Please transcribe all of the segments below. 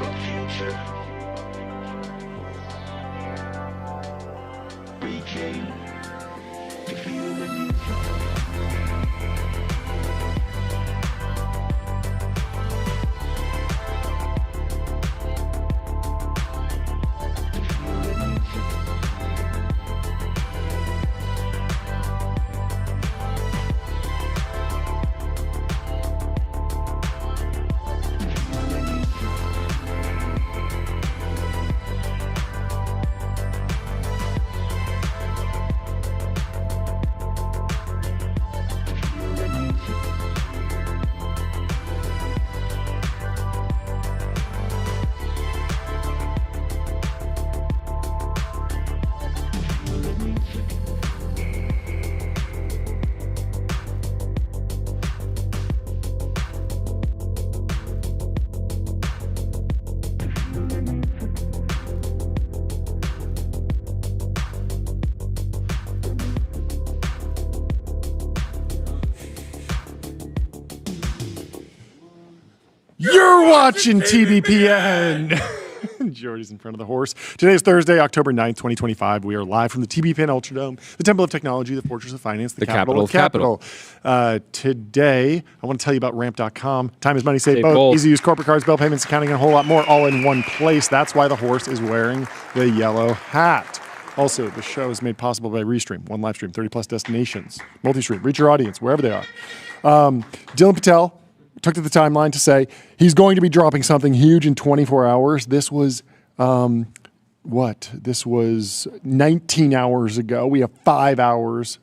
the future. We came to feel the neutral. You're watching TBPN. Jordy's in front of the horse. Today is Thursday, October 9th, 2025. We are live from the TBPN Ultradome, the Temple of Technology, the Fortress of Finance, the capital of capital. Today, I want to tell you about ramp.com. Time is money, save both. Easy use corporate cards, bill payments, accounting, and a whole lot more all in one place. That's why the horse is wearing the yellow hat. Also, the show is made possible by Restream, one live stream, 30 plus destinations, multi-stream, reach your audience wherever they are. Dylan Patel took to the timeline to say he's going to be dropping something huge in 24 hours. This was, This was 19 hours ago. We have 5 hours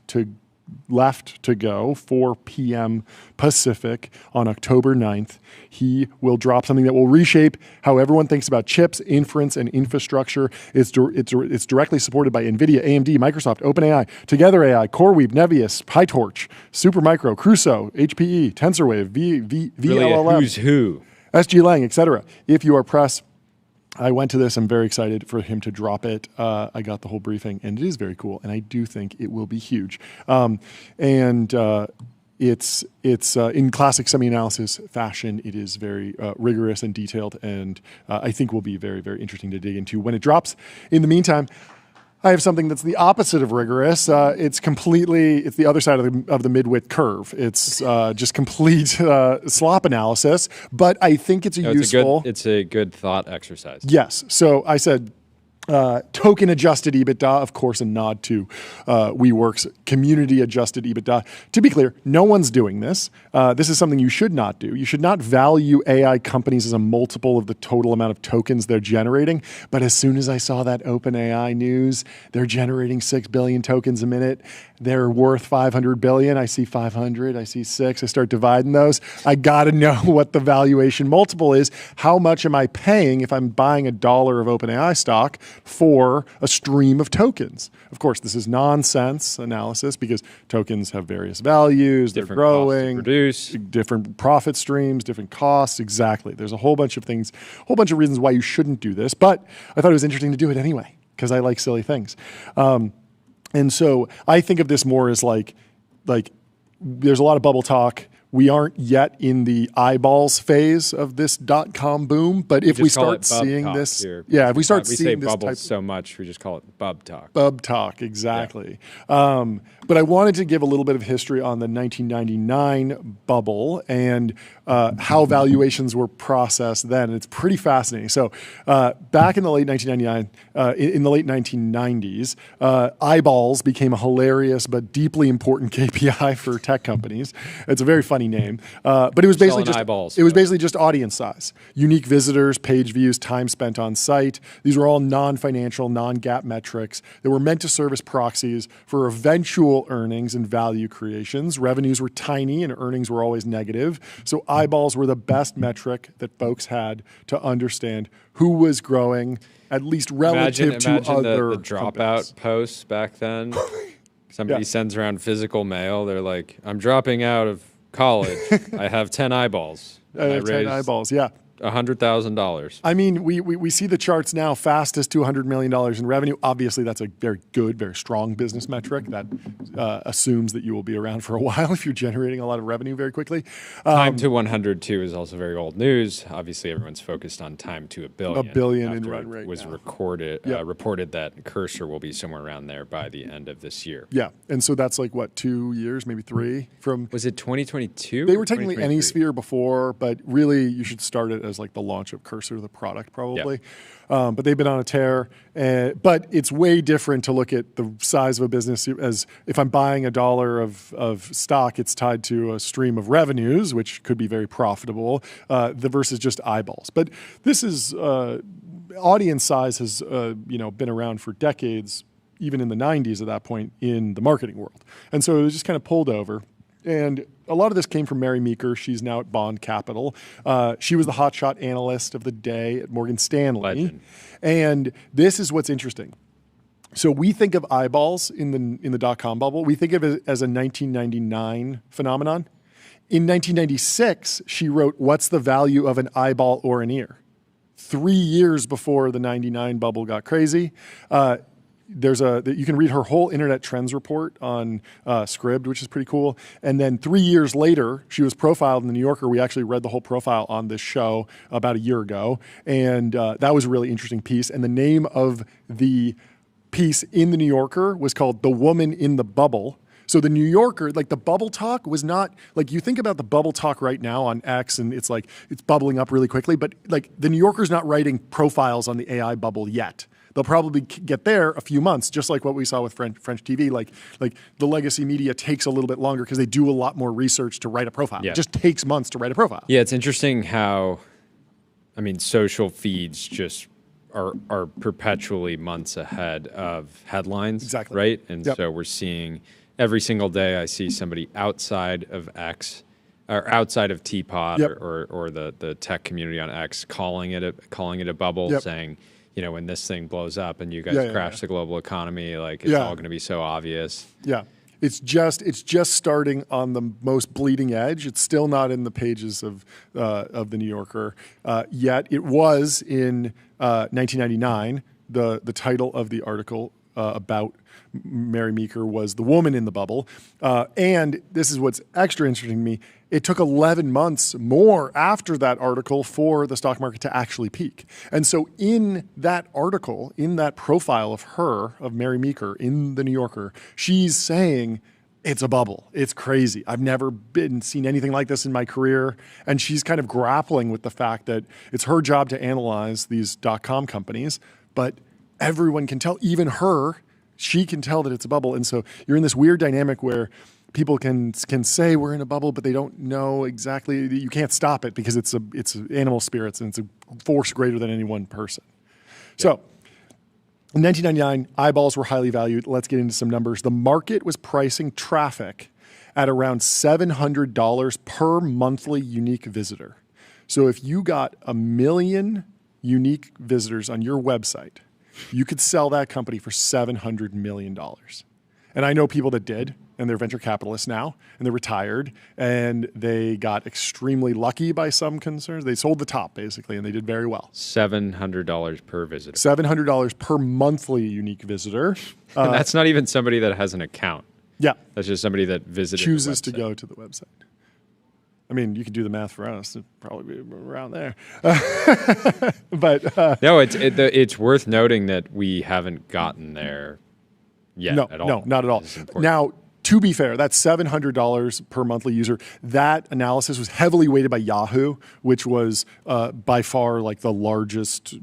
left to go, 4 p.m. Pacific on October 9th. He will drop something that will reshape how everyone thinks about chips, inference, and infrastructure. It's directly supported by NVIDIA, AMD, Microsoft, OpenAI, Together AI, CoreWeave, Nebius, PyTorch, Supermicro, Crusoe, HPE, TensorWave, VLLM, really who's who, SG Lang, etc. If you are press, I went to this. I'm very excited for him to drop it. I got the whole briefing, and it is very cool. And I do think it will be huge. It's in classic semi-analysis fashion. It is very rigorous and detailed, and I think will be very, very interesting to dig into when it drops. In the meantime, I have something that's the opposite of rigorous. It's the other side of the midwit curve. It's just complete slop analysis, but I think it's useful. It's a good thought exercise. Yes. So I said token adjusted EBITDA, of course, a nod to WeWork's community adjusted EBITDA. To be clear, no one's doing this. This is something you should not do. You should not value AI companies as a multiple of the total amount of tokens they're generating. But as soon as I saw that OpenAI news, they're generating 6 billion tokens a minute. They're worth 500 billion. I see 500, I see 6. I start dividing those. I got to know what the valuation multiple is. How much am I paying if I'm buying $1 of OpenAI stock for a stream of tokens? Of course, this is nonsense analysis because tokens have various values, they're growing, different profit streams, different costs. Exactly. There's a whole bunch of things, a whole bunch of reasons why you shouldn't do this, but I thought it was interesting to do it anyway because I like silly things. And so I think of this more as like there's a lot of bubble talk. We aren't yet in the eyeballs phase of this .com boom, but if we start seeing this, if we start seeing this bubble so much, we just call it bub talk. Bub talk, exactly. Yeah. But I wanted to give a little bit of history on the 1999 bubble and how valuations were processed then. It's pretty fascinating. So back in the late 1999, in the late 1990s, eyeballs became a hilarious but deeply important KPI for tech companies. It's a very funny name, but it was basically just eyeballs. It was basically just audience size, unique visitors, page views, time spent on site. These were all non-financial, non-GAAP metrics that were meant to serve as proxies for eventual earnings and value creations. Revenues were tiny and earnings were always negative. So eyeballs were the best metric that folks had to understand who was growing, at least relative to other the dropout posts back then. Somebody sends around physical mail. They're like, I'm dropping out of college. I have 10 eyeballs. I have 10 eyeballs, yeah. $100,000. I mean, we see the charts now, fastest to $100 million in revenue. Obviously, that's a very good, very strong business metric that assumes that you will be around for a while if you're generating a lot of revenue very quickly. Time to 102 is also very old news. Obviously, everyone's focused on time to a billion. A billion in after run it rate was now. reported that Cursor will be somewhere around there by the end of this year. Yeah, and so that's like, what, 2 years, maybe 3 from... Was it 2022? They were technically AnySphere before, but really you should start it as like the launch of Cursor, the product, probably. But they've been on a tear. But it's way different to look at the size of a business as if I'm buying $1 of stock, it's tied to a stream of revenues, which could be very profitable, versus just eyeballs. But this is audience size has been around for decades, even in the 90s at that point in the marketing world. And so it was just kind of pulled over. And a lot of this came from Mary Meeker. She's now at Bond Capital. She was the hotshot analyst of the day at Morgan Stanley. Legend. And this is what's interesting. So we think of eyeballs in the dot-com bubble. We think of it as a 1999 phenomenon. In 1996, she wrote, "What's the value of an eyeball or an ear?" 3 years before the 99 bubble got crazy. You can read her whole internet trends report on Scribd, which is pretty cool. And then 3 years later, she was profiled in the New Yorker. We actually read the whole profile on this show about a year ago. And that was a really interesting piece. And the name of the piece in the New Yorker was called "The Woman in the Bubble." So the New Yorker, like the bubble talk was not, like you think about the bubble talk right now on X and it's like, it's bubbling up really quickly, but like the New Yorker's not writing profiles on the AI bubble yet. They'll probably get there a few months, just like what we saw with French TV. Like the legacy media takes a little bit longer because they do a lot more research to write a profile. Yeah. It just takes months to write a profile. Yeah, it's interesting how, social feeds just are perpetually months ahead of headlines. Exactly. Right? And so we're seeing every single day I see somebody outside of X or outside of Teapot or the tech community on X calling it a bubble, saying, when this thing blows up and you guys crash the global economy, like it's all going to be so obvious. Yeah. It's just starting on the most bleeding edge. It's still not in the pages of the New Yorker yet. It was in 1999. The title of the article about Mary Meeker was "The Woman in the Bubble." And this is what's extra interesting to me. It took 11 months more after that article for the stock market to actually peak. And so in that article, in that profile of Mary Meeker in the New Yorker, she's saying, it's a bubble. It's crazy. I've never seen anything like this in my career. And she's kind of grappling with the fact that it's her job to analyze these .com companies, but everyone can tell, even her, she can tell that it's a bubble. And so you're in this weird dynamic where people can say we're in a bubble, but they don't know exactly. You can't stop it because it's animal spirits and it's a force greater than any one person. So in 1999, eyeballs were highly valued. Let's get into some numbers. The market was pricing traffic at around $700 per monthly unique visitor. So if you got 1 million unique visitors on your website, you could sell that company for $700 million. And I know people that did, and they're venture capitalists now, and they're retired, and they got extremely lucky by some concerns. They sold the top, basically, and they did very well. $700 per visitor. $700 per monthly unique visitor. And that's not even somebody that has an account. Yeah. That's just somebody that visited chooses the to go to the website. I mean, you could do the math for us. It'd probably be around there. But no, it's worth noting that we haven't gotten there yet at all. No, not at all. Now, to be fair, that's $700 per monthly user. That analysis was heavily weighted by Yahoo, which was by far like the largest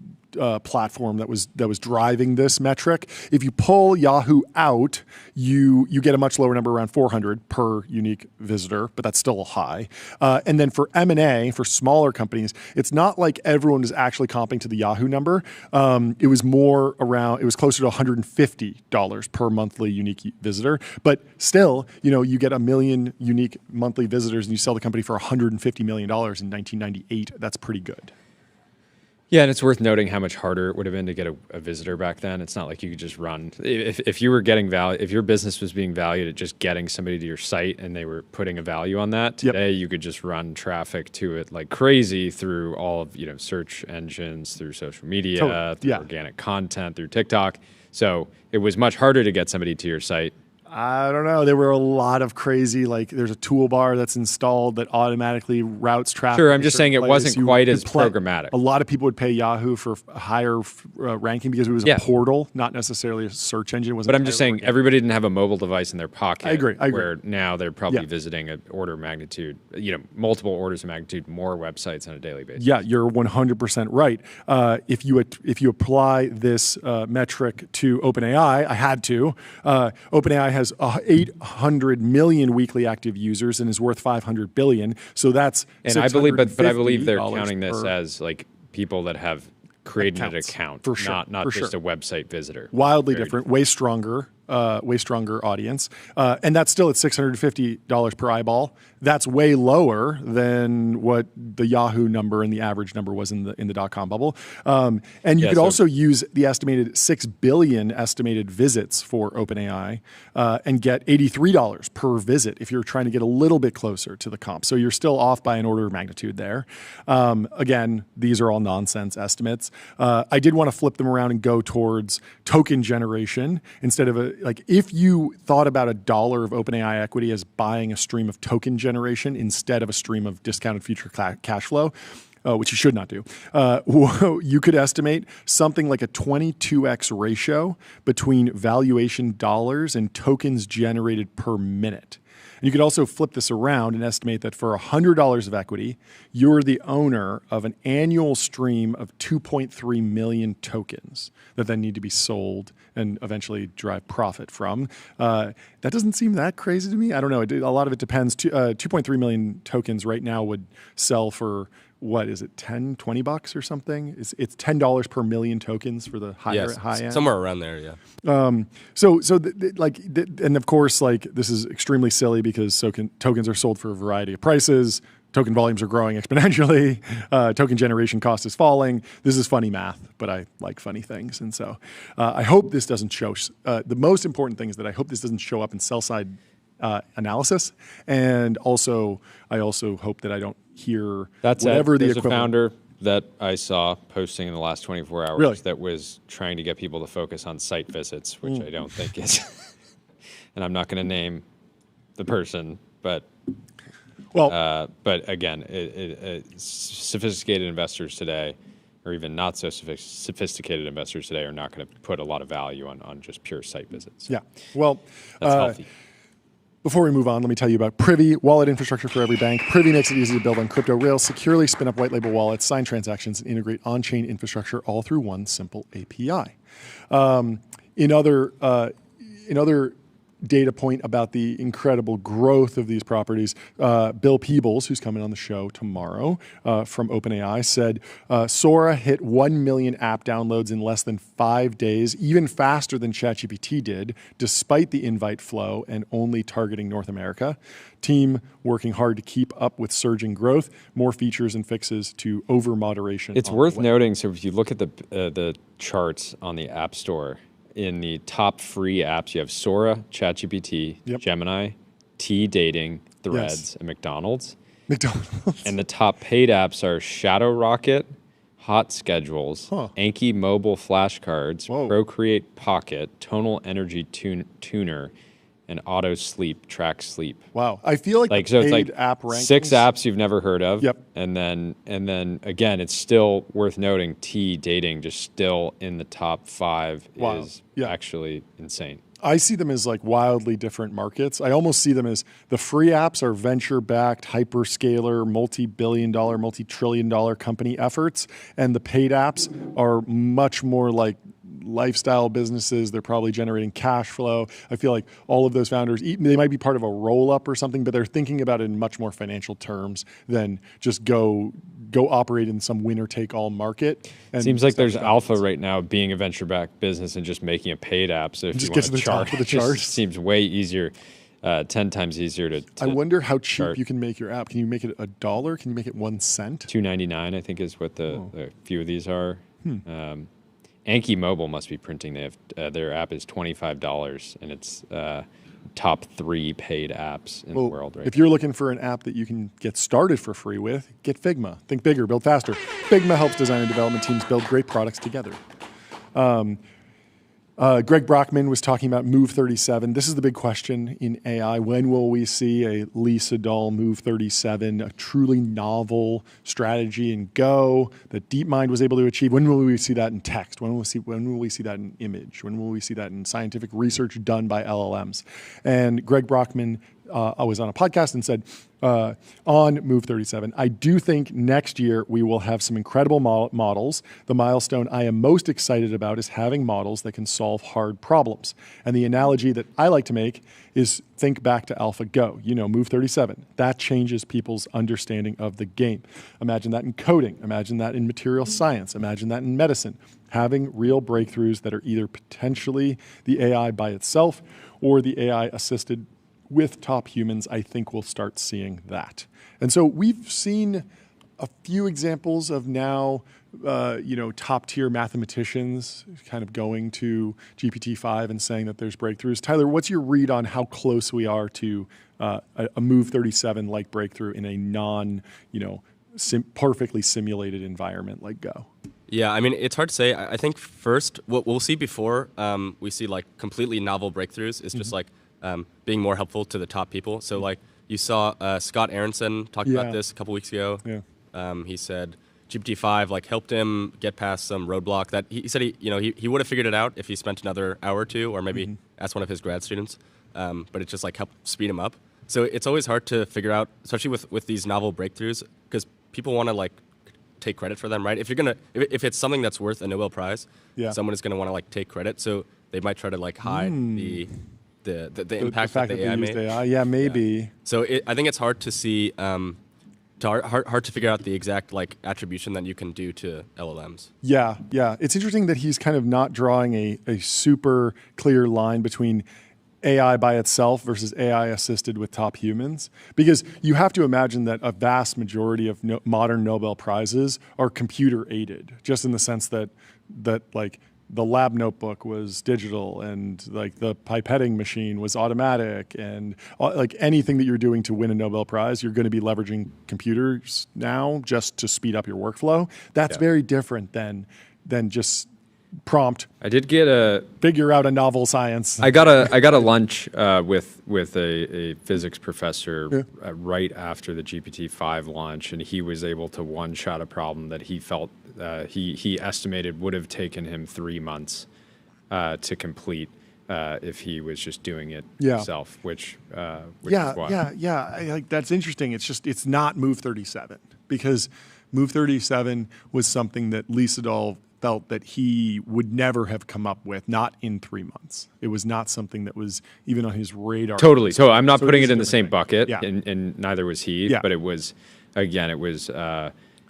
platform that was driving this metric. If you pull Yahoo out, you get a much lower number, around 400 per unique visitor, but that's still high. And then for M&A, for smaller companies, it's not like everyone is actually comping to the Yahoo number. It was closer to $150 per monthly unique visitor. But still, you get 1 million unique monthly visitors and you sell the company for $150 million in 1998. That's pretty good. Yeah, and it's worth noting how much harder it would have been to get a visitor back then. It's not like you could just run. If you were getting value, if your business was being valued at just getting somebody to your site and they were putting a value on that, today you could just run traffic to it like crazy through all of, search engines, through social media, through organic content, through TikTok. So it was much harder to get somebody to your site. I don't know. There were a lot of crazy, like there's a toolbar that's installed that automatically routes traffic. Sure, I'm just saying it wasn't quite as programmatic. A lot of people would pay Yahoo for a higher ranking because it was a portal, not necessarily a search engine. But I'm just saying everybody didn't have a mobile device in their pocket. I agree. Where now they're probably visiting an order of magnitude, multiple orders of magnitude more websites on a daily basis. Yeah, you're 100% right. If you apply this metric to OpenAI, I had to. OpenAI has 800 million weekly active users and is worth 500 billion. So that's I believe they're counting this as like people that have created an account, for sure, not just a website visitor. Wildly different, way stronger audience, and that's still at $650 per eyeball. That's way lower than what the Yahoo number and the average number was in the dot-com bubble. And you could also use the estimated 6 billion estimated visits for OpenAI and get $83 per visit if you're trying to get a little bit closer to the comp. So you're still off by an order of magnitude there. Again, these are all nonsense estimates. I did want to flip them around and go towards token generation instead of if you thought about $1 of OpenAI equity as buying a stream of token generation instead of a stream of discounted future cash flow, which you should not do, you could estimate something like a 22x ratio between valuation dollars and tokens generated per minute. And you could also flip this around and estimate that for $100 of equity, you're the owner of an annual stream of 2.3 million tokens that then need to be sold and eventually drive profit from. That doesn't seem that crazy to me. I don't know. A lot of it depends. 2.3 million tokens right now would sell for, what is it, 10, 20 bucks or something? It's $10 per million tokens for the high end. Somewhere around there, yeah. And of course, this is extremely silly because tokens are sold for a variety of prices. Token volumes are growing exponentially. Token generation cost is falling. This is funny math, but I like funny things. And so I hope this doesn't show. The most important thing is that I hope this doesn't show up in sell-side analysis. And also, I also hope that I don't hear whatever the equivalent. There's a founder that I saw posting in the last 24 hours that was trying to get people to focus on site visits, which I don't think is. And I'm not going to name the person, but again, sophisticated investors today, or even not so sophisticated investors today, are not going to put a lot of value on just pure site visits. Yeah, well, that's healthy. Before we move on, let me tell you about Privy, wallet infrastructure for every bank. Privy makes it easy to build on crypto rails, securely spin up white label wallets, sign transactions, and integrate on-chain infrastructure all through one simple API. In other data point about the incredible growth of these properties, Bill Peebles, who's coming on the show tomorrow from OpenAI, said Sora hit 1 million app downloads in less than 5 days, even faster than ChatGPT did, despite the invite flow and only targeting North America. Team working hard to keep up with surging growth, more features and fixes to over-moderation. It's worth noting, so if you look at the charts on the App Store, in the top free apps, you have Sora, ChatGPT, Gemini, T-Dating, Threads, and McDonald's. And the top paid apps are Shadow Rocket, Hot Schedules, Anki Mobile Flashcards, Procreate Pocket, Tonal Energy Tuner, and Auto Sleep, Track Sleep. Wow. I feel like the paid app rankings. 6 apps you've never heard of. Yep. And then again, it's still worth noting T-Dating just still in the top 5 is actually insane. I see them as wildly different markets. I almost see them as the free apps are venture-backed, hyperscaler, multi-billion-dollar, multi-trillion-dollar company efforts, and the paid apps are much more like lifestyle businesses. They're probably generating cash flow. I feel like all of those founders, they might be part of a roll-up or something, but they're thinking about it in much more financial terms than just go operate in some winner-take-all market. Seems like there's alpha right now being a venture-backed business and just making a paid app. So if you want to chart, it seems way easier. 10 times easier to I wonder how cheap start. you can make your app. Can you make it $1? Can you make it 1 cent? $2.99, I think, is what the few of these are. Anki Mobile must be printing. They have their app is $25, and it's top 3 paid apps in the world right if you're looking for an app that you can get started for free with, get Figma. Think bigger, build faster. Figma helps design and development teams build great products together. Greg Brockman was talking about Move 37. This is the big question in AI. When will we see a Lee Sedol Move 37, a truly novel strategy in Go that DeepMind was able to achieve? When will we see that in text? When will we see that in image? When will we see that in scientific research done by LLMs? And Greg Brockman was on a podcast and said, on Move 37, I do think next year we will have some incredible models. The milestone I am most excited about is having models that can solve hard problems. And the analogy that I like to make is think back to AlphaGo, Move 37. That changes people's understanding of the game. Imagine that in coding. Imagine that in material science. Imagine that in medicine. Having real breakthroughs that are either potentially the AI by itself or the AI assisted with top humans, I think we'll start seeing that. And so we've seen a few examples of now, top tier mathematicians kind of going to GPT-5 and saying that there's breakthroughs. Tyler, what's your read on how close we are to a Move 37 like breakthrough in a non, perfectly simulated environment like Go? Yeah, I mean, it's hard to say. I think first, what we'll see before we see like completely novel breakthroughs is just like being more helpful to the top people. So like you saw Scott Aronson talk about this a couple weeks ago. Yeah. He said GPT-5 like helped him get past some roadblock that he said he would have figured it out if he spent another hour or two or maybe asked one of his grad students. But it just like helped speed him up. So it's always hard to figure out, especially with these novel breakthroughs, because people want to like take credit for them, right? If it's something that's worth a Nobel Prize, someone is going to want to like take credit. So they might try to like hide the impact the fact that the they AI used made. AI. Yeah, maybe. Yeah. So I think it's hard to see, hard to figure out the exact like attribution that you can do to LLMs. Yeah. It's interesting that he's kind of not drawing a super clear line between AI by itself versus AI assisted with top humans, because you have to imagine that a vast majority of modern Nobel Prizes are computer aided, just in the sense that like the lab notebook was digital and like the pipetting machine was automatic, and like anything that you're doing to win a Nobel Prize, you're going to be leveraging computers now just to speed up your workflow. That's very different than just prompt. I did get figure out a novel science. I got a lunch with a physics professor right after the GPT-5 launch, and he was able to one-shot a problem that he felt he estimated would have taken him 3 months to complete if he was just doing it himself. Which is wild. That's interesting. It's not Move 37, because Move 37 was something that Lee Sedol felt that he would never have come up with, not in 3 months. It was not something that was even on his radar. Totally. So I'm not putting it in the same bucket, Yeah. and neither was he. Yeah. But it was, again,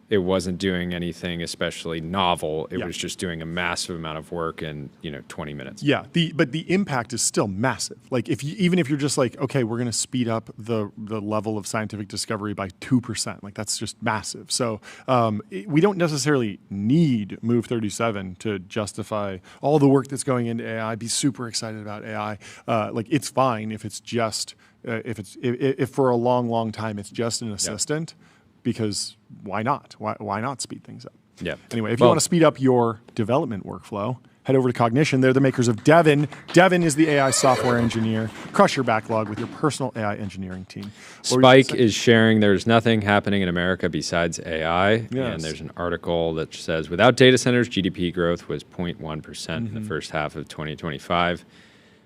it wasn't doing anything especially novel. It was just doing a massive amount of work in 20 minutes. Yeah, but the impact is still massive. Like even if you're just like, okay, we're going to speed up the level of scientific discovery by 2%, like that's just massive. So we don't necessarily need Move 37 to justify all the work that's going into AI. Be super excited about AI. Like it's fine if it's just if for a long time it's just an assistant. Because why not? Why not speed things up? Yeah. Anyway, if you want to speed up your development workflow, head over to Cognition. They're the makers of Devin. Devin is the AI software engineer. Crush your backlog with your personal AI engineering team. Spike is sharing there's nothing happening in America besides AI. Yes. And there's an article that says without data centers, GDP growth was 0.1% in the first half of 2025.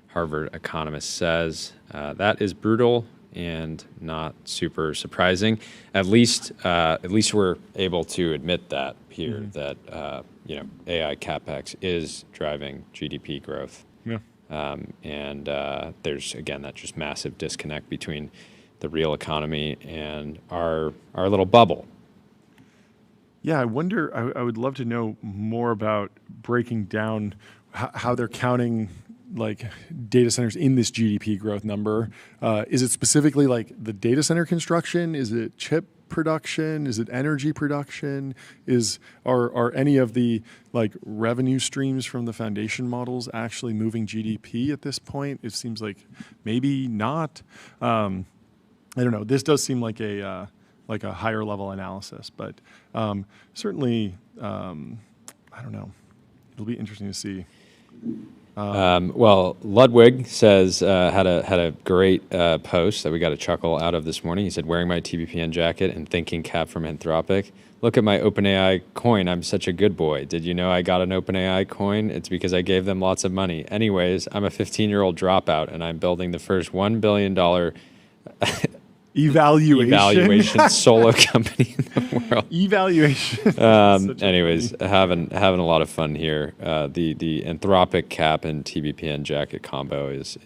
Harvard economist says that is brutal and not super surprising. At least we're able to admit that here, that AI capex is driving GDP growth. Yeah. And there's again that just massive disconnect between the real economy and our little bubble. Yeah, I wonder. I would love to know more about breaking down how they're counting like data centers in this GDP growth number? Is it specifically like the data center construction? Is it chip production? Is it energy production? Are any of the like revenue streams from the foundation models actually moving GDP at this point? It seems like maybe not. I don't know. This does seem like a higher level analysis, but certainly I don't know. It'll be interesting to see. Well, Ludwig says had a great post that we got a chuckle out of this morning. He said, "Wearing my TBPN jacket and thinking Cap from Anthropic. Look at my OpenAI coin. I'm such a good boy. Did you know I got an OpenAI coin? It's because I gave them lots of money. Anyways, I'm a 15-year-old dropout, and I'm building the first $1 billion evaluation solo company in the world. Evaluation. Anyways, having a lot of fun here. The Anthropic Cap and TBPN jacket combo is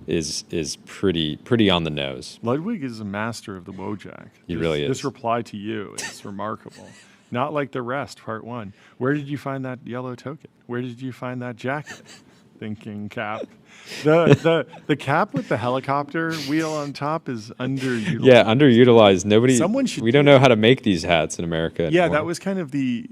Yes. pretty on the nose. Ludwig is a master of the Wojak. He really is. This reply to you is remarkable. Not like the rest, part one. Where did you find that yellow token? Where did you find that jacket? Thinking Cap. The cap with the helicopter wheel on top is underutilized. Yeah, underutilized. Someone should. We don't know how to make these hats in America Yeah, anymore. that was kind of the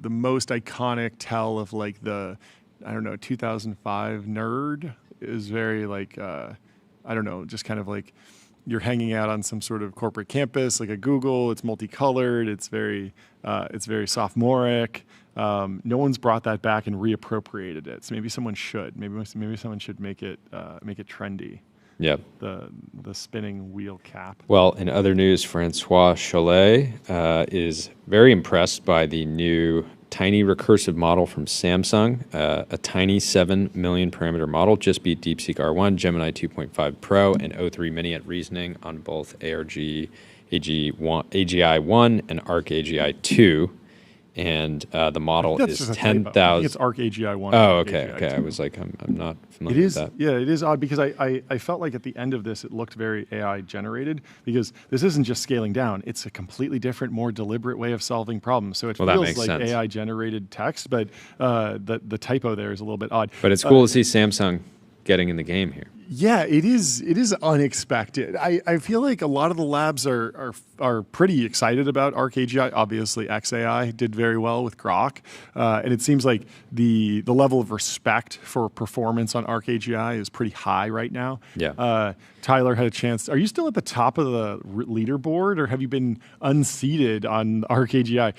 most iconic tell of like the, I don't know, 2005 nerd. It was very like I don't know, just kind of like you're hanging out on some sort of corporate campus, like a Google. It's multicolored. It's very sophomoric. No one's brought that back and reappropriated it. So maybe someone should. Maybe someone should make it trendy. Yep. The spinning wheel cap. Well, in other news, Francois Cholet is very impressed by the new tiny recursive model from Samsung. A tiny 7 million parameter model just beat DeepSeek R1, Gemini 2.5 Pro, and O3 Mini at reasoning on both AGI1 and Arc AGI 2. And the model is 10,000. It's Arc AGI 1. Oh, okay. I was like, I'm not familiar with that. Yeah, it is odd because I felt like at the end of this, it looked very AI generated because this isn't just scaling down. It's a completely different, more deliberate way of solving problems. So it feels like sense. AI generated text, but the typo there is a little bit odd. But it's cool to see Samsung getting in the game here. Yeah, it is unexpected. I feel like a lot of the labs are pretty excited about Arc AGI. Obviously, XAI did very well with Grok, and it seems like the level of respect for performance on Arc AGI is pretty high right now. Yeah. Tyler had a chance. Are you still at the top of the leaderboard, or have you been unseated on Arc AGI?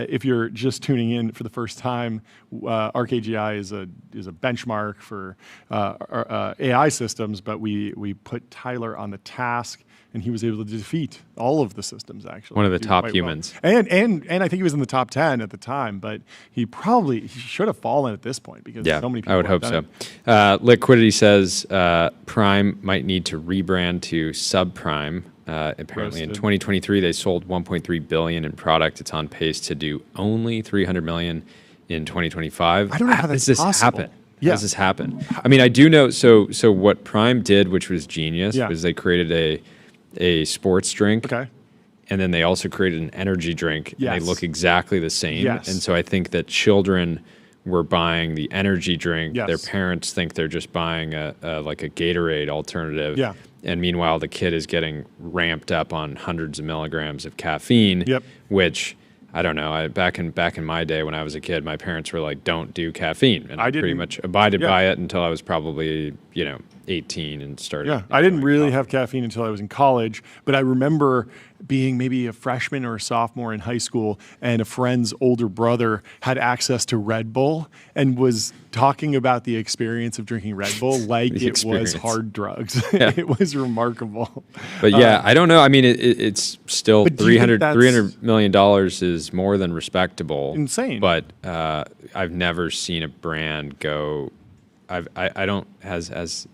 If you're just tuning in for the first time, Arc AGI is a benchmark for AI systems, but we put Tyler on the task, and he was able to defeat all of the systems, actually. One of the top humans. Well. And I think he was in the top 10 at the time, but he should have fallen at this point because so many people I would have hope done so. it. Liquidity says Prime might need to rebrand to Subprime. Apparently in 2023, they sold $1.3 billion in product. It's on pace to do only $300 million in 2025. I don't know how that's this possible. happen? How does this happen? I mean, I do know. So what Prime did, which was genius, was they created a sports drink. Okay. And then they also created an energy drink. Yes. And they look exactly the same. Yes. And so I think that children were buying the energy drink. Yes. Their parents think they're just buying a Gatorade alternative. Yeah. And meanwhile, the kid is getting ramped up on hundreds of milligrams of caffeine. Yep. Which I don't know. Back in my day when I was a kid, my parents were like, "Don't do caffeine," and I pretty much abided by it until I was probably 18 and started. Yeah, I didn't really have caffeine until I was in college, but I remember being maybe a freshman or a sophomore in high school, and a friend's older brother had access to Red Bull and was talking about the experience of drinking Red Bull like it was hard drugs. Yeah. It was remarkable. But yeah, I don't know. I mean, it's still $300 million is more than respectable. Insane. But I've never seen a brand go. I don't as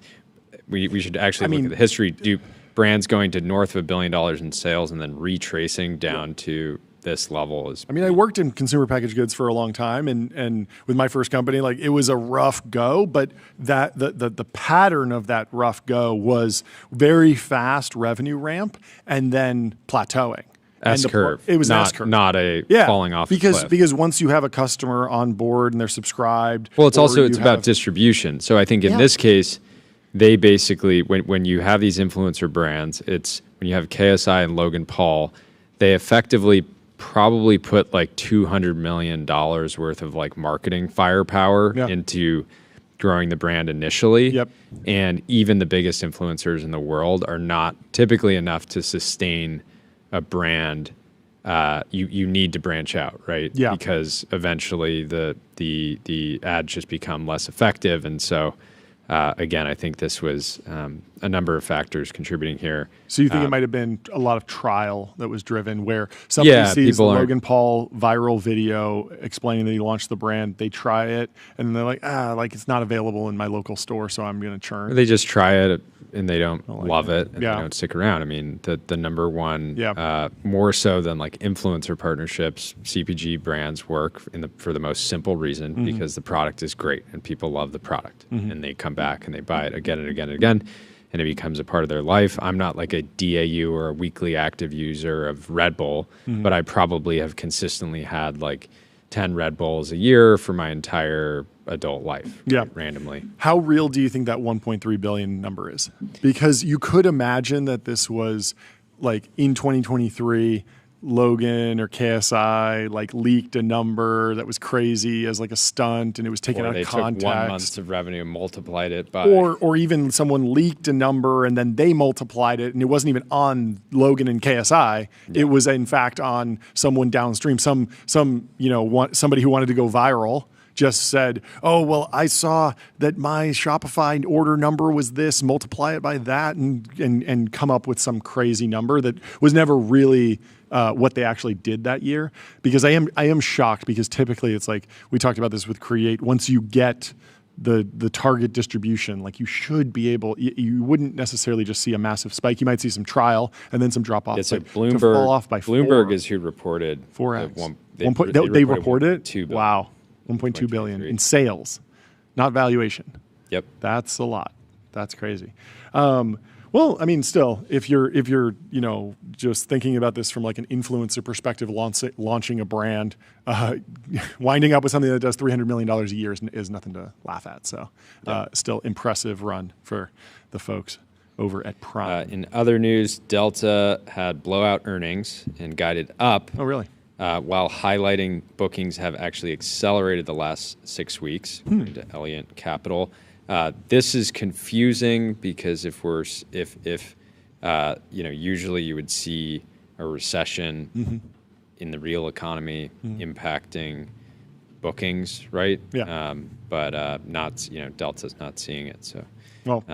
we should actually look at the history. Do brands going to north of $1 billion in sales and then retracing down to this level is. I mean, I worked in consumer packaged goods for a long time, and with my first company, like it was a rough go, but that the pattern of that rough go was very fast revenue ramp and then plateauing. S curve. It was not, an S curve. not a falling off a cliff. Because once you have a customer on board and they're subscribed. Well, it's about distribution. So I think in this case, they basically, when you have these influencer brands, it's when you have KSI and Logan Paul, they effectively probably put like $200 million worth of like marketing firepower into growing the brand initially. Yep. And even the biggest influencers in the world are not typically enough to sustain a brand. You need to branch out, right? Yeah. Because eventually the ads just become less effective. And so again, I think this was a number of factors contributing here. So you think it might have been a lot of trial that was driven where somebody sees the Logan Paul viral video explaining that he launched the brand, they try it, and then they're like, it's not available in my local store, so I'm going to churn. They just try it and they don't love it and they Yeah. don't stick around. I mean, the number one, Yeah. more so than like influencer partnerships, CPG brands work for the most simple reason because the product is great and people love the product and they come back and they buy it again and again and again. And it becomes a part of their life. I'm not like a DAU or a weekly active user of Red Bull, but I probably have consistently had like 10 Red Bulls a year for my entire adult life, randomly. How real do you think that 1.3 billion number is? Because you could imagine that this was like in 2023, Logan or KSI like leaked a number that was crazy as like a stunt, and it was taken out of context. Took 1 month of revenue and multiplied it by, or even someone leaked a number and then they multiplied it, and it wasn't even on Logan and KSI. It was in fact on someone downstream, somebody who wanted to go viral. Just said, oh, well, I saw that my Shopify order number was this, multiply it by that, and come up with some crazy number that was never really what they actually did that year. Because I am shocked, because typically it's like, we talked about this with Create, once you get the target distribution, like you should be able, you wouldn't necessarily just see a massive spike. You might see some trial and then some drop off. it's like to fall off by Bloomberg is who reported 4x. They reported 2 billion. Wow. 1.2 billion in sales, not valuation. Yep. That's a lot. That's crazy. Well, I mean, still, if you're just thinking about this from like an influencer perspective, launching a brand, winding up with something that does $300 million a year is nothing to laugh at. So, still impressive run for the folks over at Prime. In other news, Delta had blowout earnings and guided up. Oh, really? While highlighting bookings have actually accelerated the last 6 weeks, according to Elliott Capital. This is confusing because usually you would see a recession in the real economy impacting bookings, right? Yeah. But not, Delta's not seeing it. So, well,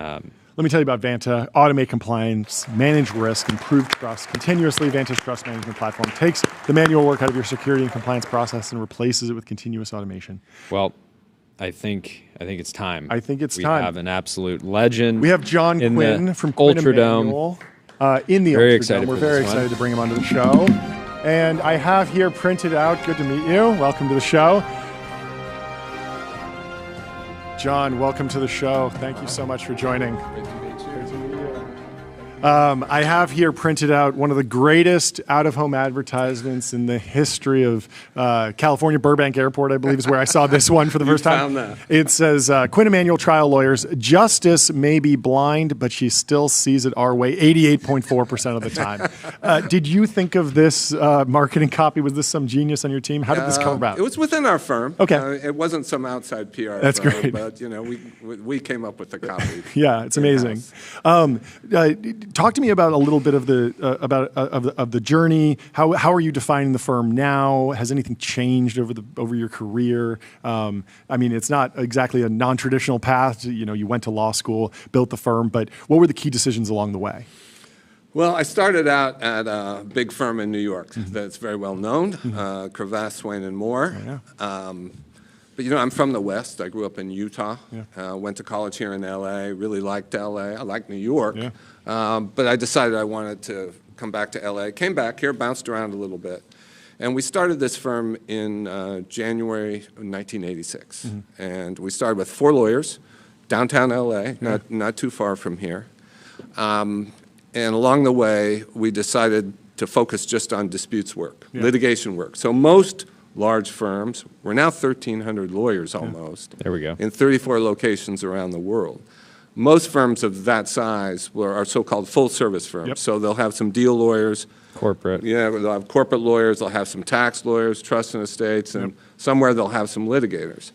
let me tell you about Vanta. Automate compliance, manage risk, improve trust. Continuously, Vanta's trust management platform takes the manual work out of your security and compliance process and replaces it with continuous automation. Well, I think it's time. I think it's we time. We have an absolute legend. We have John Quinn from Quinn Ultradome. In the very Ultradome. excited. We're very excited to bring him onto the show. And I have here printed out. Good to meet you. Welcome to the show. John, welcome to the show. Thank you so much for joining. Great to meet you. I have here printed out one of the greatest out-of-home advertisements in the history of California. Burbank Airport, I believe, is where I saw this one for the first time. Found that. It says, Quinn Emanuel trial lawyers, justice may be blind, but she still sees it our way 88.4% of the time. Did you think of this marketing copy? Was this some genius on your team? How did this come about? It was within our firm. Okay. It wasn't some outside PR That's firm, great. but we came up with the copy. Yeah, it's amazing. Talk to me about a little bit of the journey. How are you defining the firm now? Has anything changed over your career? I mean, it's not exactly a non-traditional path. You went to law school, built the firm, but what were the key decisions along the way? Well, I started out at a big firm in New York that's very well known, Cravath, Swaine and Moore. Yeah. But I'm from the West. I grew up in Utah. Yeah. Went to college here in LA. Really liked LA. I liked New York. Yeah. But I decided I wanted to come back to LA. Came back here, bounced around a little bit. And we started this firm in January of 1986. And we started with 4 lawyers, downtown LA, not too far from here. And along the way, we decided to focus just on disputes work, Yeah. litigation work. So most large firms, we're now 1,300 lawyers almost. There we go. In 34 locations around the world. Most firms of that size are so-called full-service firms. Yep. So they'll have some deal lawyers. Corporate. Yeah, they'll have corporate lawyers, they'll have some tax lawyers, trust and estates, and somewhere they'll have some litigators.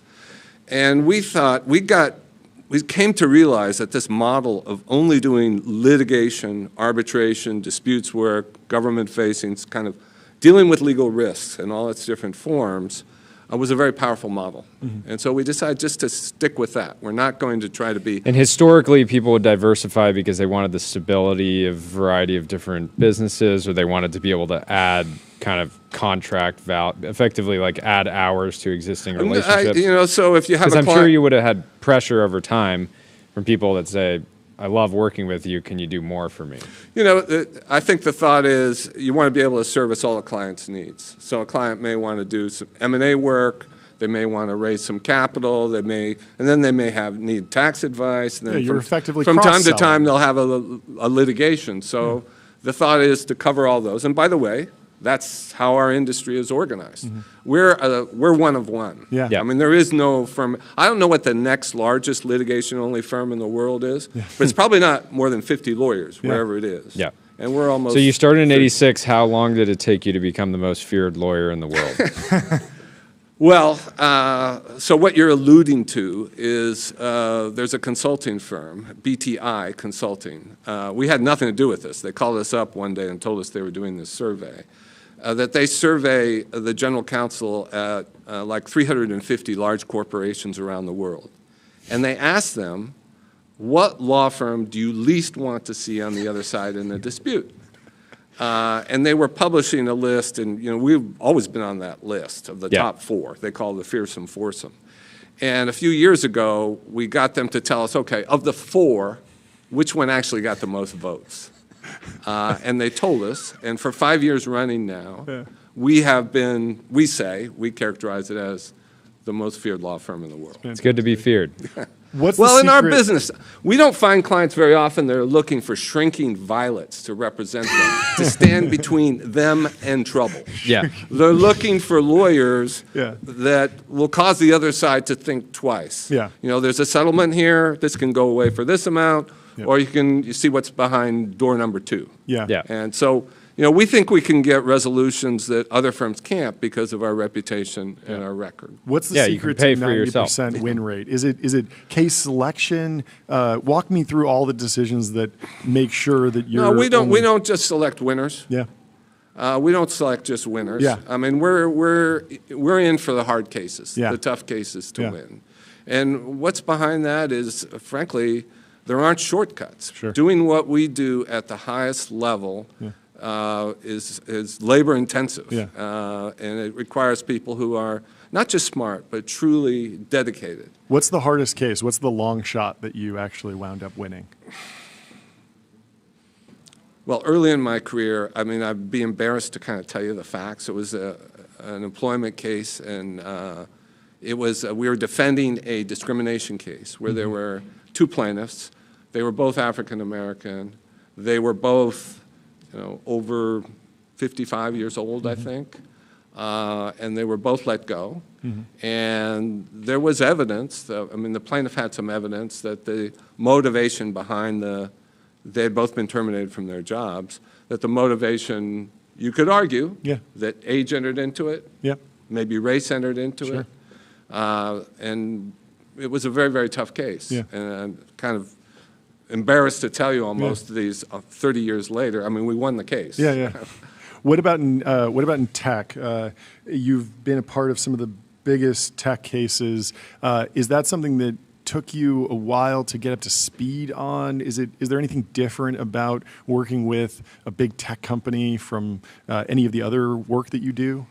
And we thought, we came to realize that this model of only doing litigation, arbitration, disputes work, government-facing, kind of dealing with legal risks in all its different forms was a very powerful model. And so we decided just to stick with that. We're not going to try to be... And historically, people would diversify because they wanted the stability of a variety of different businesses, or they wanted to be able to add kind of contract effectively like add hours to existing relationships. So if you have a Because I'm client... sure you would have had pressure over time from people that say, I love working with you, can you do more for me? I think the thought is you want to be able to service all a client's needs. So a client may want to do some M&A work, they may want to raise some capital, and then they may need tax advice. And then you're effectively from time to cross-selling. time they'll have a litigation. So the thought is to cover all those. And by the way, that's how our industry is organized. We're one of one. Yeah. Yeah. I mean, there is no firm. I don't know what the next largest litigation-only firm in the world is, but it's probably not more than 50 lawyers, wherever it is. Yeah. And we're almost. So you started in '86. How long did it take you to become the most feared lawyer in the world? Well, so what you're alluding to is there's a consulting firm, BTI Consulting. We had nothing to do with this. They called us up one day and told us they were doing this survey. That they survey the general counsel at like 350 large corporations around the world. And they asked them, what law firm do you least want to see on the other side in a dispute? And they were publishing a list, and we've always been on that list of the top 4. They call it the fearsome foursome. And a few years ago, we got them to tell us, okay, of the 4, which one actually got the most votes? And they told us, and for 5 years running now, we characterize it as the most feared law firm in the world. It's good to be feared. What's Well, the in our secret- business, we don't find clients very often that are looking for shrinking violets to represent them, to stand between them and trouble. Yeah. They're looking for lawyers Yeah. that will cause the other side to think twice. Yeah. There's a settlement here, this can go away for this amount, or you see what's behind door number 2. Yeah. Yeah. And so, we think we can get resolutions that other firms can't because of our reputation and our record. What's the Yeah, you can secret pay to for yourself. 90% win rate? Is it case selection? Walk me through all the decisions that make sure that you're. No, we only- don't just select winners. Yeah. We don't select just winners. Yeah. I mean, we're in for the hard cases, Yeah. the tough cases to Yeah. win. And what's behind that is, frankly, there aren't shortcuts. Sure. Doing what we do at the highest level is labor intensive. Yeah. And it requires people who are not just smart, but truly dedicated. What's the hardest case? What's the long shot that you actually wound up winning? Well, early in my career, I mean, I'd be embarrassed to kind of tell you the facts. It was an employment case, and we were defending a discrimination case where there were 2 plaintiffs. They were both African American. They were both, over 55 years old, I think, and they were both let go. And there was evidence. The plaintiff had some evidence that the motivation behind they had both been terminated from their jobs, that the motivation, you could argue, that age entered into it, maybe race entered into it, and it was a very, very tough case. And I'm kind of embarrassed to tell you almost these 30 years later. I mean, we won the case. What about in tech? You've been a part of some of the biggest tech cases. Is that something that took you a while to get up to speed on? Is there anything different about working with a big tech company from any of the other work that you do?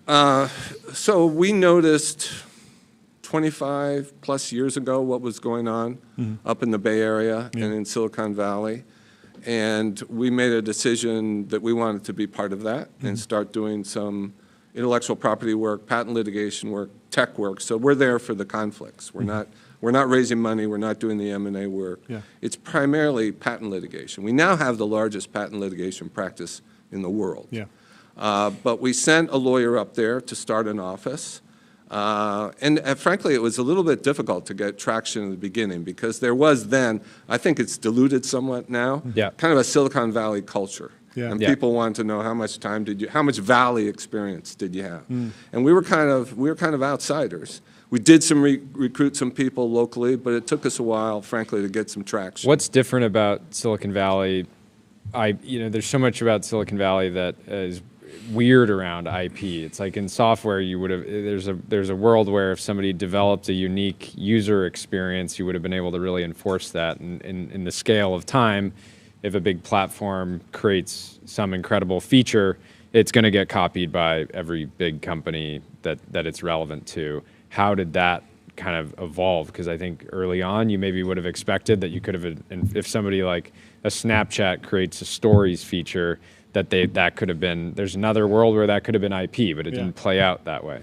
So we noticed 25 plus years ago what was going on up in the Bay Area and in Silicon Valley. And we made a decision that we wanted to be part of that and start doing some intellectual property work, patent litigation work, tech work. So we're there for the conflicts. We're not We're not raising money. We're not doing the M&A work. Yeah. It's primarily patent litigation. We now have the largest patent litigation practice in the world. Yeah. But we sent a lawyer up there to start an office. And frankly, it was a little bit difficult to get traction in the beginning because there was then, I think it's diluted somewhat now, kind of a Silicon Valley culture. Yeah. And people wanted to know how much time how much Valley experience did you have? And we were kind of outsiders. We did recruit some people locally, but it took us a while, frankly, to get some traction. What's different about Silicon Valley? There's so much about Silicon Valley that is weird around IP. It's like in software, you would have there's a world where if somebody developed a unique user experience, you would have been able to really enforce that. And in the scale of time, if a big platform creates some incredible feature, it's going to get copied by every big company that it's relevant to. How did that kind of evolve? Because I think early on, you maybe would have expected that you could have, if somebody like a Snapchat creates a stories feature, that could have been, there's another world where that could have been IP, but it didn't play out that way.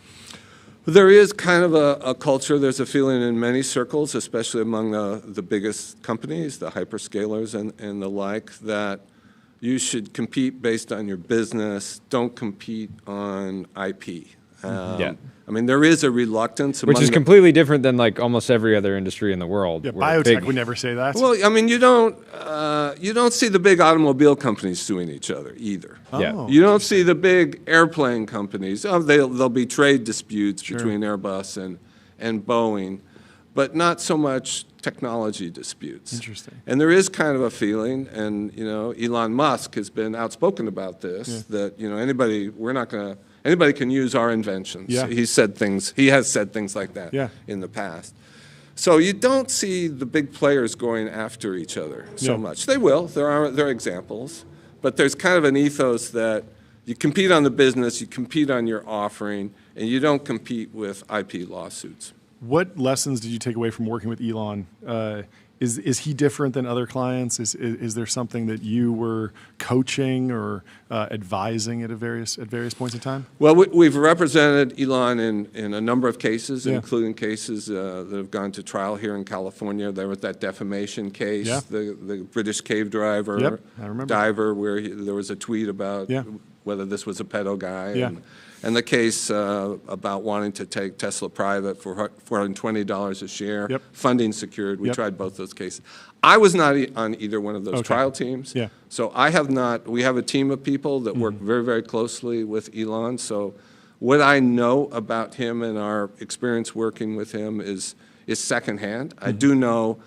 There is kind of a culture, there's a feeling in many circles, especially among the biggest companies, the hyperscalers and the like, that you should compete based on your business, don't compete on IP. I mean, there is a reluctance among Which is completely different than like almost every other industry in the world. Yeah, biotech would never say that. Well, I mean, you don't see the big automobile companies suing each other either. Yeah. You don't see the big airplane companies. Oh, there'll be trade disputes between Airbus and Boeing, but not so much technology disputes. Interesting. And there is kind of a feeling, and Elon Musk has been outspoken about this, that anybody can use our inventions. Yeah. He has said things like that in the past. So you don't see the big players going after each other so much. They will. There are examples, but there's kind of an ethos that you compete on the business, you compete on your offering, and you don't compete with IP lawsuits. What lessons did you take away from working with Elon? Is he different than other clients? Is there something that you were coaching or advising at various points in time? Well, we've represented Elon in a number of cases, including cases that have gone to trial here in California. There was that defamation case, the British cave diver, where there was a tweet about whether this was a pedo guy. And the case about wanting to take Tesla private for $420 a share, funding secured. We tried both those cases. I was not on either one of those trial teams. So I have not. We have a team of people that work very, very closely with Elon. So what I know about him and our experience working with him is secondhand. I do know.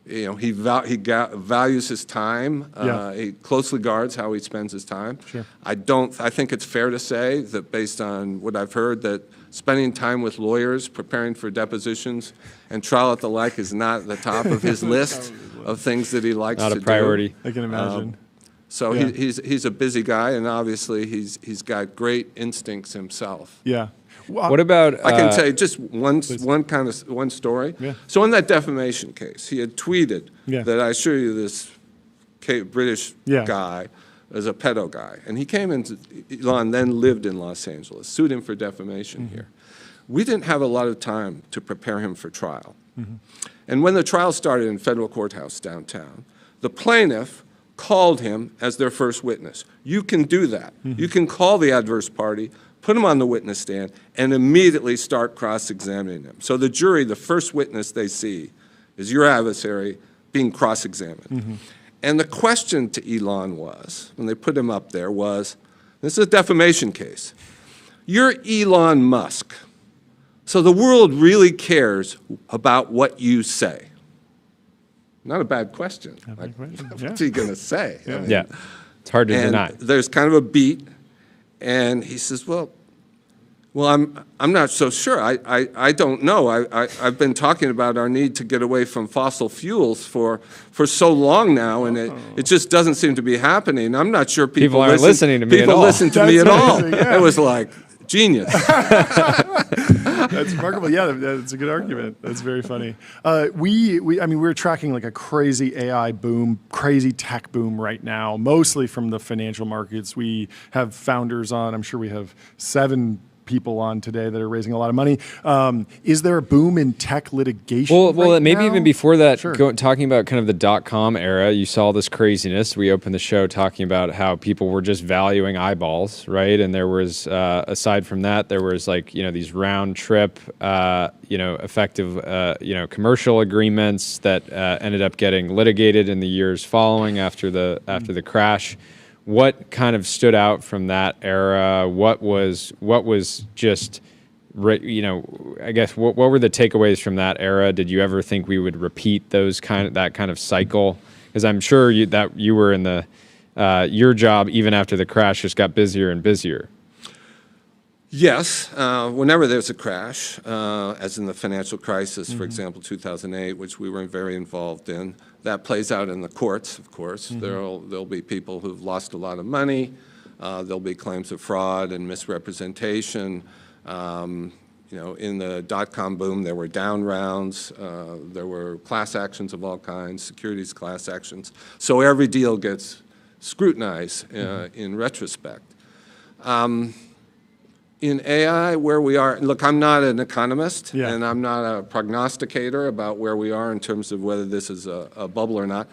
He values his time. He closely guards how he spends his time. I think it's fair to say that based on what I've heard, that spending time with lawyers, preparing for depositions, and trial at the like is not at the top of his list of things that he likes to do. Not a priority. I can imagine. So he's a busy guy, and obviously he's got great instincts himself. Yeah. What about? I can tell you just one story. So in that defamation case, he had tweeted that I assure you this British guy is a pedo guy, and he came into Elon, then lived in Los Angeles, sued him for defamation here. We didn't have a lot of time to prepare him for trial, and when the trial started in federal courthouse downtown, the plaintiff called him as their first witness. You can do that. You can call the adverse party, put him on the witness stand, and immediately start cross-examining him. So the jury, the first witness they see is your adversary being cross-examined. And the question to Elon was, when they put him up there, was, this is a defamation case. You're Elon Musk, so the world really cares about what you say. Not a bad question. What's he going to say? I mean, it's hard to deny. There's kind of a beat. And he says, well, I'm not so sure. I don't know. I've been talking about our need to get away from fossil fuels for so long now, and it just doesn't seem to be happening. I'm not sure people aren't listening to me at all. People listen to me at all. It was like genius. That's remarkable. Yeah, that's a good argument. That's very funny. I mean, we're tracking like a crazy AI boom, crazy tech boom right now, mostly from the financial markets. We have founders on. I'm sure we have 7 people on today that are raising a lot of money. Is there a boom in tech litigation? Well, right maybe now? even before that, Sure. talking about kind of the .com era, you saw this craziness. We opened the show talking about how people were just valuing eyeballs, right? And there was, aside from that, there was like, these round trip, effective, commercial agreements that ended up getting litigated in the years following after the crash. What kind of stood out from that era? What was just, I guess what were the takeaways from that era? Did you ever think we would repeat that kind of cycle? Because I'm sure that you were in the your job even after the crash just got busier and busier. Yes, whenever there's a crash, as in the financial crisis, for example, 2008, which we were very involved in, that plays out in the courts, of course. There'll be people who've lost a lot of money. There'll be claims of fraud and misrepresentation. In the dot-com boom, there were down rounds. There were class actions of all kinds, securities class actions. So every deal gets scrutinized in retrospect. In AI, where we are, look, I'm not an economist, and I'm not a prognosticator about where we are in terms of whether this is a bubble or not.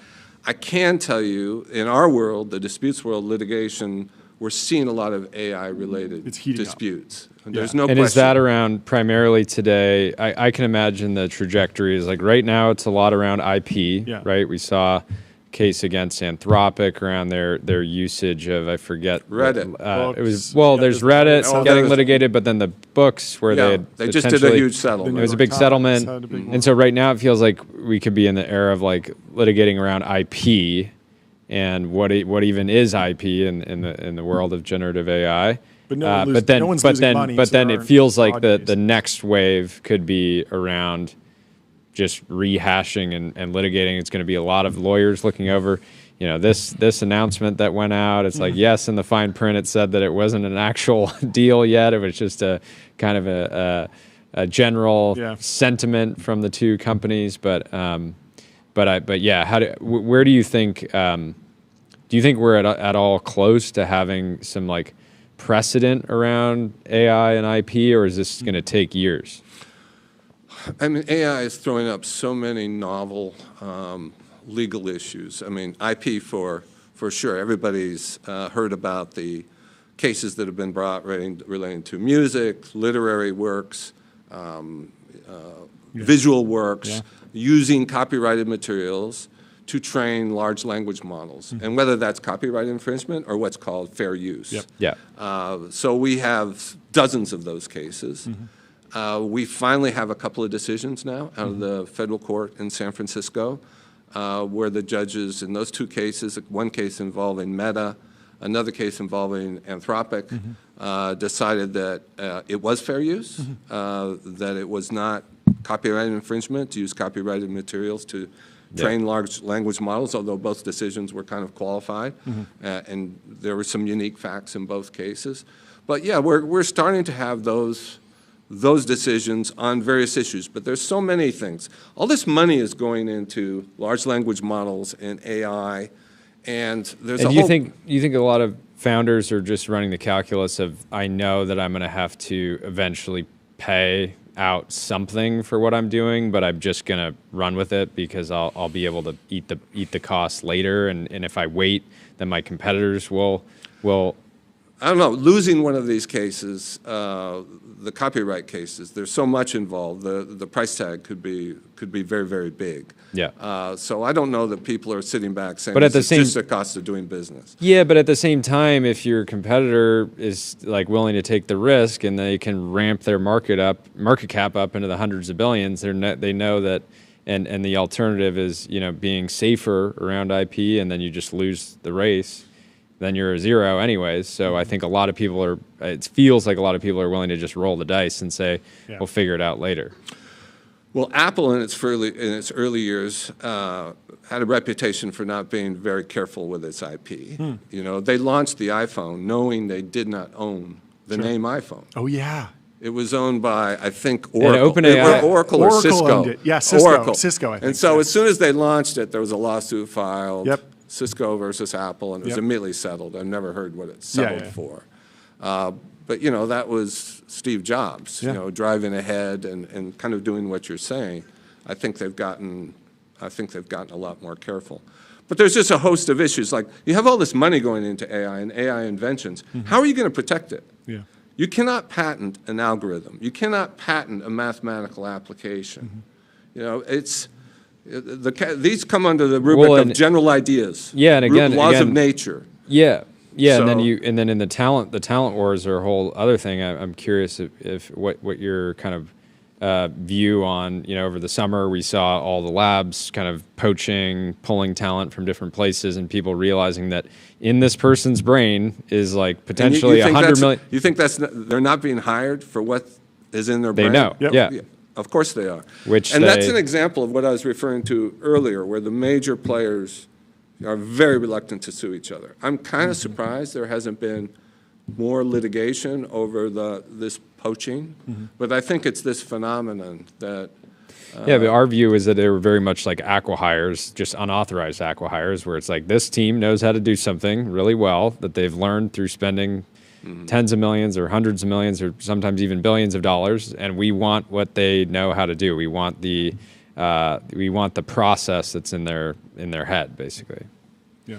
I can tell you, in our world, the disputes world, litigation, we're seeing a lot of AI-related disputes. There's no question. And is that around primarily today? I can imagine the trajectory is like right now it's a lot around IP, right? We saw case against Anthropic around their usage of, I forget. Reddit. There's Reddit getting litigated, but then the books where they just did a huge settlement. It was a big settlement. And so right now it feels like we could be in the era of like litigating around IP and what even is IP in the world of generative AI. But then it feels like the next wave could be around just rehashing and litigating. It's going to be a lot of lawyers looking over, this announcement that went out. It's like, yes, in the fine print it said that it wasn't an actual deal yet. It was just a kind of a general sentiment from the two companies. Where do you think? Do you think we're at all close to having some like precedent around AI and IP, or is this going to take years? I mean, AI is throwing up so many novel legal issues. I mean, IP for sure. Everybody's heard about the cases that have been brought relating to music, literary works, visual works, using copyrighted materials to train large language models, and whether that's copyright infringement or what's called fair use. So we have dozens of those cases. We finally have a couple of decisions now out of the federal court in San Francisco, where the judges in those two cases, one case involving Meta, another case involving Anthropic, decided that it was fair use, that it was not copyright infringement to use copyrighted materials to train large language models, although both decisions were kind of qualified, and there were some unique facts in both cases. But yeah, we're starting to have those decisions on various issues, but there's so many things. All this money is going into large language models and AI, and there's you think a lot of founders are just running the calculus of, I know that I'm going to have to eventually pay out something for what I'm doing, but I'm just going to run with it because I'll be able to eat the costs later, and if I wait, then my competitors will. I don't know, losing one of these cases, the copyright cases, there's so much involved. The price tag could be very, very big. So I don't know that people are sitting back saying it's just the cost of doing business. Yeah, but at the same time, if your competitor is like willing to take the risk and they can ramp their market cap up into the hundreds of billions, they know that, and the alternative is being safer around IP, and then you just lose the race. Then you're a zero anyways. So I think it feels like a lot of people are willing to just roll the dice and say, we'll figure it out later. Well, Apple in its early years had a reputation for not being very careful with its IP. They launched the iPhone knowing they did not own the name iPhone. Oh, yeah. It was owned by, I think, Oracle. Oracle or Cisco. Owned it. Yeah, Cisco. Oracle. Cisco, I think. And so as soon as they launched it, there was a lawsuit filed. Yep. Cisco versus Apple, and it was immediately settled. I've never heard what it settled for. But, that was Steve Jobs, Yeah. driving ahead and kind of doing what you're saying. I think they've gotten a lot more careful. But there's just a host of issues. Like, you have all this money going into AI and AI inventions. How are you going to protect it? Yeah. You cannot patent an algorithm. You cannot patent a mathematical application. These come under the rubric of general ideas. Yeah, and again, laws of nature. Yeah, yeah, So- and then in the talent wars are a whole other thing. I'm curious if what your kind of view on, over the summer we saw all the labs kind of poaching, pulling talent from different places, and people realizing that in this person's brain is like potentially And you think 100 million. You think they're not being hired for what is in their They brain? know, Yep. yeah. Of course they are. Which and that's they- an example of what I was referring to earlier, where the major players are very reluctant to sue each other. I'm kind of surprised there hasn't been more litigation over this poaching, but I think it's this phenomenon that Yeah, but our view is that they were very much like acqui-hires, just unauthorized acqui-hires, where it's like this team knows how to do something really well that they've learned through spending tens of millions or hundreds of millions or sometimes even billions of dollars, and we want what they know how to do. We want the process that's in their head, basically. Yeah.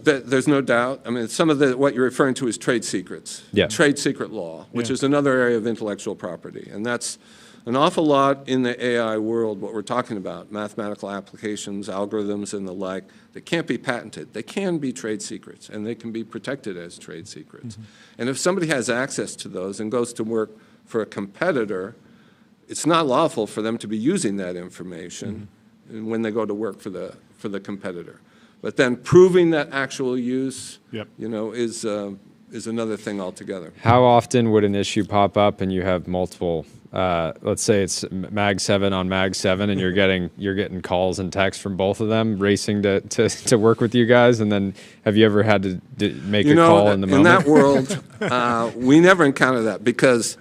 there's no doubt. I mean, some of what you're referring to is trade secrets. Yeah. Trade secret law, which Yeah. is another area of intellectual property. And that's an awful lot in the AI world, what we're talking about, mathematical applications, algorithms, and the like, that can't be patented. They can be trade secrets, and they can be protected as trade secrets. And if somebody has access to those and goes to work for a competitor, it's not lawful for them to be using that information when they go to work for the competitor. But then proving that actual use, Yep. is another thing altogether. How often would an issue pop up and you have multiple? Let's say it's Mag 7 on Mag 7, and you're getting calls and texts from both of them racing to work with you guys. And then have you ever had to make a call in the moment? In that world, we never encounter that because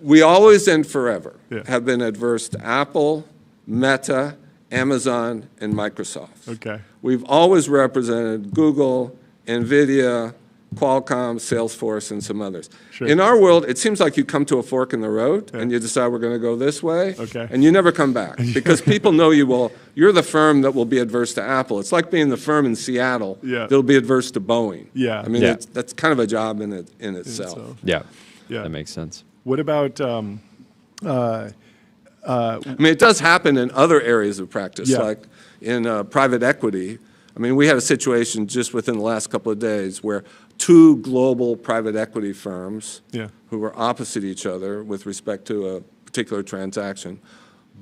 we always and forever Yeah. have been adverse to Apple, Meta, Amazon, and Microsoft. Okay. We've always represented Google, NVIDIA, Qualcomm, Salesforce, and some others. Sure. In our world, it seems like you come to a fork in the road and you decide we're going to go this way, Okay. and you never come back because people know you will. You're the firm that will be adverse to Apple. It's like being the firm in Seattle Yeah. that'll be adverse to Boeing. Yeah. I mean, Yeah. that's kind of a job in itself. So, Yeah, Yeah. that makes sense. what about I mean, it does happen in other areas of practice, Yeah. like in private equity. I mean, we had a situation just within the last couple of days where two global private equity firms Yeah. who were opposite each other with respect to a particular transaction,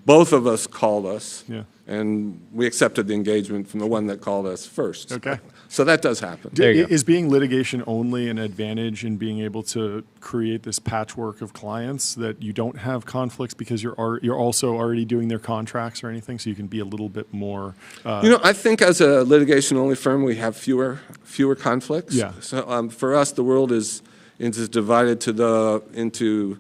both of us called us, Yeah. and we accepted the engagement from the one that called us first. Okay. So that does happen. There you go. Is being litigation only an advantage in being able to create this patchwork of clients that you don't have conflicts because you're also already doing their contracts or anything, so you can be a little bit more? I think as a litigation-only firm, we have fewer conflicts. Yeah. So for us, the world is divided into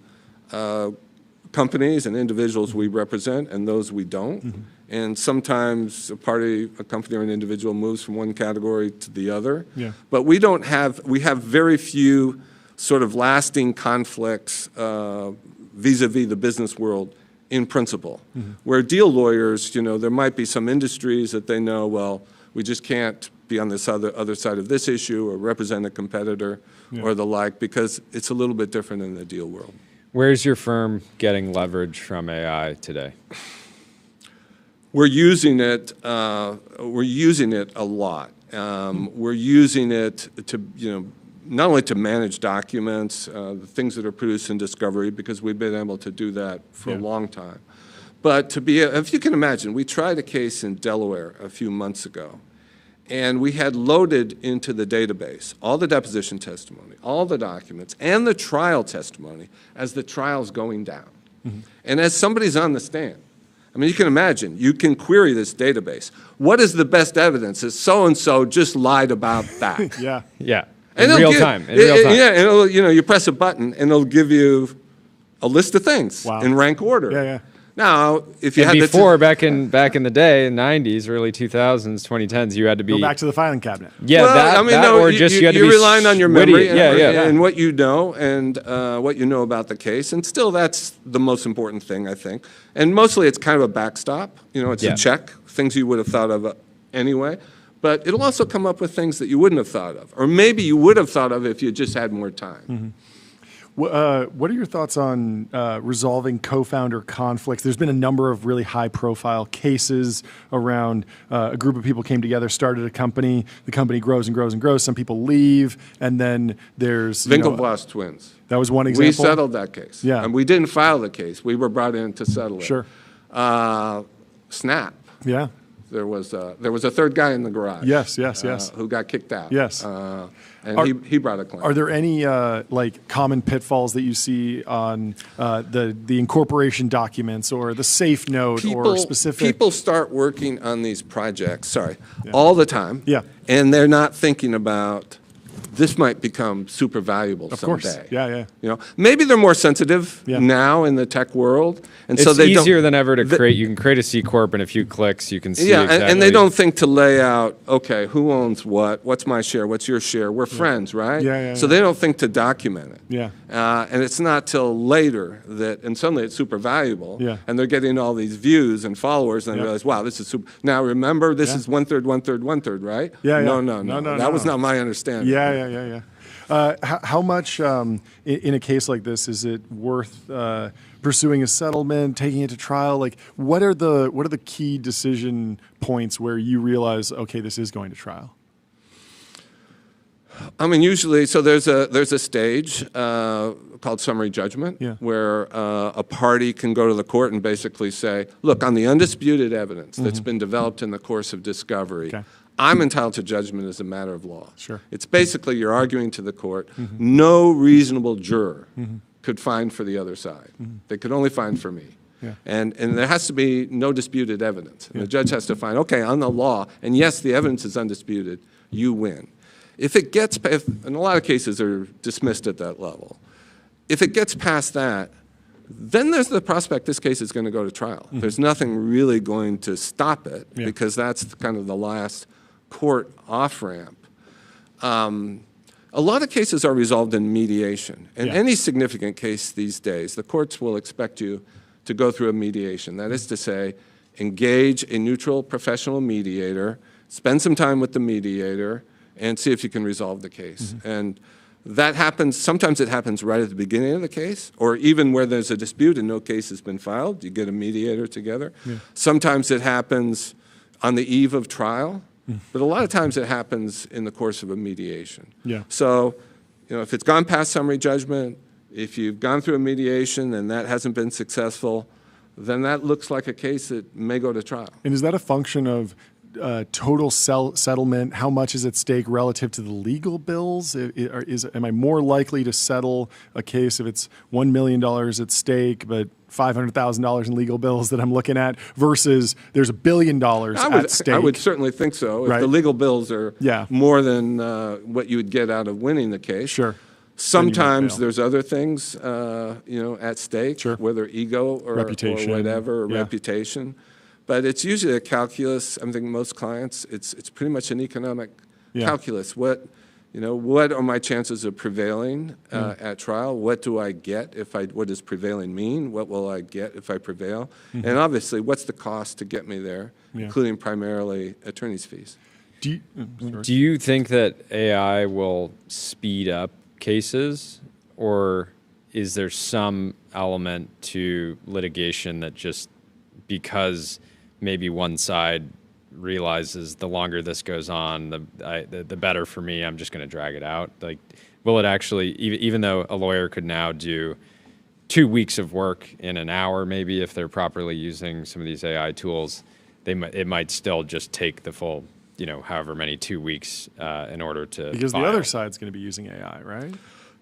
companies and individuals we represent and those we don't. And sometimes a company or an individual moves from one category to the other. Yeah. But we have very few sort of lasting conflicts vis-a-vis the business world in principle. Where deal lawyers, there might be some industries that they know, well, we just can't be on this other side of this issue or represent a competitor or the like, because it's a little bit different in the deal world. Where's your firm getting leverage from AI today? We're using it. We're using it a lot. We're using it to, not only to manage documents, the things that are produced in discovery, because we've been able to do that for a long time, but if you can imagine, we tried a case in Delaware a few months ago, and we had loaded into the database all the deposition testimony, all the documents, and the trial testimony as the trial's going down. And as somebody's on the stand, I mean, you can imagine, you can query this database. What is the best evidence that so-and-so just lied about that? Yeah. Yeah, And in it'll real time. Yeah, and it'll, you press a button and it'll give you a list of things Wow. in rank order. Yeah, yeah. Now, if you And had before, back in the day, in the 90s, early 2000s, 2010s, you had to be Go back to the filing cabinet. yeah, well, that, I mean, that no, or just you had to you're be relying on your witty. memory and, Yeah. and what you know and what you know about the case, and still that's the most important thing, I think. And mostly it's kind of a backstop. It's Yeah. a check, things you would have thought of anyway. But it'll also come up with things that you wouldn't have thought of, or maybe you would have thought of if you just had more time. What are your thoughts on resolving co-founder conflicts? There's been a number of really high-profile cases around a group of people came together, started a company. The company grows and grows and grows. Some people leave, and then there's Winklevoss twins. that was one example. We settled that case. Yeah. And we didn't file the case. We were brought in to settle it. Sure. Snap. Yeah. There was a third guy in the garage. Yes. Who got kicked out. Yes. And he brought a claim. Are there any common pitfalls that you see on the incorporation documents or the safe note or specific? People start working on these projects, all the time. Yeah. And they're not thinking about this might become super valuable someday. Of course. Yeah. Maybe they're more sensitive Yeah. now in the tech world, and It's so they easier don't, than ever to create. You can create a C corp in a few clicks. You can see Yeah, exactly. and they don't think to lay out, okay, who owns what? What's my share? What's your share? We're friends, right? Yeah. So they don't think to document it. Yeah. And it's not till later that, and suddenly it's super valuable. Yeah. And they're getting all these views and followers, and they Yeah. realize, wow, this is super. Now remember, this Yeah. is 1/3, 1/3, 1/3, right? Yeah. No. That was not my understanding. Yeah. How much in a case like this is it worth pursuing a settlement, taking it to trial? Like, what are the key decision points where you realize, okay, this is going to trial? I mean, usually, so there's a stage called summary judgment, Yeah. where a party can go to the court and basically say, look, on the undisputed evidence that's been developed in the course of discovery, Okay. I'm entitled to judgment as a matter of law. Sure. It's basically you're arguing to the court, no reasonable juror could find for the other side. They could only find for me. Yeah. And there has to be no disputed evidence. And the judge has to find, okay, on the law, and yes, the evidence is undisputed, you win. If in a lot of cases are dismissed at that level, if it gets past that, then there's the prospect this case is going to go to trial. There's nothing really going to stop it because that's kind of the last court off-ramp. A lot of cases are resolved in mediation. In any significant case these days, the courts will expect you to go through a mediation. That is to say, engage a neutral professional mediator, spend some time with the mediator, and see if you can resolve the case. And that happens, sometimes it happens right at the beginning of the case, or even where there's a dispute and no case has been filed, you get a mediator together. Sometimes it happens on the eve of trial, but a lot of times it happens in the course of a mediation. Yeah. So, if it's gone past summary judgment, if you've gone through a mediation and that hasn't been successful, then that looks like a case that may go to trial. And is that a function of total settlement? How much is at stake relative to the legal bills? Am I more likely to settle a case if it's $1 million at stake, but $500,000 in legal bills that I'm looking at, versus there's $1 billion at stake? I would certainly think so. If Right. the legal bills are Yeah. more than what you would get out of winning the case. Sure. Sometimes bail. there's other things, at stake, Sure. whether ego or Reputation. or whatever, or Yeah. reputation. But it's usually a calculus. I think most clients, it's pretty much an economic calculus. What are my chances of prevailing at trial? What do I get what does prevailing mean? What will I get if I prevail? And obviously, what's the cost to get me there, including primarily attorney's fees? Do you think that AI will speed up cases, or is there some element to litigation that just because maybe one side realizes the longer this goes on, the better for me, I'm just going to drag it out? Like, will it actually, even though a lawyer could now do 2 weeks of work in an hour, maybe if they're properly using some of these AI tools, it might still just take the full, however many 2 weeks in order to because file. the other side's going to be using AI, right?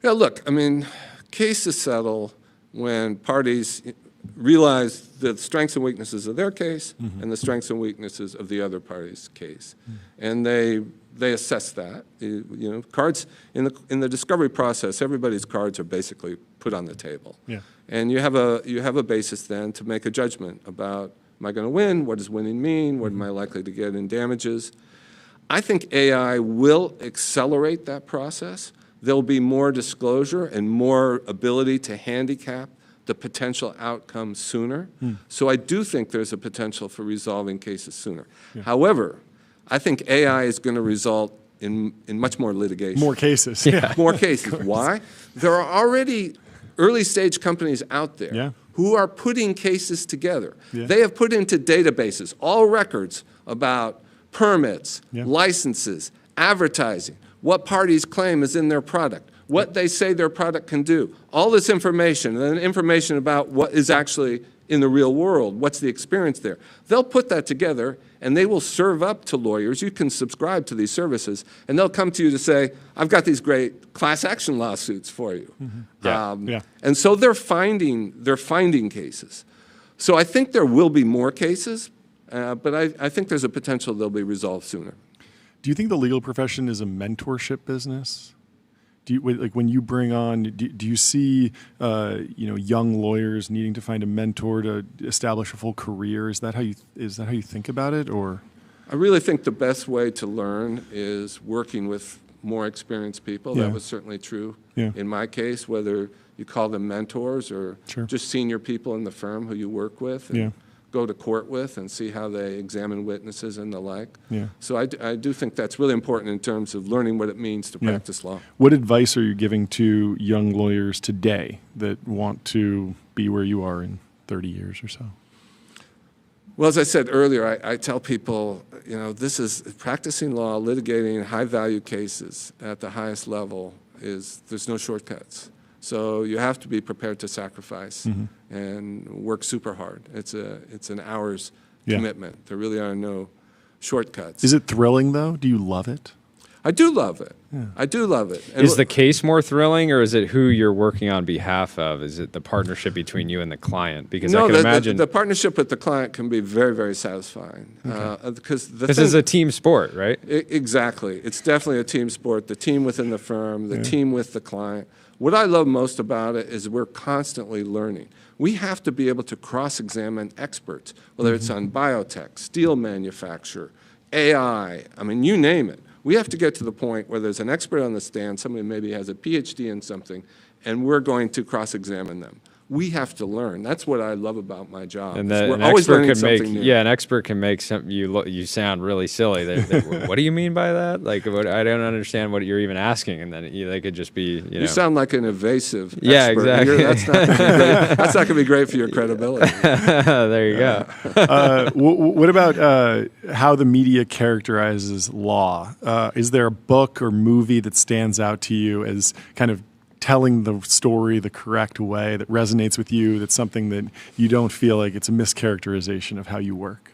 Yeah, look, I mean, cases settle when parties realize the strengths and weaknesses of their case and the strengths and weaknesses of the other party's case. And they assess that. You know, cards in the discovery process, everybody's cards are basically put on the table. Yeah. And you have a basis then to make a judgment about, am I going to win? What does winning mean? What am I likely to get in damages? I think AI will accelerate that process. There'll be more disclosure and more ability to handicap the potential outcome sooner. So I do think there's a potential for resolving cases sooner. However, I think AI is going to result in much more litigation. More cases. Yeah. More cases. Why? There are already early stage companies out there who are putting cases together. They have put into databases all records about permits, licenses, advertising, what parties claim is in their product, what they say their product can do, all this information, and then information about what is actually in the real world, what's the experience there. They'll put that together and they will serve up to lawyers. You can subscribe to these services and they'll come to you to say, I've got these great class action lawsuits for you. And so they're finding cases. So I think there will be more cases, but I think there's a potential they'll be resolved sooner. Do you think the legal profession is a mentorship business? Do you, like when you bring on, do you see young lawyers needing to find a mentor to establish a full career? Is that how you think about it, or? I really think the best way to learn is working with more experienced people. That was certainly true in my case, whether you call them mentors or just senior people in the firm who you work with. And go to court with and see how they examine witnesses and the like. So I do think that's really important in terms of learning what it means to practice law. What advice are you giving to young lawyers today that want to be where you are in 30 years or so? Well, as I said earlier, I tell people, you know, this is practicing law, litigating high-value cases at the highest level there's no shortcuts. So you have to be prepared to sacrifice and work super hard. It's an hours commitment. There really are no shortcuts. Is it thrilling though? Do you love it? I do love it. I do love it. And is the case more thrilling, or is it who you're working on behalf of? Is it the partnership between you and the client? Because I can imagine the partnership with the client can be very, very satisfying. Because this is a team sport, right? Exactly. It's definitely a team sport. The team within the firm, the team with the client. What I love most about it is we're constantly learning. We have to be able to cross-examine experts, whether it's on biotech, steel manufacture, AI, I mean, you name it. We have to get to the point where there's an expert on the stand, somebody maybe has a PhD in something, and we're going to cross-examine them. We have to learn. That's what I love about my job. And we're always learning something new. Yeah, an expert can make you sound really silly. What do you mean by that? Like, I don't understand what you're even asking. And then they could just be, You sound like an evasive expert. Yeah, exactly. That's not going to be great for your credibility. There you go. What about how the media characterizes law? Is there a book or movie that stands out to you as kind of telling the story the correct way, that resonates with you, that's something that you don't feel like it's a mischaracterization of how you work?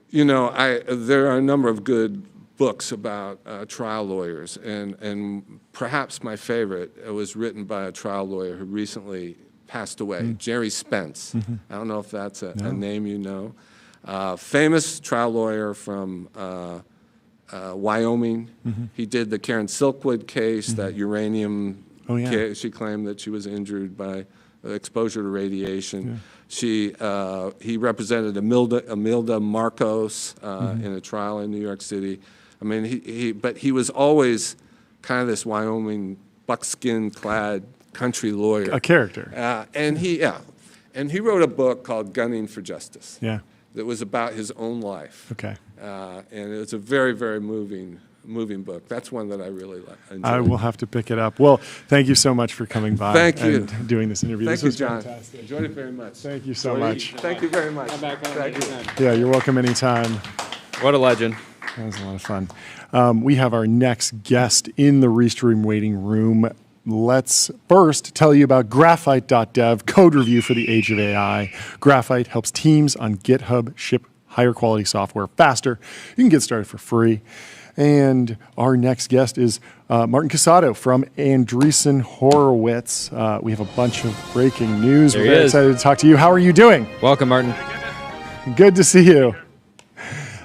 You know, there are a number of good books about trial lawyers, and perhaps my favorite was written by a trial lawyer who recently passed away, Jerry Spence. I don't know if that's a name you know. Famous trial lawyer from Wyoming. He did the Karen Silkwood case, that uranium case. She claimed that she was injured by exposure to radiation. He represented Imelda Marcos in a trial in New York City. I mean, but he was always kind of this Wyoming buckskin-clad country lawyer. A character. And he wrote a book called Gunning for Justice. That was about his own life. And it's a very, very moving book. That's one that I really enjoy. I will have to pick it up. Well, thank you so much for coming by and doing this interview. Thank this you, was John. Fantastic. Enjoyed it very much. Thank you so much. Thank you very much. Come back on Thank you. anytime. Yeah, you're welcome anytime. What a legend. That was a lot of fun. We have our next guest in the Restream waiting room. Let's first tell you about Graphite.dev, code review for the age of AI. Graphite helps teams on GitHub ship higher quality software faster. You can get started for free. And our next guest is Martin Casado from Andreessen Horowitz. We have a bunch of breaking news. There We're he very is. excited to talk to you. How are you doing? Welcome, Martin. Good to see you.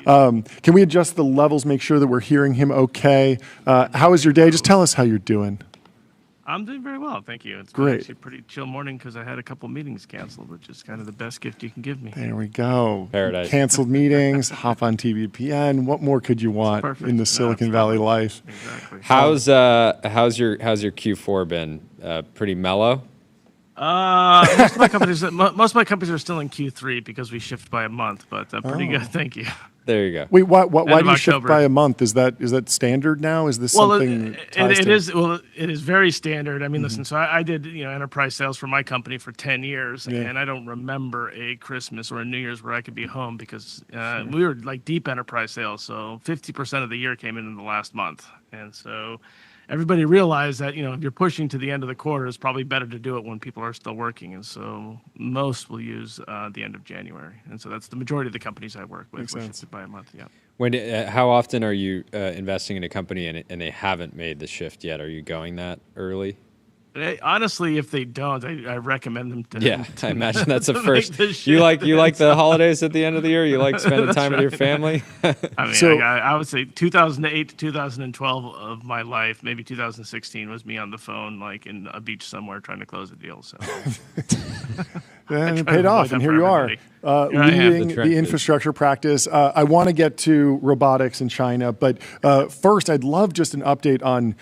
Can we adjust the levels, make sure that we're hearing him okay? How was your day? Just tell us how you're doing. I'm doing very well, thank you. It's Great. actually a pretty chill morning because I had a couple meetings canceled, which is kind of the best gift you can give me. There we go. Paradise. Canceled meetings, hop on TBPN. What more could you want perfect. in the No, Silicon it's Valley perfect. life? Exactly. How's your Q4 been? Pretty mellow. Most of my companies are still in Q3 because we shift by a month, but pretty good, thank you. There you go. Wait, why do you of shift October. by a month? Is that standard now? Is this something? It is very standard. I mean, listen. So I did enterprise sales for my company for 10 years, and I don't remember a Christmas or a New Year's where I could be home because we were like deep enterprise sales. So 50% of the year came in the last month, and so everybody realized that if you're pushing to the end of the quarter, it's probably better to do it when people are still working, and so most will use the end of January, and so that's the majority of the companies I work with. Makes We're sense. shifted by a month. Yeah. How often are you investing in a company and they haven't made the shift yet? Are you going that early? Honestly, if they don't, I recommend them to. Yeah, I imagine that's the to first. make the You like shift. the holidays at the end of the year. You like spending That's time with your right. family. I mean, So- I would say 2008 to 2012 of my life, maybe 2016 was me on the phone, like in a beach somewhere, trying to close a deal. So And it try to paid off, avoid and that here for you are, everybody. Here I am. leading The the trenches. infrastructure practice. I want to get to robotics in China, but first, I'd love just an update on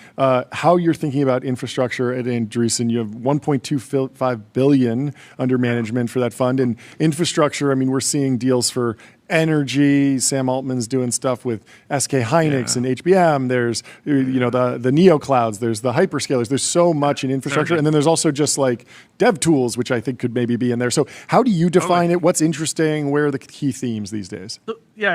how you're thinking about infrastructure at Andreessen. You have 1.25 billion under management for that fund, and infrastructure. I mean, we're seeing deals for energy. Sam Altman's doing stuff with SK Hynix and HBM. There's the neo clouds. There's the hyperscalers. There's so much in infrastructure, and then there's also just like dev tools, which I think could maybe be in there. So how do you define it? What's interesting? Where are the key themes these days?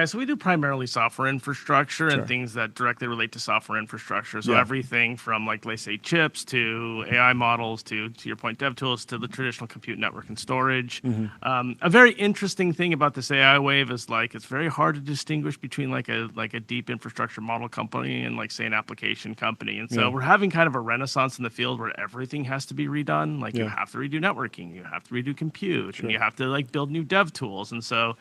So we do primarily software infrastructure and things that directly relate to software infrastructure. So Yeah. everything from like, let's say, chips to AI models to your point, dev tools to the traditional compute network and storage. A very interesting thing about this AI wave is like it's very hard to distinguish between like a deep infrastructure model company and like say an application company. And so we're having kind of a renaissance in the field where everything has to be redone. Like you have to redo networking, you have to redo compute, and you have to like build new dev tools. And so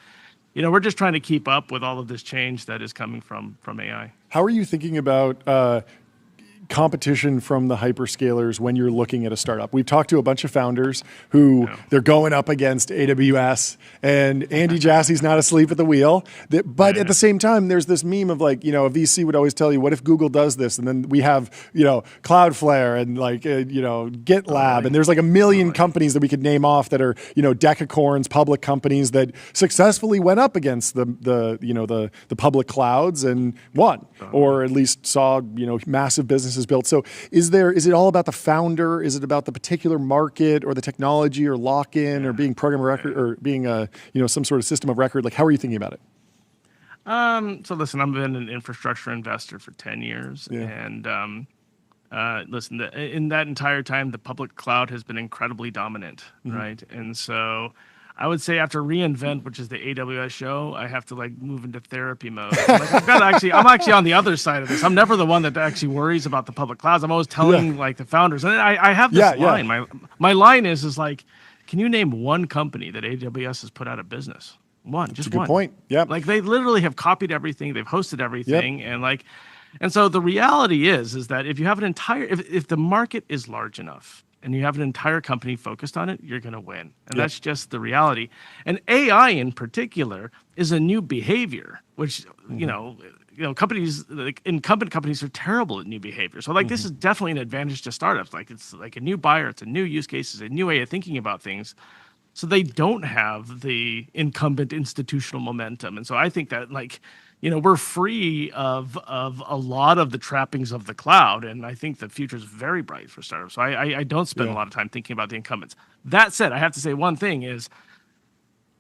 we're just trying to keep up with all of this change that is coming from AI. How are you thinking about competition from the hyperscalers when you're looking at a startup? We've talked to a bunch of founders who they're going up against AWS, and Andy Jassy's not asleep at the wheel. But at the same time, there's this meme of like, a VC would always tell you, what if Google does this? And then we have, Cloudflare and like, GitLab, and there's like a million companies that we could name off that are, decacorns, public companies that successfully went up against the public clouds and won, or at least saw, massive businesses built. So is it all about the founder? Is it about the particular market or the technology or lock-in or being program of record or being some sort of system of record? Like, how are you thinking about it? So listen, I've been an infrastructure investor for 10 years. And listen, in that entire time, the public cloud has been incredibly dominant, right? And so I would say after reInvent, which is the AWS show, I have to like move into therapy mode. Like I'm actually on the other side of this. I'm never the one that actually worries about the public clouds. I'm always telling like the founders, and I have this line. My line is like, can you name one company that AWS has put out of business? One, just Good one. point. Yep. Like they literally have copied everything. They've hosted everything, and so the reality is that if you have if the market is large enough, and you have an entire company focused on it, you're going to win. And that's just the reality. And AI in particular is a new behavior, which, companies, like incumbent companies are terrible at new behavior. So like this is definitely an advantage to startups. Like it's like a new buyer, it's a new use case, it's a new way of thinking about things. So they don't have the incumbent institutional momentum. And so I think that we're free of a lot of the trappings of the cloud, and I think the future is very bright for startups. So I don't spend a lot of time thinking about the incumbents. That said, I have to say one thing is,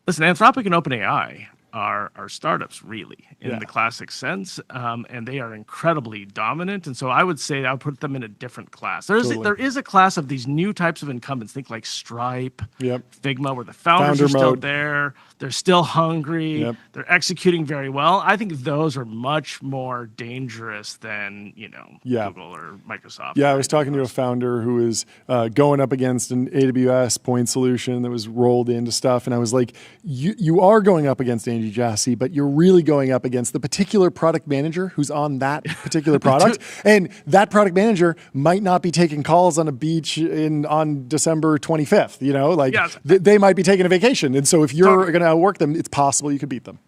listen, Anthropic and OpenAI are startups, really, in the classic sense, and they are incredibly dominant. And so I would say I would put them in a different class. There is a class of these new types of incumbents. Think like Stripe, Figma, where the founders Founder are still mode. there. They're still hungry. They're executing very well. I think those are much more dangerous than Google or Microsoft. Yeah, I was talking to a founder who is going up against an AWS point solution that was rolled into stuff, and I was like, you are going up against Andy Jassy, but you're really going up against the particular product manager who's on that particular product, and that product manager might not be taking calls on a beach on December 25th. They might be taking a vacation, and so if you're going to outwork them, it's possible you could beat them.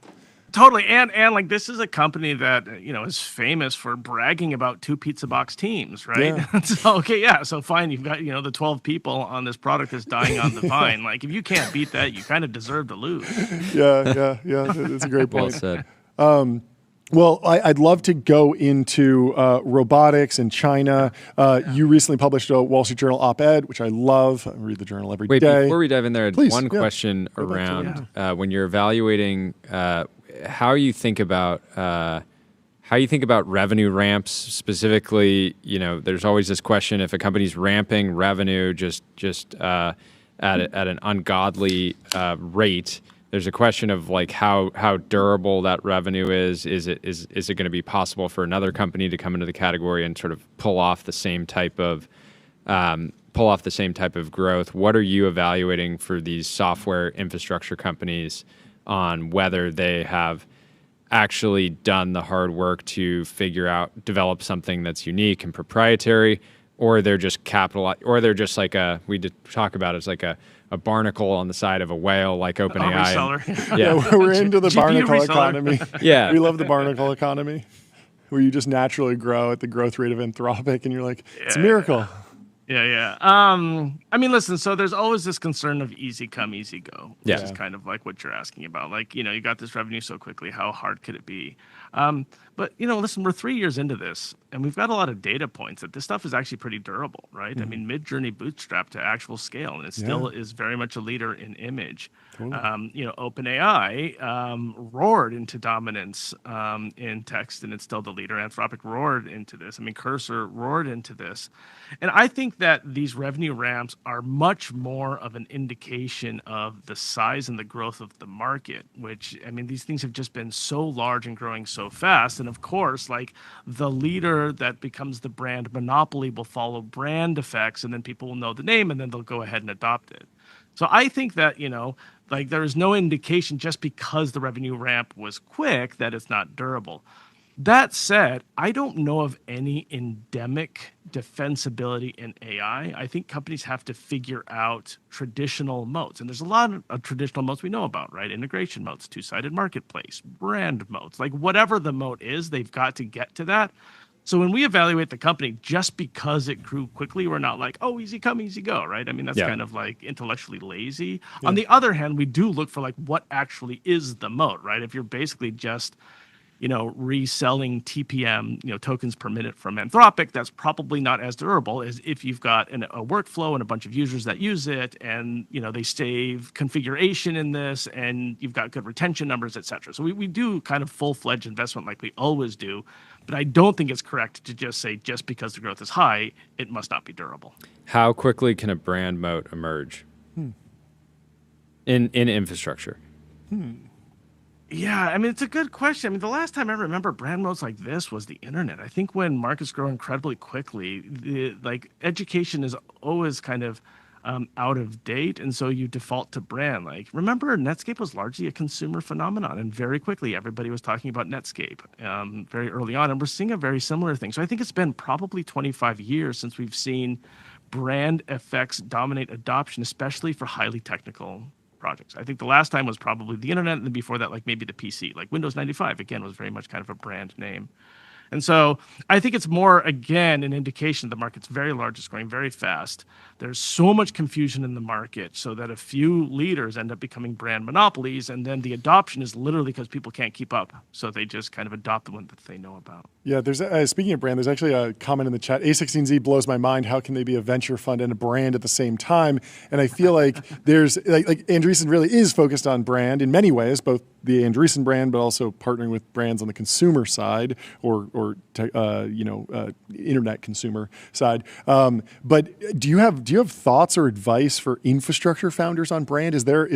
Totally. And like, this is a company that, is famous for bragging about 2 pizza box teams, right? Yeah. So fine. You've got, the 12 people on this product that's dying on the vine. Like, if you can't beat that, you kind of deserve to lose. Yeah. That's a great point. Well said. Well, I'd love to go into robotics in China. You recently published a Wall Street Journal op-ed, which I love. I read the journal every day. Wait, before we dive in there, Please, one question around when you're evaluating how you think about revenue ramps specifically. There's always this question: if a company's ramping revenue just at an ungodly rate, there's a question of like how durable that revenue is. Is it going to be possible for another company to come into the category and sort of pull off the same type of growth? What are you evaluating for these software infrastructure companies on whether they have actually done the hard work to develop something that's unique and proprietary, or they're just or they're just like we did talk about it's like a barnacle on the side of a whale, like OpenAI. Yeah, we're into the barnacle economy. Yeah. We love the barnacle economy, where you just naturally grow at the growth rate of Anthropic, and you're like, it's a miracle. Yeah. I mean, listen, so there's always this concern of easy come, easy go, which is kind of like what you're asking about. Like, you got this revenue so quickly, how hard could it be? But, listen, we're 3 years into this, and we've got a lot of data points that this stuff is actually pretty durable, right? Mm-hmm. I mean, Midjourney bootstrapped to actual scale, and it still is very much a leader in image. Totally. OpenAI roared into dominance in text, and it's still the leader. Anthropic roared into this. I mean, Cursor roared into this. And I think that these revenue ramps are much more of an indication of the size and the growth of the market, which, I mean, these things have just been so large and growing so fast. And of course, like, the leader that becomes the brand monopoly will follow brand effects, and then people will know the name, and then they'll go ahead and adopt it. So I think that, like, there is no indication just because the revenue ramp was quick that it's not durable. That said, I don't know of any endemic defensibility in AI. I think companies have to figure out traditional moats. And there's a lot of traditional moats we know about, right? Integration moats, two-sided marketplace, brand moats. Like, whatever the moat is, they've got to get to that. So when we evaluate the company, just because it grew quickly, we're not like, oh, easy come, easy go, right? I mean, that's kind of like intellectually lazy. Yeah. On the other hand, we do look for like what actually is the moat, right? If you're basically just reselling TPM, tokens per minute from Anthropic, that's probably not as durable as if you've got a workflow and a bunch of users that use it, and they save configuration in this, and you've got good retention numbers, et cetera. So we do kind of full-fledged investment like we always do, but I don't think it's correct to just say just because the growth is high, it must not be durable. How quickly can a brand moat emerge in infrastructure? Yeah, I mean, it's a good question. I mean, the last time I remember brand moats like this was the internet. I think when markets grow incredibly quickly, education is always kind of out of date, and so you default to brand. Like, remember, Netscape was largely a consumer phenomenon, and very quickly everybody was talking about Netscape very early on, and we're seeing a very similar thing. So I think it's been probably 25 years since we've seen brand effects dominate adoption, especially for highly technical projects. I think the last time was probably the internet, and then before that, like maybe the PC. Like Windows 95, again, was very much kind of a brand name. And so I think it's more, again, an indication the market's very large, it's growing very fast. There's so much confusion in the market so that a few leaders end up becoming brand monopolies, and then the adoption is literally because people can't keep up. So they just kind of adopt the one that they know about. Yeah, there's speaking of brand, there's actually a comment in the chat. A16Z blows my mind. How can they be a venture fund and a brand at the same time? And I feel like there's like Andreessen really is focused on brand in many ways, both the Andreessen brand, but also partnering with brands on the consumer side or internet consumer side. But do you have thoughts or advice for infrastructure founders on brand? Is there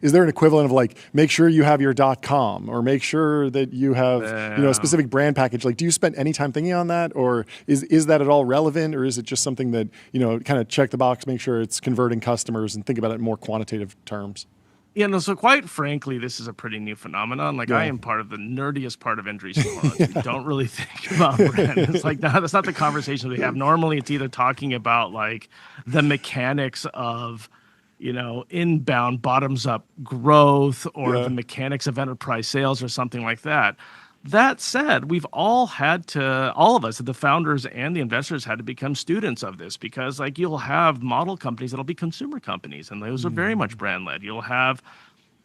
an equivalent of like, make sure you have your .com, or make sure that you have a specific brand package? Like, do you spend any time thinking on that, or is that at all relevant, or is it just something that kind of check the box, make sure it's converting customers, and think about it in more quantitative terms? Yeah, no, so quite frankly, this is a pretty new phenomenon. Like, I am part of the nerdiest part of Andreessen Horowitz. We don't really think about brand. It's like, that's not the conversation we have. Normally, it's either talking about, like, the mechanics of, inbound bottoms-up growth, or the mechanics of enterprise sales, or something like that. That said, we've all of us, the founders and the investors, had to become students of this, because like, you'll have model companies that'll be consumer companies, and those are very much brand led. You'll have,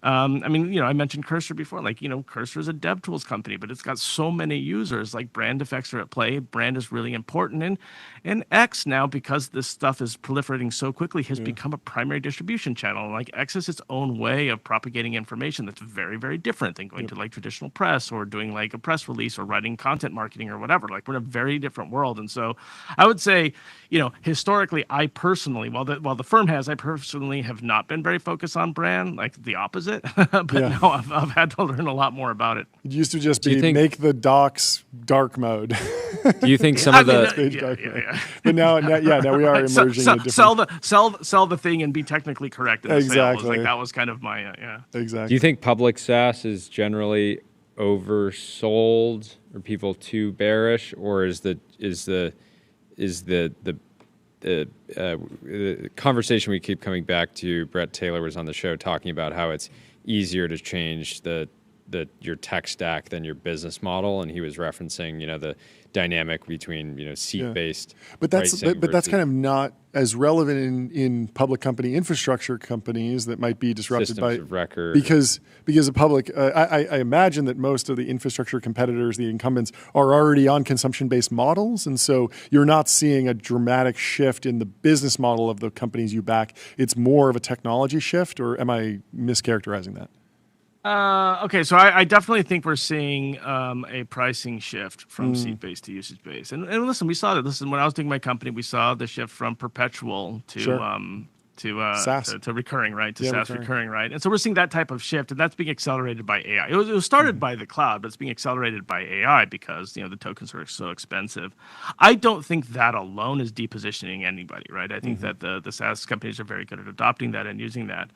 I mentioned Cursor before. Like, Cursor is a dev tools company, but it's got so many users. Like, brand effects are at play. Brand is really important. And X now, because this stuff is proliferating so quickly, has become a primary distribution channel. Like, X is its own way of propagating information that's very, very different than going to like traditional press, or doing like a press release, or writing content marketing, or whatever. Like, we're in a very different world. And so I would say, historically, I personally, while the firm I personally have not been very focused on brand, like the opposite. But now I've had to learn a lot more about it. It used to just be make the docs dark mode. Do you think some of the But now we are emerging a different... sell the thing and be technically correct in the sales. Like, that was kind of my Exactly. Do you think public SaaS is generally oversold, or people too bearish, or is the conversation we keep coming back to? Brett Taylor was on the show talking about how it's easier to change your tech stack than your business model, and he was referencing the dynamic between seat-based but that's kind of not as relevant in public company infrastructure companies that might be disrupted systems by of record, because the public I imagine that most of the infrastructure competitors, the incumbents, are already on consumption-based models, and so you're not seeing a dramatic shift in the business model of the companies you back. It's more of a technology shift, or am I mischaracterizing that? Okay, so I definitely think we're seeing a pricing shift from seat-based to usage-based. And listen, we saw that. Listen, when I was doing my company, we saw the shift from perpetual to SaaS. to recurring, right? To SaaS recurring, right? And so we're seeing that type of shift, and that's being accelerated by AI. It was started by the cloud, but it's being accelerated by AI because the tokens are so expensive. I don't think that alone is depositioning anybody, right? I think that the SaaS companies are very good at adopting that and using that.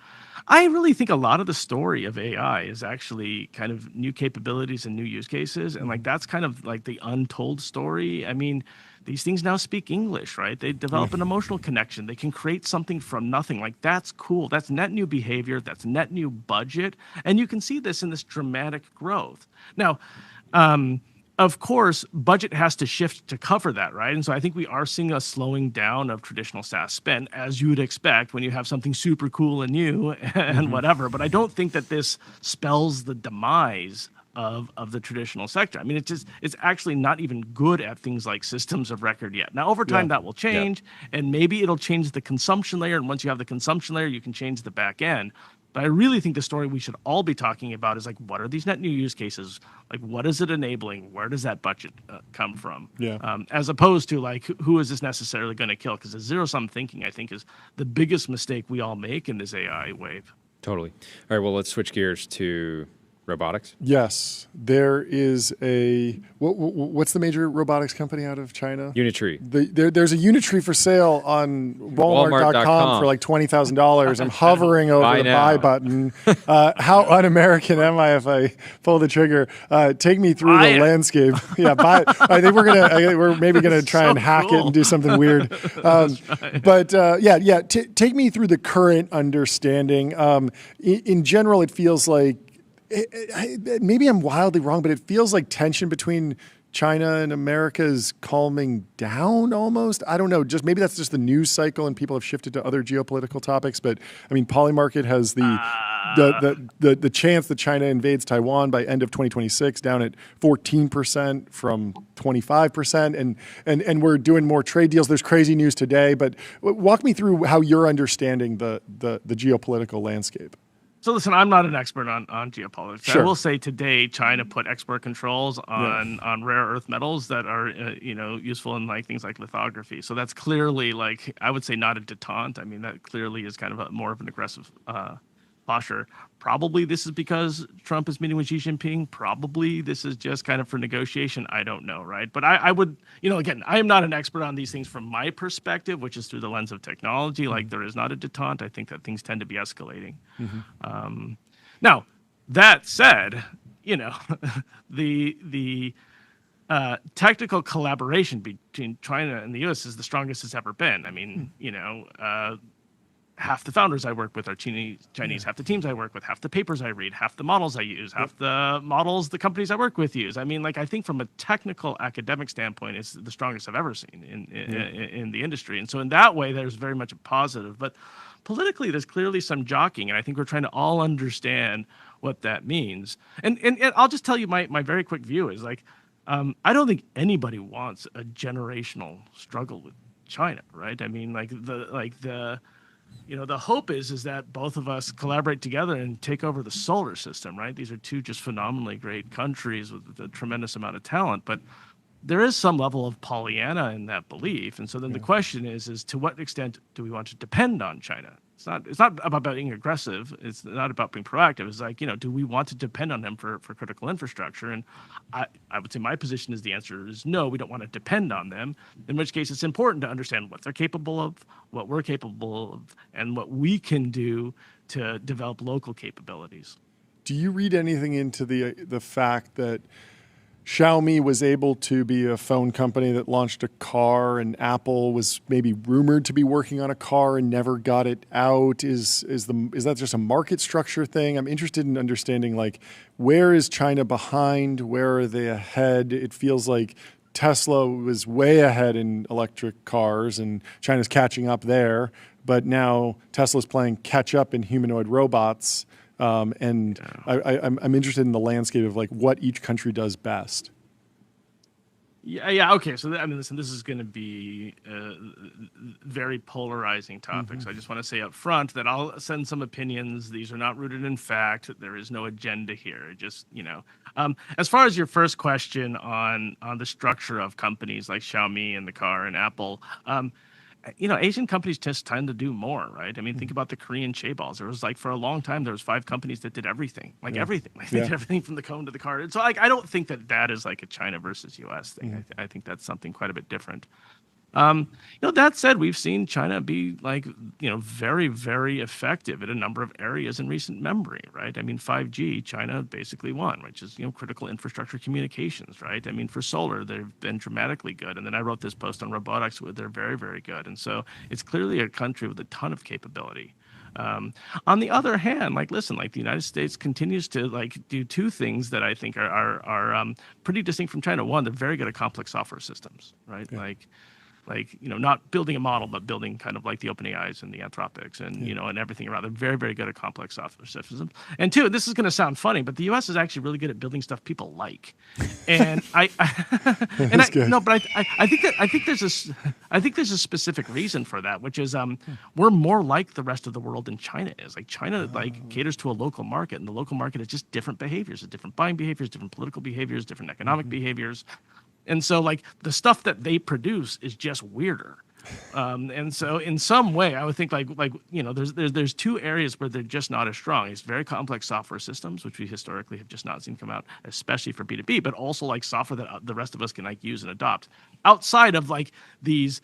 I really think a lot of the story of AI is actually kind of new capabilities and new use cases, and like, that's kind of like the untold story. I mean, these things now speak English, right? They develop an emotional connection. They can create something from nothing. Like, that's cool. That's net new behavior. That's net new budget. And you can see this in this dramatic growth. Now, of course, budget has to shift to cover that, right? And so I think we are seeing a slowing down of traditional SaaS spend, as you would expect when you have something super cool and new and whatever. But I don't think that this spells the demise of the traditional sector. I mean, it's actually not even good at things like systems of record yet. Now, over time, that will change, and maybe it'll change the consumption layer. And once you have the consumption layer, you can change the back end. But I really think the story we should all be talking about is like, what are these net new use cases? Like, what is it enabling? Where does that budget come from? As opposed to like, who is this necessarily going to kill? Because the zero-sum thinking, I think, is the biggest mistake we all make in this AI wave. Totally. All right, well, let's switch gears to robotics. Yes, there is a what's the major robotics company out of China? Unitree. There's a Unitree for sale on Walmart.com for like $20,000. I'm hovering over the buy button. How un-American am I if I pull the trigger? Take me through the landscape. Yeah, buy. I think we're maybe gonna try and hack it and do something weird. But take me through the current understanding. In general, it feels like. Maybe I'm wildly wrong, but it feels like tension between China and America is calming down almost. I don't know. Just maybe that's just the news cycle and people have shifted to other geopolitical topics. But I mean, Polymarket has the chance that China invades Taiwan by end of 2026 down at 14% from 25%, and we're doing more trade deals. There's crazy news today, but walk me through how you're understanding the geopolitical landscape. So listen, I'm not an expert on geopolitics. Sure. I will say today, China put export controls on rare earth metals that are useful in like things like lithography. So that's clearly like I would say not a detente. I mean that clearly is kind of more of an aggressive posture. Probably this is because Trump is meeting with Xi Jinping. Probably this is just kind of for negotiation. I don't know, right? But I would, again, I am not an expert on these things from my perspective, which is through the lens of technology. Like there is not a detente. I think that things tend to be escalating. Now, that said, the technical collaboration between China and the U.S. is the strongest it's ever been. I mean, half the founders I work with are Chinese, half the teams I work with, half the papers I read, half the models I use, half the models the companies I work with use. I mean, like I think from a technical academic standpoint, it's the strongest I've ever seen in the industry. And so in that way, there's very much a positive. But politically, there's clearly some jockeying, and I think we're trying to all understand what that means. And I'll just tell you my very quick view is like, I don't think anybody wants a generational struggle with China, right? I mean, the hope is that both of us collaborate together and take over the solar system, right? These are two just phenomenally great countries with a tremendous amount of talent, but there is some level of Pollyanna in that belief. And so then the question is to what extent do we want to depend on China? It's not about being aggressive. It's not about being proactive. It's like, do we want to depend on them for critical infrastructure? And I would say my position is the answer is no, we don't want to depend on them, in which case it's important to understand what they're capable of, what we're capable of, and what we can do to develop local capabilities. Do you read anything into the fact that Xiaomi was able to be a phone company that launched a car, and Apple was maybe rumored to be working on a car and never got it out? Is that just a market structure thing? I'm interested in understanding, like, where is China behind? Where are they ahead? It feels like Tesla was way ahead in electric cars and China's catching up there, but now Tesla's playing catch up in humanoid robots. I'm interested in the landscape of like what each country does best. Yeah. Okay. So listen, this is going to be a very polarizing topic. So I just want to say up front that I'll send some opinions. These are not rooted in fact. There is no agenda here. Just as far as your first question on the structure of companies like Xiaomi and the car and Apple. Asian companies just tend to do more, right? I mean, think about the Korean chaeballs. There was for a long time, there was 5 companies that did everything, everything. They did everything from the cone to the car. And so I don't think that is like a China versus U.S. thing. I think that's something quite a bit different. That said, we've seen China be very, very effective in a number of areas in recent memory, right? I mean, 5G, China basically won, which is, critical infrastructure communications, right? I mean, for solar, they've been dramatically good. And then I wrote this post on robotics where they're very, very good. And so it's clearly a country with a ton of capability. On the other hand, the United States continues to do 2 things that I think are pretty distinct from China. One, they're very good at complex software systems, right? Yeah. Not building a model, but building kind of like the OpenAIs and the Anthropics and, and everything around. They're very, very good at complex software systems. And 2, this is going to sound funny, but the U.S. is actually really good at building stuff people like. And I think there's a specific reason for that, which is we're more like the rest of the world than China is. China caters to a local market, and the local market is just different behaviors, different buying behaviors, different political behaviors, different economic behaviors. And so, the stuff that they produce is just weirder. And so, in some way, I would think there's 2 areas where they're just not as strong. It's very complex software systems, which we historically have just not seen come out, especially for B2B, but also software that the rest of us can use and adopt outside of these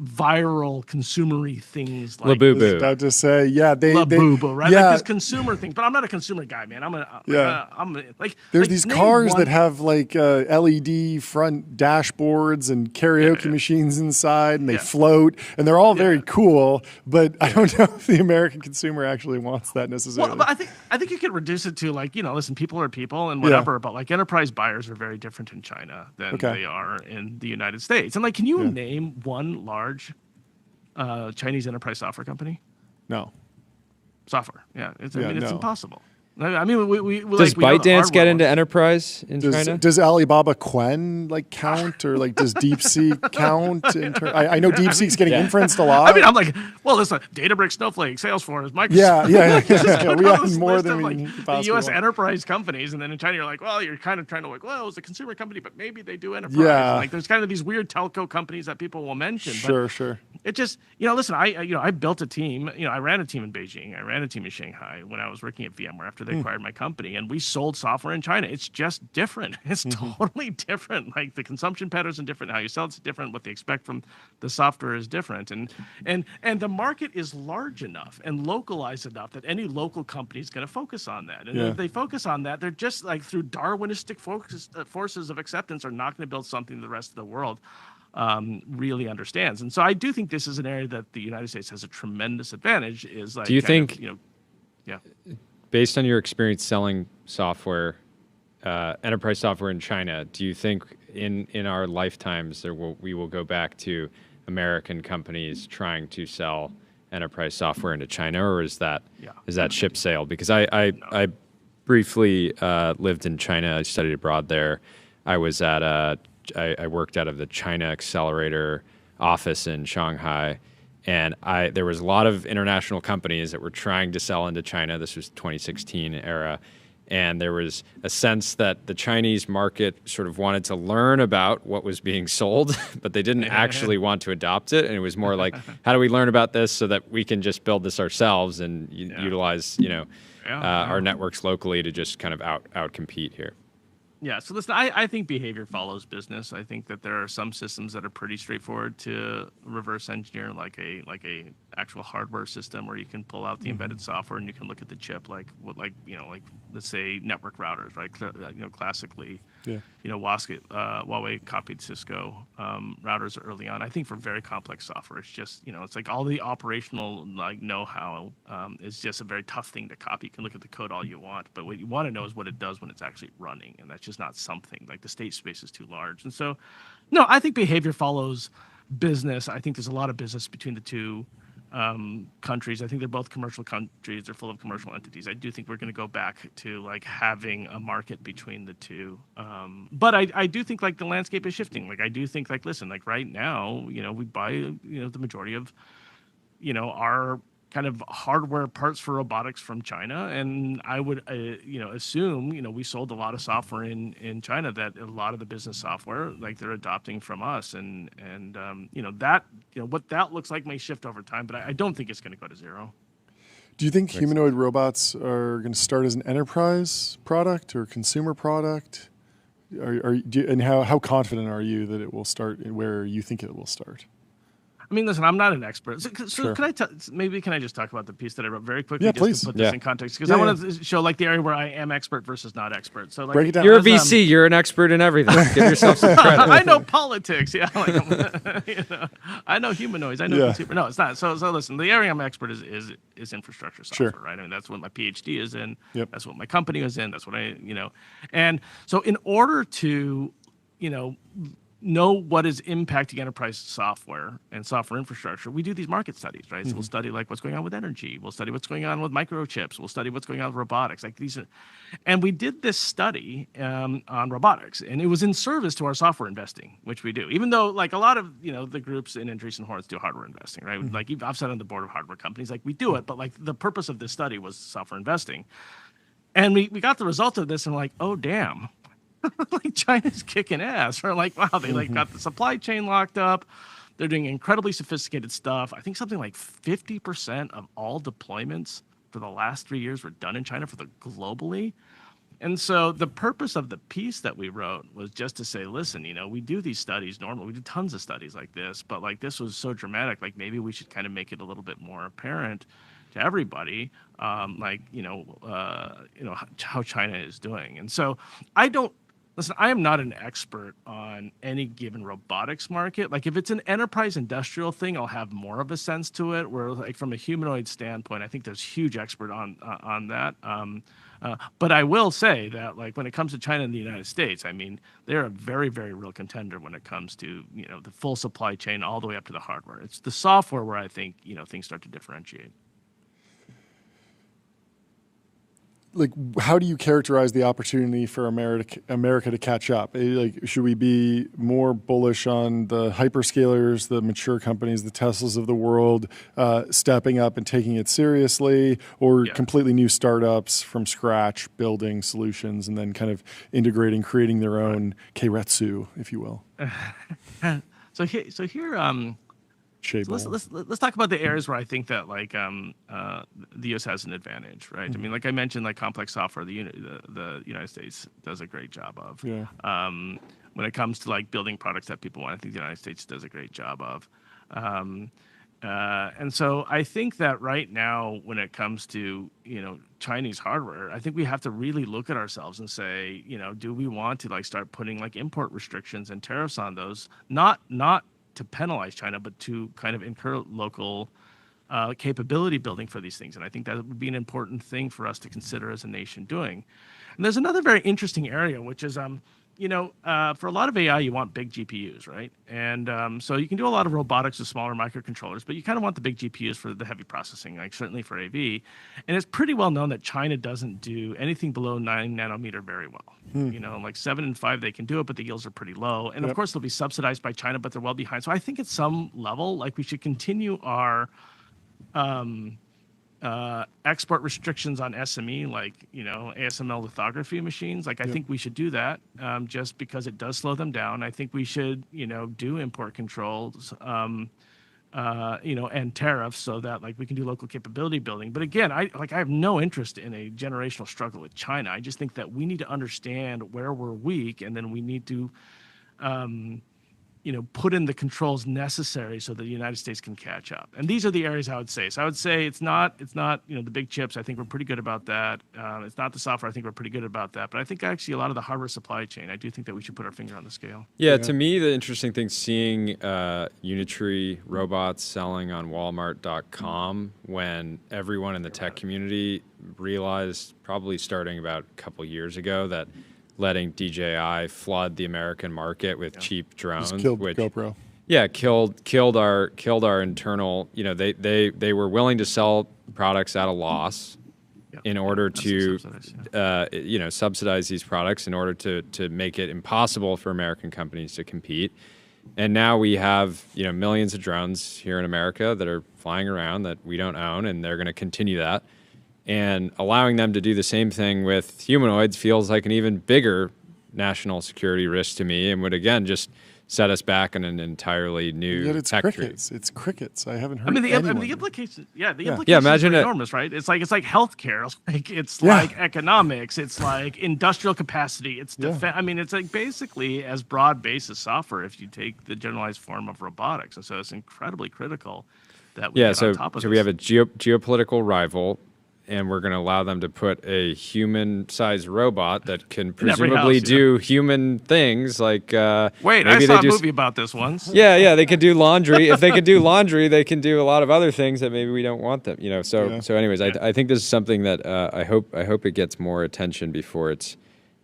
viral consumery things Labubu. I was about to say, Labubu, right? Yeah. This consumer thing, but I'm not a consumer guy, man. There's these cars that have LED front dashboards and karaoke machines inside, and they float, and they're all very cool. But I don't know if the American consumer actually wants that necessarily. Well, but I think you could reduce it to listen, people are people and whatever. But enterprise buyers are very different in China than they are in the United States. And can you name one large Chinese enterprise software company? No. Software, it's impossible. I mean, Does we know the ByteDance get hardware into ones. enterprise in China? Does Alibaba Quen like count, or like does DeepSeek count? I know DeepSeek's getting inferenced a lot. I mean, I'm like, well, listen, Databricks, Snowflake, Salesforce, Microsoft. Yeah. We got This more list than of, we like, could the possibly U.S. want. enterprise companies, and then in China, you're like, well, you're kind of trying to like, well, it's a consumer company, but maybe they do enterprise. Yeah. Like, there's kind of these weird telco companies that people will mention. Sure. It just, listen, I built a team. I ran a team in Beijing. I ran a team in Shanghai when I was working at VMware after they acquired my company, and we sold software in China. It's just different. It's totally different. Like the consumption patterns are different. How you sell it's different. What they expect from the software is different. And the market is large enough and localized enough that any local company is going to focus on that. And if they focus on that, they're just like through Darwinistic forces of acceptance are not going to build something the rest of the world really understands. And so I do think this is an area that the United States has a tremendous advantage. Is like, Do you think, yeah. based on your experience selling software, enterprise software in China, do you think in our lifetimes we will go back to American companies trying to sell enterprise software into China, or is that ship sailed? Because I briefly lived in China. I studied abroad there. I was at I worked out of the China Accelerator office in Shanghai, and there was a lot of international companies that were trying to sell into China. This was 2016 era. And there was a sense that the Chinese market sort of wanted to learn about what was being sold, but they didn't actually want to adopt it. And it was more like, how do we learn about this so that we can just build this ourselves and utilize, our networks locally to just kind of out-compete here? Yeah, so listen, I think behavior follows business. I think that there are some systems that are pretty straightforward to reverse engineer, like a actual hardware system where you can pull out the embedded software and you can look at the chip, like let's say network routers, right? Classically, Huawei copied Cisco routers early on. I think for very complex software, it's just it's like all the operational know-how is just a very tough thing to copy. You can look at the code all you want, but what you want to know is what it does when it's actually running, and that's just not something. Like the state space is too large. And so, no, I think behavior follows business. I think there's a lot of business between the two countries. I think they're both commercial countries. They're full of commercial entities. I do think we're going to go back to like having a market between the two. But I do think like the landscape is shifting. Like I do think like, listen, like right now, we buy, the majority of, our kind of hardware parts for robotics from China, and I would assume we sold a lot of software in China that a lot of the business software like they're adopting from us, and that what that looks like may shift over time, but I don't think it's going to go to zero. Do you think humanoid robots are going to start as an enterprise product or consumer product? And how confident are you that it will start where you think it will start? I mean, listen, I'm not an expert. So Sure. can I just talk about the piece that I wrote very quickly? Yeah, just please. to put this in context, because I want to show like the area where I am expert versus not expert. So like, break it down. You're a VC. You're an expert in everything. Give yourself some credit. I know politics. Yeah, I know humanoids. I know consumer. No, it's not. So listen, the area I'm expert is infrastructure software, right? I mean, that's what my PhD is in. Yep. That's what my company is in. That's what and so in order to, know what is impacting enterprise software and software infrastructure, we do these market studies, right? So we'll study like what's going on with energy. We'll study what's going on with microchips. We'll study what's going on with robotics. Like these and we did this study on robotics, and it was in service to our software investing, which we do. Even though like a lot of, the groups in Andreessen Horowitz do hardware investing, right? Like I've sat on the board of hardware companies, like we do it, but like the purpose of this study was software investing. And we got the result of this and like, oh, damn. Like China's kicking ass. Or like, wow, they like got the supply chain locked up. They're doing incredibly sophisticated stuff. I think something like 50% of all deployments for the last 3 years were done in China globally. And so the purpose of the piece that we wrote was just to say, listen, we do these studies normally. We do tons of studies like this, but like this was so dramatic. Like maybe we should kind of make it a little bit more apparent to everybody, how China is doing. And so Listen, I am not an expert on any given robotics market. Like if it's an enterprise industrial thing, I'll have more of a sense to it. Where like from a humanoid standpoint, I think there's huge expert on that. But I will say that like when it comes to China and the United States, I mean, they're a very, very real contender when it comes to, the full supply chain all the way up to the hardware. It's the software where I think, things start to differentiate. like, how do you characterize the opportunity for America to catch up? Like, should we be more bullish on the hyperscalers, the mature companies, the Teslas of the world, stepping up and taking it seriously, or completely new startups from scratch, building solutions and then kind of integrating, creating their own keiretsu, if you will? So here, so let's talk about the areas where I think that the U.S. has an advantage, right? I mean, like I mentioned, like complex software, the United States does a great job of. Yeah. When it comes to like building products that people want, I think the United States does a great job of. And so I think that right now, when it comes to Chinese hardware, I think we have to really look at ourselves and say, do we want to like start putting like import restrictions and tariffs on those? Not to penalize China, but to kind of incur local capability building for these things. And I think that would be an important thing for us to consider as a nation doing. And there's another very interesting area, which is, for a lot of AI, you want big GPUs, right? And so you can do a lot of robotics with smaller microcontrollers, but you kind of want the big GPUs for the heavy processing, like certainly for AV. And it's pretty well known that China doesn't do anything below 9 nanometer very well. Like 7 and 5, they can do it, but the yields are pretty low. And of course, they'll be subsidized by China, but they're well behind. So I think at some level, like we should continue our export restrictions on SME, like ASML lithography machines. Like I think we should do that just because it does slow them down. I think we should do import controls and tariffs so that like we can do local capability building. But again, I have no interest in a generational struggle with China. I just think that we need to understand where we're weak, and then we need to put in the controls necessary so that the United States can catch up. And these are the areas I would say. So I would say it's not the big chips. I think we're pretty good about that. It's not the software. I think we're pretty good about that. But I think actually a lot of the hardware supply chain, I do think that we should put our finger on the scale. Yeah, to me, the interesting thing seeing Unitree robots selling on Walmart.com when everyone in the tech community realized, probably starting about a couple years ago, that letting DJI flood the American market with cheap drones, just killed GoPro. Yeah, killed our internal. They were willing to sell products at a loss in order to subsidize these products in order to make it impossible for American companies to compete. And now we have millions of drones here in America that are flying around that we don't own, and they're going to continue that. And allowing them to do the same thing with humanoids feels like an even bigger national security risk to me, and would again just set us back in an entirely new tech tree. It's crickets. I haven't heard. The implications. The implications imagine are enormous, right? It's like healthcare. It's like economics. It's like industrial capacity. It's defense. I mean, it's like basically as broad based as software if you take the generalized form of robotics, and so it's incredibly critical that we get on top of so this. we have a geopolitical rival, and we're going to allow them to put a human-sized robot that can presumably do human things like. Wait, I saw a movie about this once. Yeah, they could do laundry. If they could do laundry, they can do a lot of other things that maybe we don't want them. So anyways, I think this is something that I hope it gets more attention before it's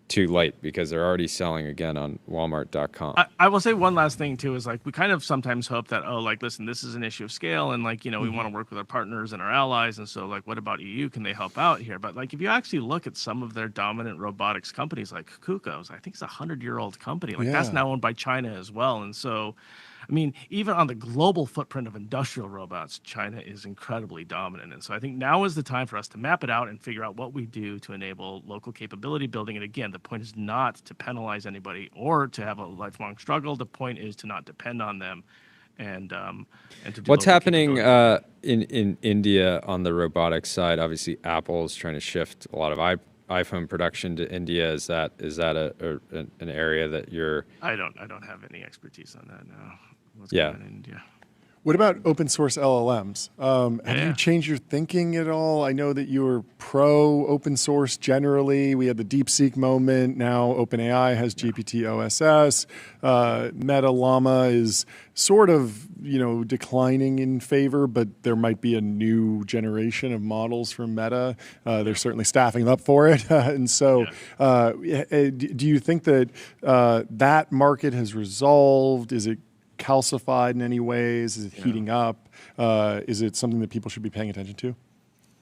too late, because they're already selling again on Walmart.com. I will say one last thing too, is like we kind of sometimes hope that, listen, this is an issue of scale, and like we want to work with our partners and our allies, and so like what about EU? Can they help out here? But like if you actually look at some of their dominant robotics companies, like KUKA's, I think it's a 100-year-old company. Like that's now owned by China as well, and so. I mean, even on the global footprint of industrial robots, China is incredibly dominant. And so I think now is the time for us to map it out and figure out what we do to enable local capability building. And again, the point is not to penalize anybody or to have a lifelong struggle. The point is to not depend on them and to do what's happening in India on the robotics side. Obviously, Apple is trying to shift a lot of iPhone production to India. Is that an area that you're? I don't have any expertise on that now. What's yeah. going on in India? What about open source LLMs? Have you changed your thinking at all? I know that you were pro open source generally. We had the DeepSeek moment. Now OpenAI has GPT OSS. Meta Llama is sort of declining in favor, but there might be a new generation of models from Meta. They're certainly staffing up for it, and so do you think that that market has resolved? Is it calcified in any ways? Is it heating up? Is it something that people should be paying attention to?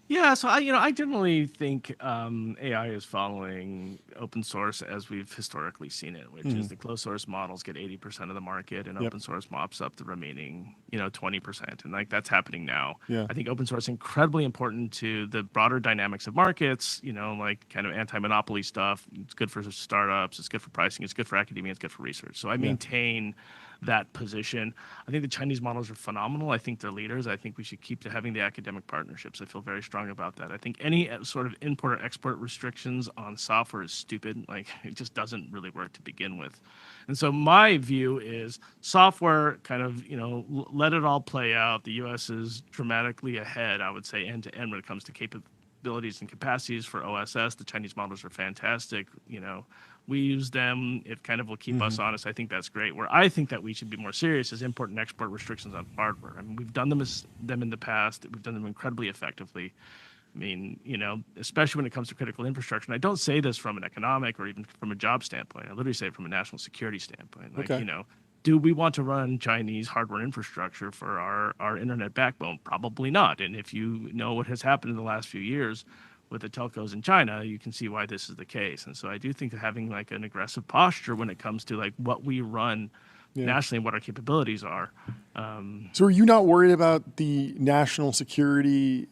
Yeah, so I generally think AI is following open source as we've historically seen it, which is the closed source models get 80% of the market, and Yep. open source mops up the remaining 20%, and like that's happening now. Yeah. I think open source is incredibly important to the broader dynamics of markets. Like kind of anti-monopoly stuff. It's good for startups. It's good for pricing. It's good for academia. It's good for research. So I maintain that position. I think the Chinese models are phenomenal. I think they're leaders. I think we should keep having the academic partnerships. I feel very strong about that. I think any sort of import or export restrictions on software is stupid. Like it just doesn't really work to begin with. And so my view is software kind of, let it all play out. The US is dramatically ahead, I would say, end to end when it comes to capabilities and capacities for OSS. The Chinese models are fantastic. We use them. It kind of will keep us honest. I think that's great. Where I think that we should be more serious is import and export restrictions on hardware. I mean, we've done them in the past. We've done them incredibly effectively. I mean, especially when it comes to critical infrastructure. And I don't say this from an economic or even from a job standpoint. I literally say it from a national security standpoint. Like, Okay. Do we want to run Chinese hardware infrastructure for our internet backbone? Probably not. And if you know what has happened in the last few years with the telcos in China, you can see why this is the case. And so I do think that having like an aggressive posture when it comes to like what we run nationally and what our capabilities are. So are you not worried about the national security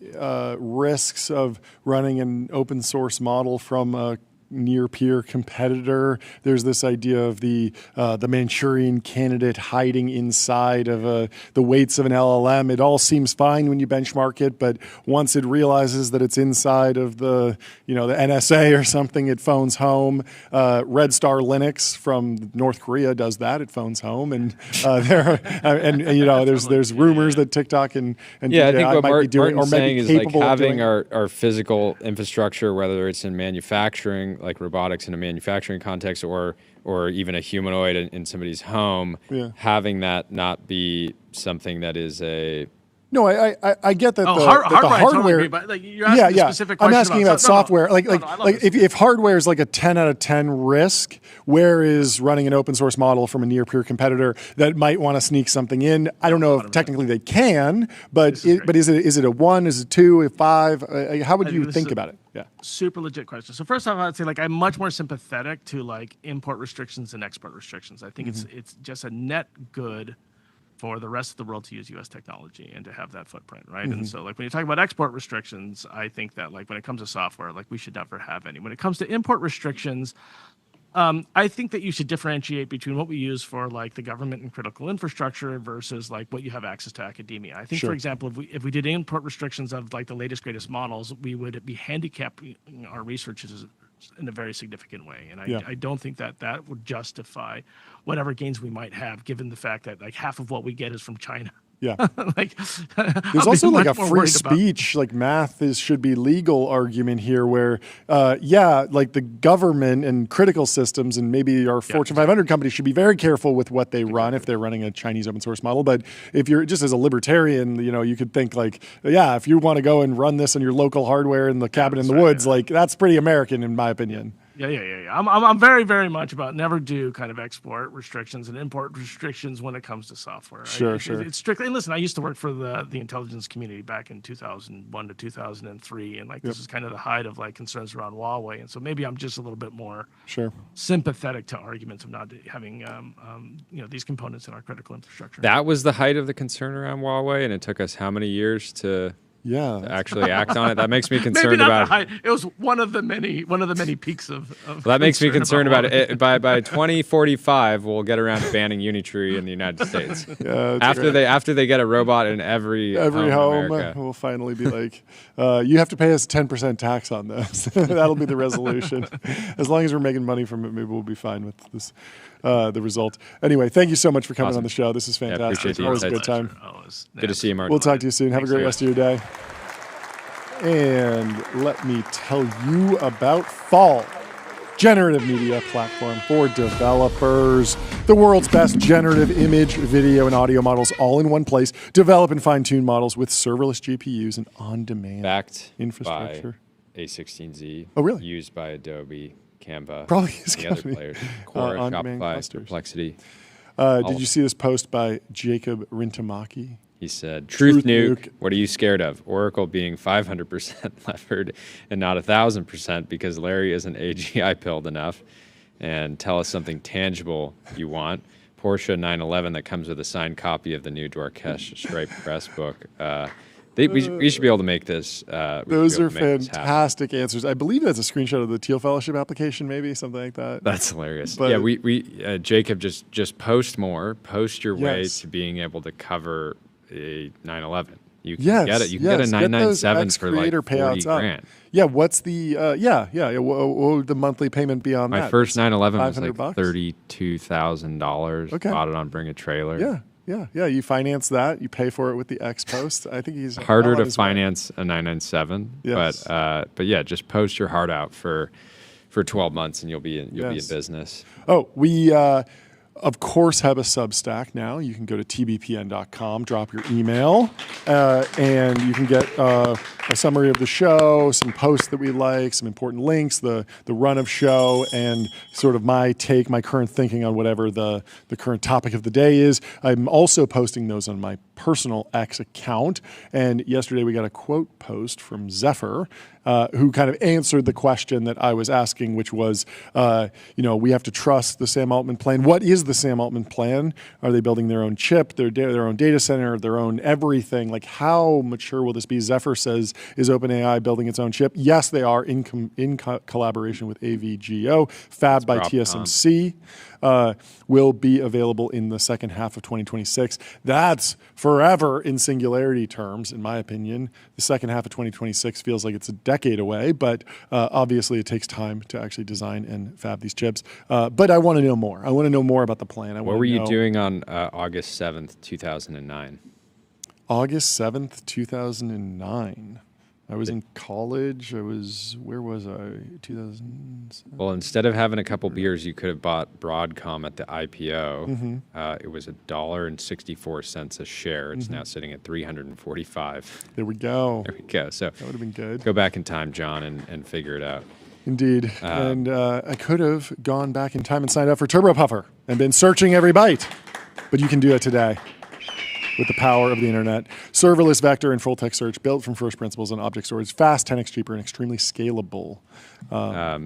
risks of running an open source model from a near peer competitor? There's this idea of the Manchurian candidate hiding inside of the weights of an LLM. It all seems fine when you benchmark it, but once it realizes that it's inside of the NSA or something, it phones home. Red Star Linux from North Korea does that. It phones home, and there's rumors that TikTok and Yeah, I DJI think what might be doing Martin's or saying maybe is like capable of doing. having our physical infrastructure, whether it's in manufacturing, like robotics in a manufacturing context, or even a humanoid in somebody's home, having that not be something that is a No, I get that. Oh, the hardware, I totally hardware. agree, but like, you're asking a specific question. I'm asking about software. No, I love this. If hardware is like a 10 out of 10 risk, where is running an open source model from a near peer competitor that might want to sneak something in? I don't know if technically they can, but is it a 1? Is it 2? A 5? How would you think about it? Yeah. Super legit question. So first off, I'd say like I'm much more sympathetic to like import restrictions and export restrictions. I think it's just a net good for the rest of the world to use U.S. technology and to have that footprint, right? And so, like, when you talk about export restrictions, I think that, like, when it comes to software, like, we should never have any. When it comes to import restrictions, I think that you should differentiate between what we use for, like, the government and critical infrastructure versus, like, what you have access to academia. I think, for example, if we did import restrictions of, like, the latest, greatest models, we would be handicapping our researchers in a very significant way. And I don't think that would justify whatever gains we might have, given the fact that like half of what we get is from China. Yeah. Like, there's also like a free speech, like math should be legal argument here where, like the government and critical systems and maybe our Fortune 500 companies should be very careful with what they run if they're running a Chinese open source model. But if you're just as a libertarian, you could think like, if you want to go and run this on your local hardware in the cabin in the woods, like that's pretty American in my opinion. Yeah. I'm very, very much about never do kind of export restrictions and import restrictions when it comes to software. Sure. It's strictly. And listen, I used to work for the intelligence community back in 2001 to 2003, and like this is kind of the height of like concerns around Huawei, and so maybe I'm just a little bit more sympathetic to arguments of not having these components in our critical infrastructure. That was the height of the concern around Huawei, and it took us how many years to actually act on it? That makes me concerned Maybe not about the height. It was one of the many peaks of well, that makes me concerned about it. By 2045, we'll get around to banning Unitree in the United States. After they get a robot in every home in America. We'll finally be like, you have to pay us 10% tax on this. That'll be the resolution. As long as we're making money from it, maybe we'll be fine with this. The result. Anyway, thank you so much for coming on the show. This is fantastic. Always a good time. Good to see you, Martin. We'll talk to you soon. Have a great rest of your day. And let me tell you about Fall, generative media platform for developers. The world's best generative image, video, and audio models all in one place. Develop and fine-tune models with serverless GPUs and on-demand infrastructure. By A16Z. Oh, really? Used by Adobe, Canva, probably his the company. other players. Quora, Shopify, clusters. Perplexity. Did you see this post by Jacob Rintamaki? He said, "Truth nuke. nuke. What are you scared of? Oracle being 500% levered and not 1,000% because Larry isn't AGI pilled enough. And tell us something tangible you want. Porsche 911 that comes with a signed copy of the new Dwarkesh Stripe Press book." We should be able to make this. Those are fantastic answers. I believe that's a screenshot of the Teal Fellowship application, maybe something like that. That's hilarious. But yeah, Jacob, just post more. Post your way Yes. to being able to cover a 911. You can Yes, get it. You can get a 997 for like creator 40 payouts up. grand. Yeah, what's the what would the monthly payment be on that? My first 911 was $500 like $32,000. Okay. Bought it on Bring a Trailer. Yeah. You finance that. You pay for it with the X post. I think he's Harder well on to his way. finance a 997, Yes. but yeah, just post your heart out for 12 months and you'll be in Yes. business. Oh, we of course have a Substack now. You can go to tbpn.com, drop your email, and you can get a summary of the show, some posts that we like, some important links, the run of show, and sort of my take, my current thinking on whatever the current topic of the day is. I'm also posting those on my personal X account. And yesterday we got a quote post from Zephyr, who kind of answered the question that I was asking, which was, we have to trust the Sam Altman plan. What is the Sam Altman plan? Are they building their own chip, their own data center, their own everything? Like, how mature will this be? Zephyr says, is OpenAI building its own chip? Yes, they are in collaboration with AVGO, fabbed by TSMC. Will be available in the second half of 2026. That's forever in singularity terms, in my opinion. The second half of 2026 feels like it's a decade away, but obviously it takes time to actually design and fab these chips. But I want to know more. I want to know more about the plan. What were you doing on August 7th, 2009? August 7th, 2009. I was in college. Where was I? 2000. Well, instead of having a couple beers, you could have bought Broadcom at the IPO. Mm-hmm. It was $1.64 a share. It's now sitting at $345. There we go. There we go. So That would have been good. go back in time, John, and figure it out. Indeed. And I could have gone back in time and signed up for Turbo Puffer and been searching every byte. But you can do it today with the power of the internet. Serverless vector and full text search built from first principles and object storage. Fast, 10x cheaper, and extremely scalable. A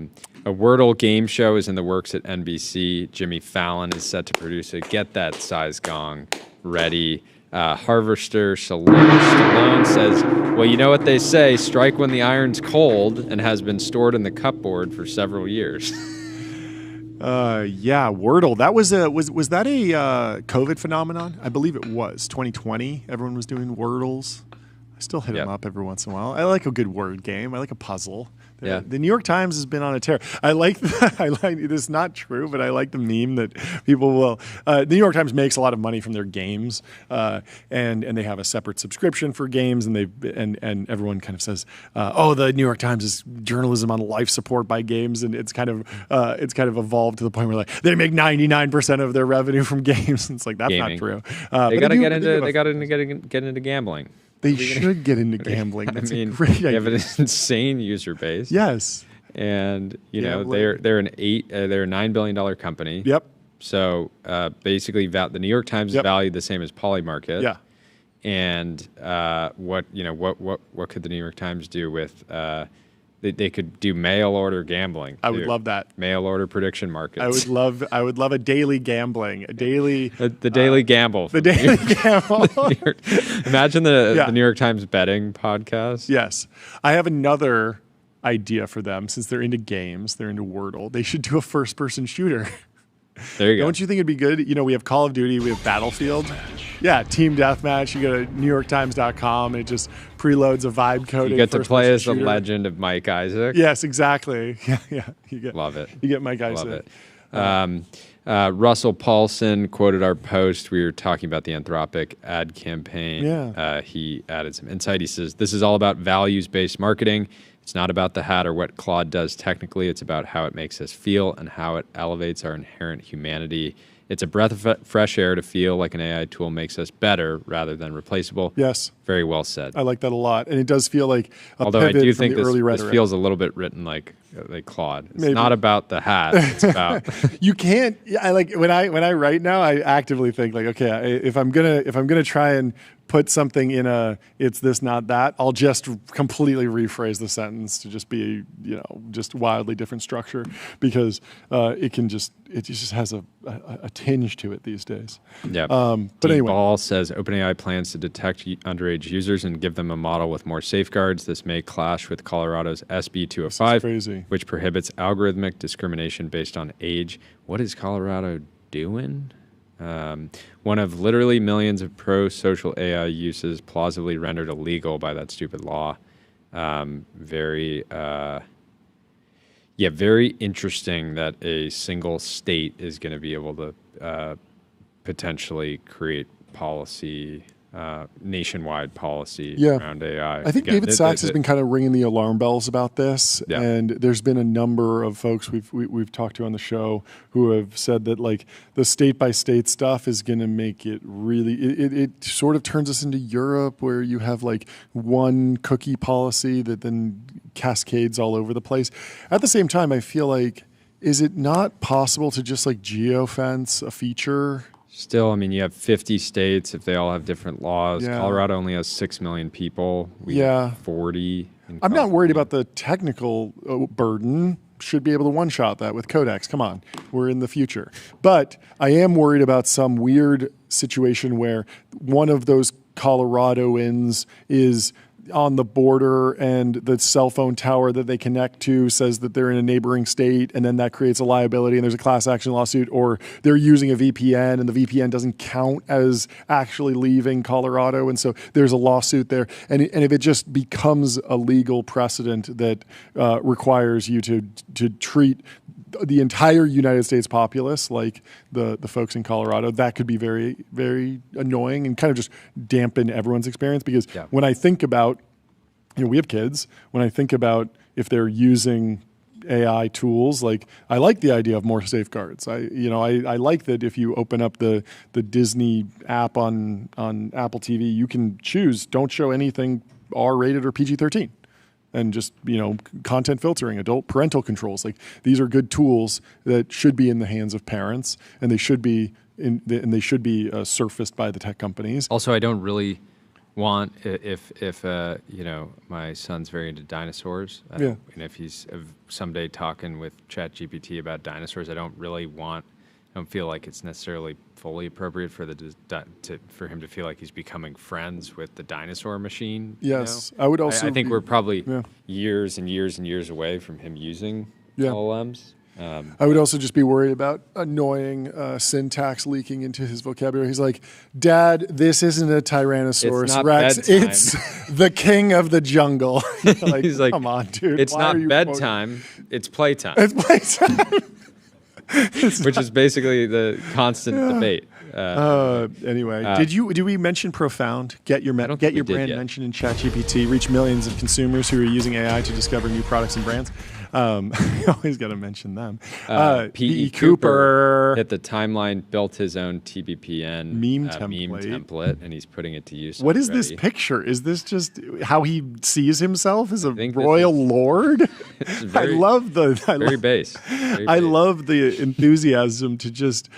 Wordle game show is in the works at NBC. Jimmy Fallon is set to produce it. Get that size gong ready. Harvester Stallone says, well, you know what they say, strike when the iron's cold, and has been stored in the cupboard for several years. Yeah, Wordle. That was that a COVID phenomenon? I believe it was. 2020, everyone was doing Wordles. I still hit them up every once in a while. I like a good word game. I like a puzzle. Yeah. The New York Times has been on a tear. I like it is not true, but I like the meme that people will. The New York Times makes a lot of money from their games, and they have a separate subscription for games, and everyone kind of says, the New York Times is journalism on life support by games, and it's kind of evolved to the point where like they make 99% of their revenue from games. And it's like that's Gaming. not true. They got to get into gambling. They should get into gambling. That's a great idea. They have an insane user base. Yes. And they're a $9 billion company. Yep. So basically, the New York Times is valued the same as Polymarket. Yeah. And what could the New York Times do with? They could do mail order gambling. I would love that. Mail order prediction markets. I would love a daily gambling, the daily gamble. The daily gamble. Imagine the New York Times betting podcast. Yes, I have another idea for them. Since they're into games, they're into Wordle. They should do a first-person shooter. There you go. Don't you think it'd be good? We have Call of Duty, we have Battlefield. Yeah, Team Deathmatch. You go to NewYorkTimes.com and it just preloads a vibe code. You get to play as the legend of Mike Isaac. Yes, exactly. Yeah. Love it. You get Mike Isaac. Love it. Russell Paulson quoted our post. We were talking about the Anthropic ad campaign. Yeah. He added some insight. He says, this is all about values-based marketing. It's not about the hat or what Claude does technically. It's about how it makes us feel and how it elevates our inherent humanity. It's a breath of fresh air to feel like an AI tool makes us better rather than replaceable. Yes. Very well said. I like that a lot. And it does feel like a Although I pivot do from think the early this rhetoric. feels a little bit written like Claude. It's Maybe. not about the hat. It's about You can't. I like when I write now. I actively think like, okay, if I'm gonna try and put something in it's this, not that, I'll just completely rephrase the sentence to just be, just wildly different structure, because it just has a tinge to it these days. Yeah. But anyway. Ball says OpenAI plans to detect underage users and give them a model with more safeguards. This may clash with Colorado's SB 205, crazy. which prohibits algorithmic discrimination based on age. What is Colorado doing? One of literally millions of pro-social AI uses plausibly rendered illegal by that stupid law. Very interesting that a single state is going to be able to potentially create policy, nationwide policy around AI. I think David Sachs has been kind of ringing the alarm bells about this, and there's been a number of folks we've talked to on the show who have said that like the state by state stuff is going to make it really. It sort of turns us into Europe, where you have like one cookie policy that then cascades all over the place. At the same time, I feel like, is it not possible to just like geofence a feature? Still, I mean, you have 50 states. If they all have different laws, Yeah. Colorado only has 6 million people. We have 40. I'm not worried about the technical burden. Should be able to one-shot that with codecs. Come on, we're in the future. But I am worried about some weird situation where one of those Coloradoans is on the border and the cell phone tower that they connect to says that they're in a neighboring state, and then that creates a liability and there's a class action lawsuit, or they're using a VPN and the VPN doesn't count as actually leaving Colorado, and so there's a lawsuit there. And if it just becomes a legal precedent that requires you to treat the entire United States populace like the folks in Colorado, that could be very, very annoying and kind of just dampen everyone's experience. Because when I think about, we have kids, when I think about if they're using AI tools, like I like the idea of more safeguards. I like that if you open up the Disney app on Apple TV, you can choose don't show anything R-rated or PG-13. And just, content filtering, adult parental controls. Like, these are good tools that should be in the hands of parents, and they should be surfaced by the tech companies. Also, I don't really want, if my son's very into dinosaurs, and if he's someday talking with ChatGPT about dinosaurs, I don't feel like it's necessarily fully appropriate for for him to feel like he's becoming friends with the dinosaur machine. Yes, I would also. I think we're probably years and years and years away from him using LLMs. I would also just be worried about annoying syntax leaking into his vocabulary. He's like, "Dad, this isn't a Tyrannosaurus Rex. Bedtime. It's the king of the jungle." He's like, "Come on, dude. It's Why not are you bedtime. It's playtime." It's playtime. Which is basically the constant debate. Anyway, did we mention Profound? Get your brand mentioned in ChatGPT. Reach millions of consumers who are using AI to discover new products and brands. Always got to mention them. P.E. Cooper hit the timeline, built his own TBPN meme template, and he's putting it to use. What is this picture? Is this just how he sees himself as a royal lord? I love the enthusiasm to just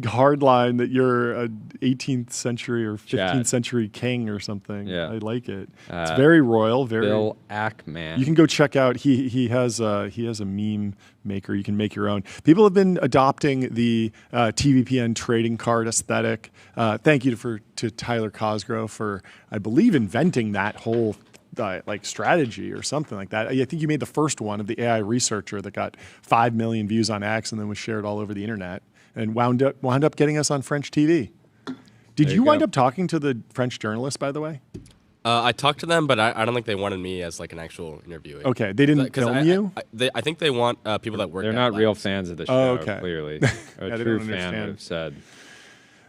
hardline that you're a 18th century or 15th century king or something. Yeah. I like it. It's very royal. Very Bill Ackman. You can go check out. He has a meme maker. You can make your own. People have been adopting the TBPN trading card aesthetic. Thank you to Tyler Cosgrove for, I believe, inventing that whole strategy or something like that. I think you made the first one of the AI researcher that got 5 million views on X and then was shared all over the internet and wound up getting us on French TV. Did you wind up talking to the French journalist, by the way? I talked to them, but I don't think they wanted me as like an actual interviewee. Okay, they didn't film you? I think they want people that work. They're not real fans of the show. Oh, okay. Clearly, a true fan would have said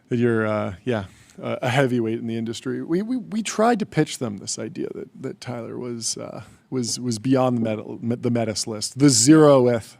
that you're a heavyweight in the industry. We tried to pitch them this idea that Tyler was beyond the Metis list, the 0th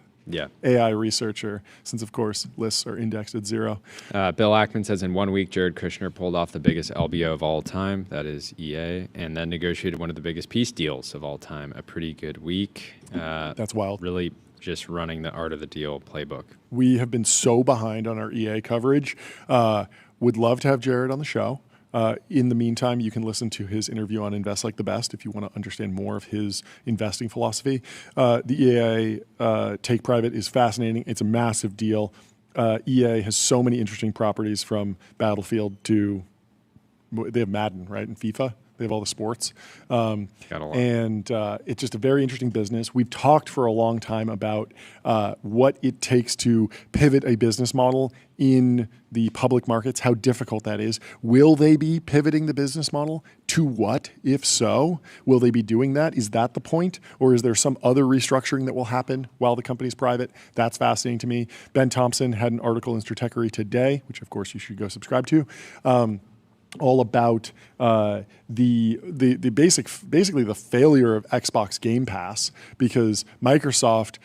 AI researcher, since of course lists are indexed at 0. Bill Ackman says in 1 week, Jared Kushner pulled off the biggest LBO of all time, that is EA, and then negotiated one of the biggest peace deals of all time. A pretty good week. That's wild. Really just running the art of the deal playbook. We have been so behind on our EA coverage. Would love to have Jared on the show. In the meantime, you can listen to his interview on Invest Like the Best if you want to understand more of his investing philosophy. The EA take private is fascinating. It's a massive deal. EA has so many interesting properties, from Battlefield to they have Madden, right, and FIFA. They have all the sports. And it's just a very interesting business. We've talked for a long time about what it takes to pivot a business model in the public markets, how difficult that is. Will they be pivoting the business model? To what, if so? Will they be doing that? Is that the point? Or is there some other restructuring that will happen while the company's private? That's fascinating to me. Ben Thompson had an article in Stratechery today, which of course you should go subscribe to, all about basically the failure of Xbox Game Pass, because Microsoft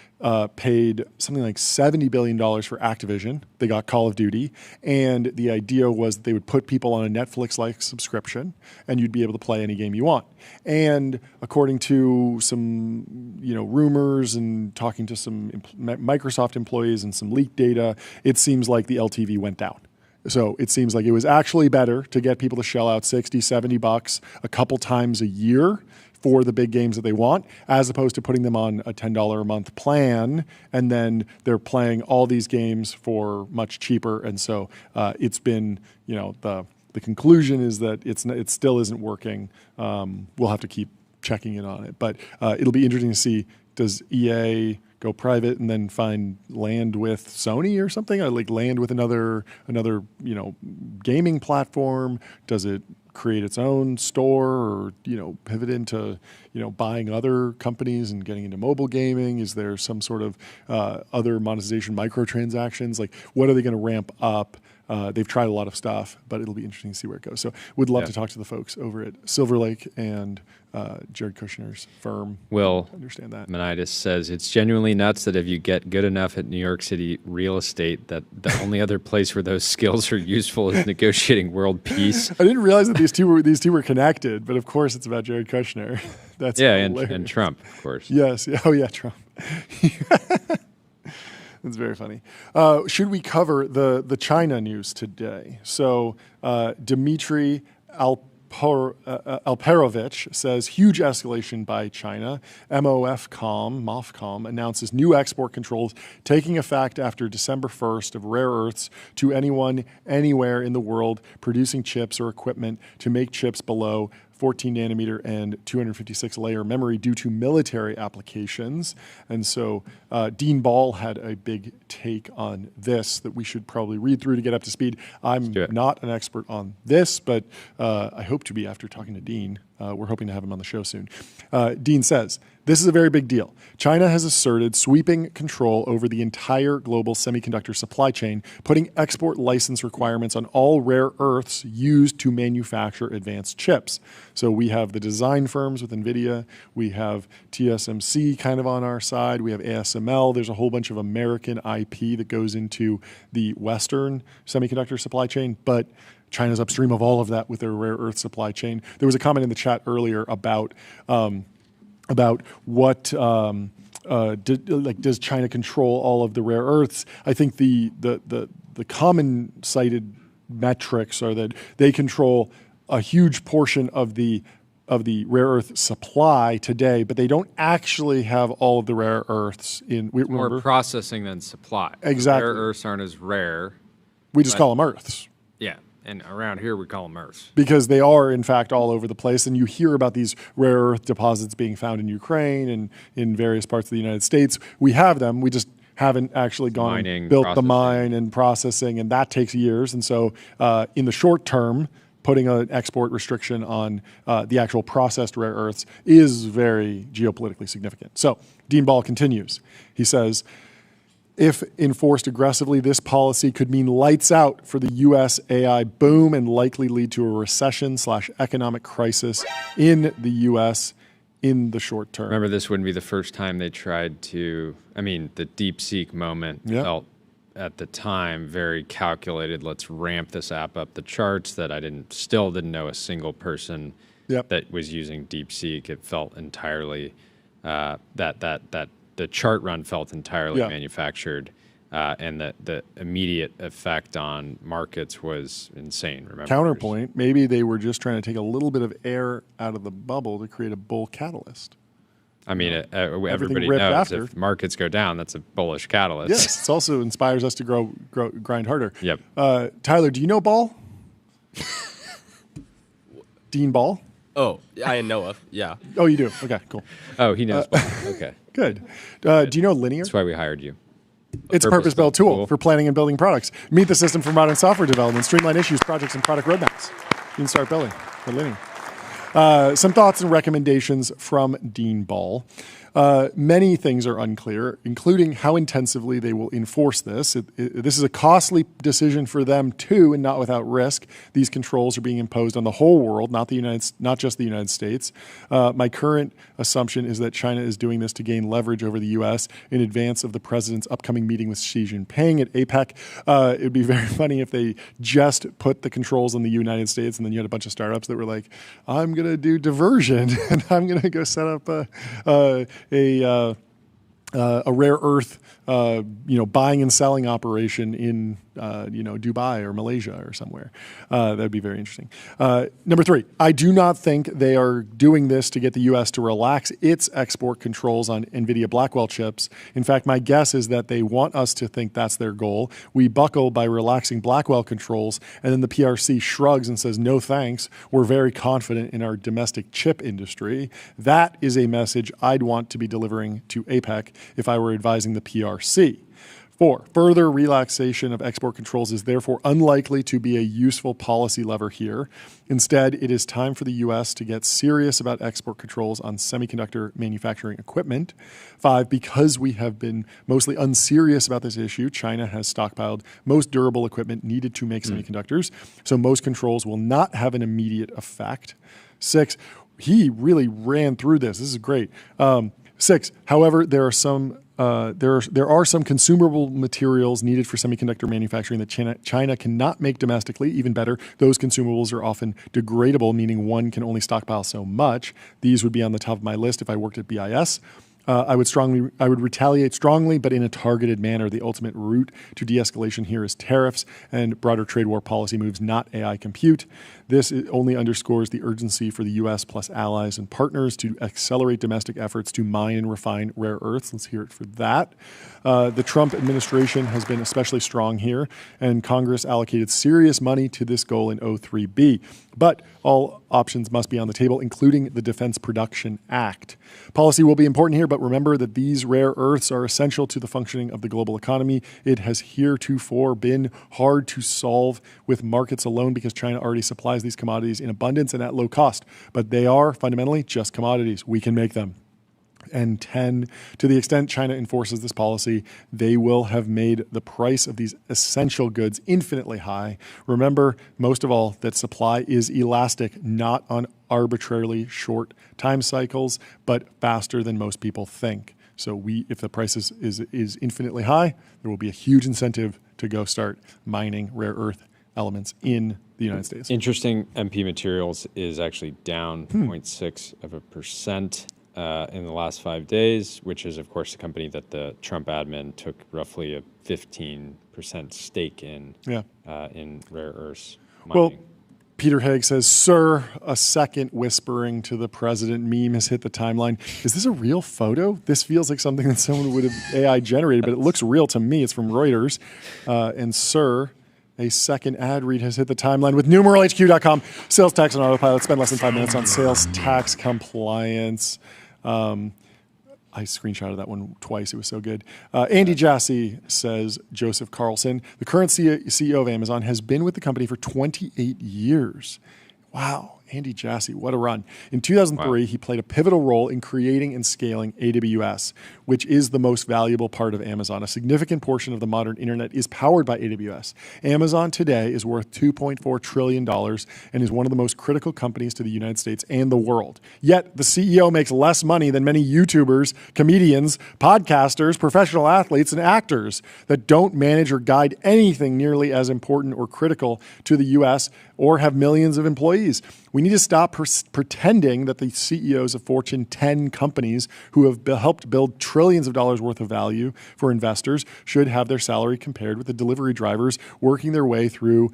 paid something like $70 billion for Activision. They got Call of Duty, and the idea was that they would put people on a Netflix-like subscription, and you'd be able to play any game you want. And according to some rumors and talking to some Microsoft employees and some leaked data, it seems like the LTV went down. So it seems like it was actually better to get people to shell out $60, $70 a couple times a year for the big games that they want, as opposed to putting them on a $10 a month plan, and then they're playing all these games for much cheaper. And so it's been, the conclusion is that it still isn't working. We'll have to keep checking in on it, but it'll be interesting to see, does EA go private and then find land with Sony or something, or like land with another gaming platform? Does it create its own store, or pivot into buying other companies and getting into mobile gaming? Is there some sort of other monetization, microtransactions? Like, what are they going to ramp up? They've tried a lot of stuff, but it'll be interesting to see where it goes. So would love to talk to the folks over at Silver Lake and Jared Kushner's firm. Will understand that. Menitis says, it's genuinely nuts that if you get good enough at New York City real estate, that the only other place where those skills are useful is negotiating world peace. I didn't realize that these two were connected, but of course it's about Jared Kushner. That's and Trump, of course. Yes. Oh yeah, Trump. That's very funny. Should we cover the China news today? So Dmitry Alperovich says huge escalation by China. MOFCOM announces new export controls taking effect after December 1st of rare earths to anyone, anywhere in the world producing chips or equipment to make chips below 14 nanometer and 256 layer memory due to military applications. And so Dean Ball had a big take on this that we should probably read through to get up to speed. I'm not an expert on this, but I hope to be after talking to Dean. We're hoping to have him on the show soon. Dean says, this is a very big deal. China has asserted sweeping control over the entire global semiconductor supply chain, putting export license requirements on all rare earths used to manufacture advanced chips. So we have the design firms with NVIDIA. We have TSMC kind of on our side. We have ASML. There's a whole bunch of American IP that goes into the Western semiconductor supply chain, but China's upstream of all of that with their rare earth supply chain. There was a comment in the chat earlier about what does China control all of the rare earths? I think the common cited metrics are that they control a huge portion of the rare earth supply today, but they don't actually have all of the rare earths in. More processing than supply. Exactly. Rare earths aren't as rare. We just call them earths. Yeah. And around here, we call them earths. Because they are, in fact, all over the place. And you hear about these rare earth deposits being found in Ukraine and in various parts of the United States. We have them. We just haven't actually gone and built the mine and processing, and that takes years. And so in the short term, putting an export restriction on the actual processed rare earths is very geopolitically significant. So Dean Ball continues. He says, if enforced aggressively, this policy could mean lights out for the U.S. AI boom and likely lead to a recession/economic crisis in the U.S. in the short term. Remember, this wouldn't be the first time they tried to, the DeepSeek moment felt at the time very calculated. Let's ramp this app up the charts that I still didn't know a single person that was using DeepSeek. It felt entirely, that the chart run felt entirely manufactured. and the immediate effect on markets was insane. Remember, Counterpoint, maybe they were just trying to take a little bit of air out of the bubble to create a bull catalyst. I mean, everybody ripped knows after. if markets go down, that's a bullish catalyst. Yes, it also inspires us to grind harder. Yep. Tyler, do you know Ball? Dean Ball? Oh, I know of. Yeah. Oh, you do? Okay, cool. Oh, he knows. Okay, Good. Do you know Linear? that's why we hired you. It's a purpose-built tool Cool. for planning and building products. Meet the system for modern software development, streamline issues, projects, and product roadmaps. You can start building with Linear. Some thoughts and recommendations from Dean Ball. Many things are unclear, including how intensively they will enforce this. This is a costly decision for them too, and not without risk. These controls are being imposed on the whole world, not just the United States. My current assumption is that China is doing this to gain leverage over the U.S. in advance of the president's upcoming meeting with Xi Jinping at APEC. It would be very funny if they just put the controls on the United States, and then you had a bunch of startups that were like, "I'm going to do diversion, and I'm going to go set up a rare earth, buying and selling operation in, Dubai or Malaysia or somewhere. That'd be very interesting. Number 3, I do not think they are doing this to get the U.S. to relax its export controls on NVIDIA Blackwell chips. In fact, my guess is that they want us to think that's their goal. We buckle by relaxing Blackwell controls, and then the PRC shrugs and says, no thanks. We're very confident in our domestic chip industry. That is a message I'd want to be delivering to APEC if I were advising the PRC. 4, further relaxation of export controls is therefore unlikely to be a useful policy lever here. Instead, it is time for the U.S. to get serious about export controls on semiconductor manufacturing equipment. 5, because we have been mostly unserious about this issue, China has stockpiled most durable equipment needed to make semiconductors, so most controls will not have an immediate effect. 6, he really ran through this. This is great. 6, however, there are some consumable materials needed for semiconductor manufacturing that China cannot make domestically. Even better, those consumables are often degradable, meaning one can only stockpile so much. These would be on the top of my list if I worked at BIS. I would retaliate strongly, but in a targeted manner. The ultimate route to de-escalation here is tariffs and broader trade war policy moves, not AI compute. This only underscores the urgency for the U.S. plus allies and partners to accelerate domestic efforts to mine and refine rare earths. Let's hear it for that. The Trump administration has been especially strong here, and Congress allocated serious money to this goal in 03B. But all options must be on the table, including the Defense Production Act. Policy will be important here, but remember that these rare earths are essential to the functioning of the global economy. It has heretofore been hard to solve with markets alone because China already supplies these commodities in abundance and at low cost. But they are fundamentally just commodities. We can make them. And 10, to the extent China enforces this policy, they will have made the price of these essential goods infinitely high. Remember, most of all, that supply is elastic, not on arbitrarily short time cycles, but faster than most people think. So if the price is infinitely high, there will be a huge incentive to go start mining rare earth elements in the United States. Interesting, MP Materials is actually down 0.6%. In the last 5 days, which is, of course, the company that the Trump admin took roughly a 15% stake in rare earths mining. Well, Peter Haig says, sir, a second whispering to the president meme has hit the timeline. Is this a real photo? This feels like something that someone would have AI generated, but it looks real to me. It's from Reuters. And sir, a second ad read has hit the timeline with numeralhq.com. Sales tax on autopilot. Spend less than 5 minutes on sales tax compliance. I screenshotted that one twice. It was so good. Andy Jassy says, Joseph Carlson, the current CEO of Amazon, has been with the company for 28 years. Wow. Andy Jassy, what a run. In 2003, he played a pivotal role in creating and scaling AWS, which is the most valuable part of Amazon. A significant portion of the modern internet is powered by AWS. Amazon today is worth $2.4 trillion and is one of the most critical companies to the United States and the world. Yet, the CEO makes less money than many YouTubers, comedians, podcasters, professional athletes, and actors that don't manage or guide anything nearly as important or critical to the U.S. or have millions of employees. We need to stop pretending that the CEOs of Fortune 10 companies who have helped build trillions of dollars worth of value for investors should have their salary compared with the delivery drivers working their way through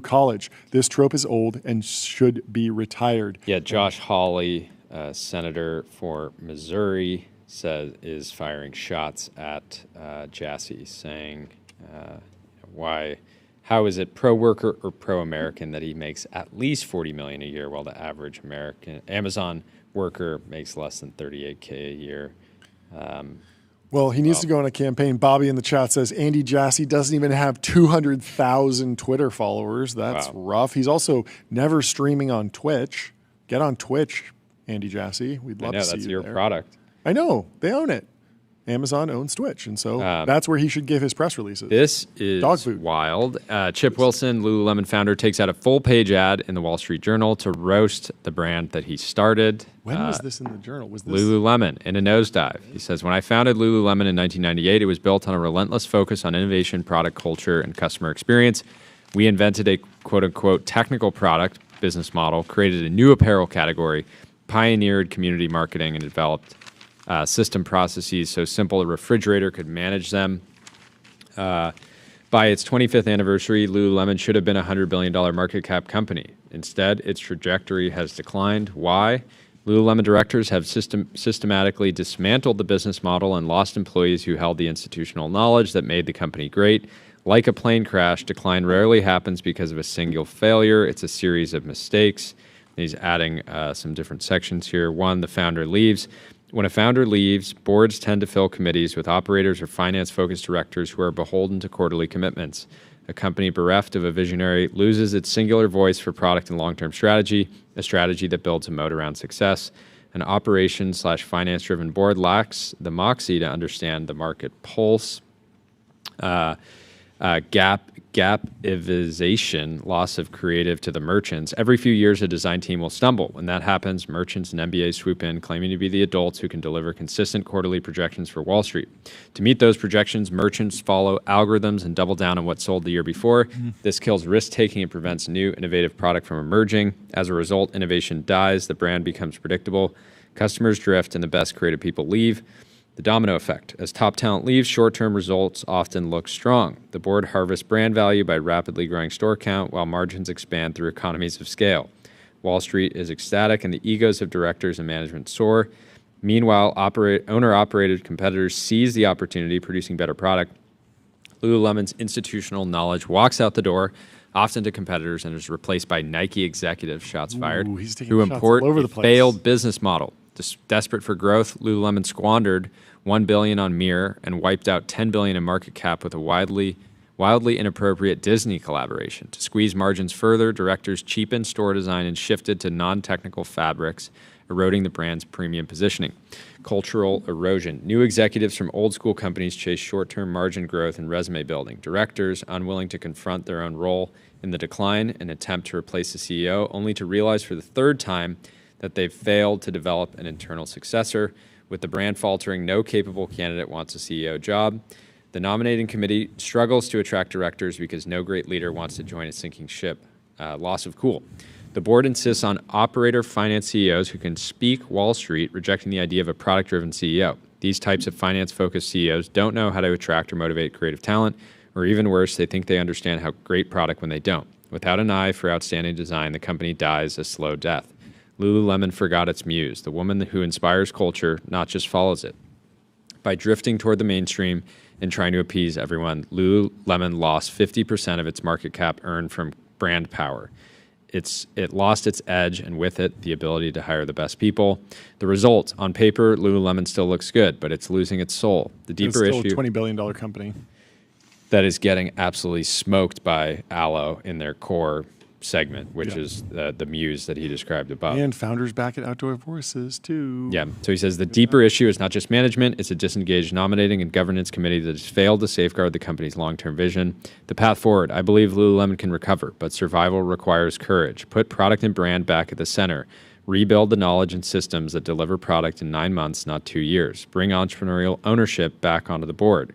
college. This trope is old and should be retired. Yeah, Josh Hawley, senator for Missouri, is firing shots at Jassy, saying, how is it pro-worker or pro-American that he makes at least $40 million a year while the average Amazon worker makes less than $38K a year? Well, he needs to go on a campaign. Bobby in the chat says Andy Jassy doesn't even have 200,000 Twitter followers. That's rough. He's also never streaming on Twitch. Get on Twitch, Andy Jassy. We'd love to see you there. That's your product. I know. They own it. Amazon owns Twitch, and so that's where he should give his press releases. This is dog food. Wild. Chip Wilson, Lululemon founder, takes out a full-page ad in the Wall Street Journal to roast the brand that he started. When was this in the Journal? Was this Lululemon in a nosedive? He says, when I founded Lululemon in 1998, it was built on a relentless focus on innovation, product culture, and customer experience. We invented a quote-unquote technical product business model, created a new apparel category, pioneered community marketing, and developed system processes so simple a refrigerator could manage them. By its 25th anniversary, Lululemon should have been a $100 billion market cap company. Instead, its trajectory has declined. Why? Lululemon directors have systematically dismantled the business model and lost employees who held the institutional knowledge that made the company great. Like a plane crash, decline rarely happens because of a single failure. It's a series of mistakes. And he's adding some different sections here. One, the founder leaves. When a founder leaves, boards tend to fill committees with operators or finance-focused directors who are beholden to quarterly commitments. A company bereft of a visionary loses its singular voice for product and long-term strategy, a strategy that builds a moat around success. An operations/finance-driven board lacks the moxie to understand the market pulse. Gapivization, loss of creative to the merchants. Every few years, a design team will stumble. When that happens, merchants and MBAs swoop in, claiming to be the adults who can deliver consistent quarterly projections for Wall Street. To meet those projections, merchants follow algorithms and double down on what sold the year before. This kills risk-taking and prevents new, innovative product from emerging. As a result, innovation dies, the brand becomes predictable, customers drift, and the best creative people leave. The domino effect. As top talent leaves, short-term results often look strong. The board harvests brand value by rapidly growing store count while margins expand through economies of scale. Wall Street is ecstatic and the egos of directors and management soar. Meanwhile, owner-operated competitors seize the opportunity, producing better product. Lululemon's institutional knowledge walks out the door, often to competitors, and is replaced by Nike executives, shots fired, who import a failed business model. Desperate for growth, Lululemon squandered $1 billion on Mirror and wiped out $10 billion in market cap with a wildly inappropriate Disney collaboration. To squeeze margins further, directors cheapened store design and shifted to non-technical fabrics, eroding the brand's premium positioning. Cultural erosion. New executives from old-school companies chase short-term margin growth and resume building. Directors, unwilling to confront their own role in the decline and attempt to replace the CEO, only to realize for the third time that they've failed to develop an internal successor. With the brand faltering, no capable candidate wants a CEO job. The nominating committee struggles to attract directors because no great leader wants to join a sinking ship. Loss of cool. The board insists on operator finance CEOs who can speak Wall Street, rejecting the idea of a product-driven CEO. These types of finance-focused CEOs don't know how to attract or motivate creative talent, or even worse, they think they understand how great product when they don't. Without an eye for outstanding design, the company dies a slow death. Lululemon forgot its muse, the woman who inspires culture, not just follows it. By drifting toward the mainstream and trying to appease everyone, Lululemon lost 50% of its market cap earned from brand power. It lost its edge, and with it, the ability to hire the best people. The result, on paper, Lululemon still looks good, but it's losing its soul. The deeper issue, it's still a $20 billion company that is getting absolutely smoked by Alo in their core segment, which is the muse that he described above. And founders back at Outdoor Voices, too. Yeah. So he says the deeper issue is not just management, it's a disengaged nominating and governance committee that has failed to safeguard the company's long-term vision. The path forward, I believe Lululemon can recover, but survival requires courage. Put product and brand back at the center. Rebuild the knowledge and systems that deliver product in 9 months, not 2 years. Bring entrepreneurial ownership back onto the board.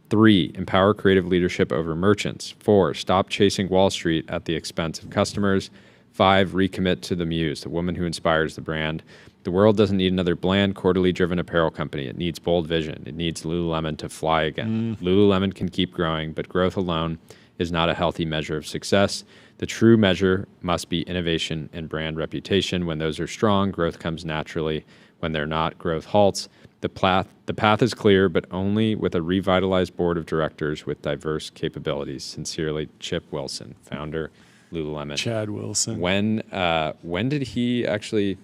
3, empower creative leadership over merchants. 4, stop chasing Wall Street at the expense of customers. 5, recommit to the muse, the woman who inspires the brand. The world doesn't need another bland, quarterly driven apparel company. It needs bold vision. It needs Lululemon to fly again. Lululemon can keep growing, but growth alone is not a healthy measure of success. The true measure must be innovation and brand reputation. When those are strong, growth comes naturally. When they're not, growth halts. The path is clear, but only with a revitalized board of directors with diverse capabilities. Sincerely, Chip Wilson, founder, Lululemon. Chad Wilson. When did he actually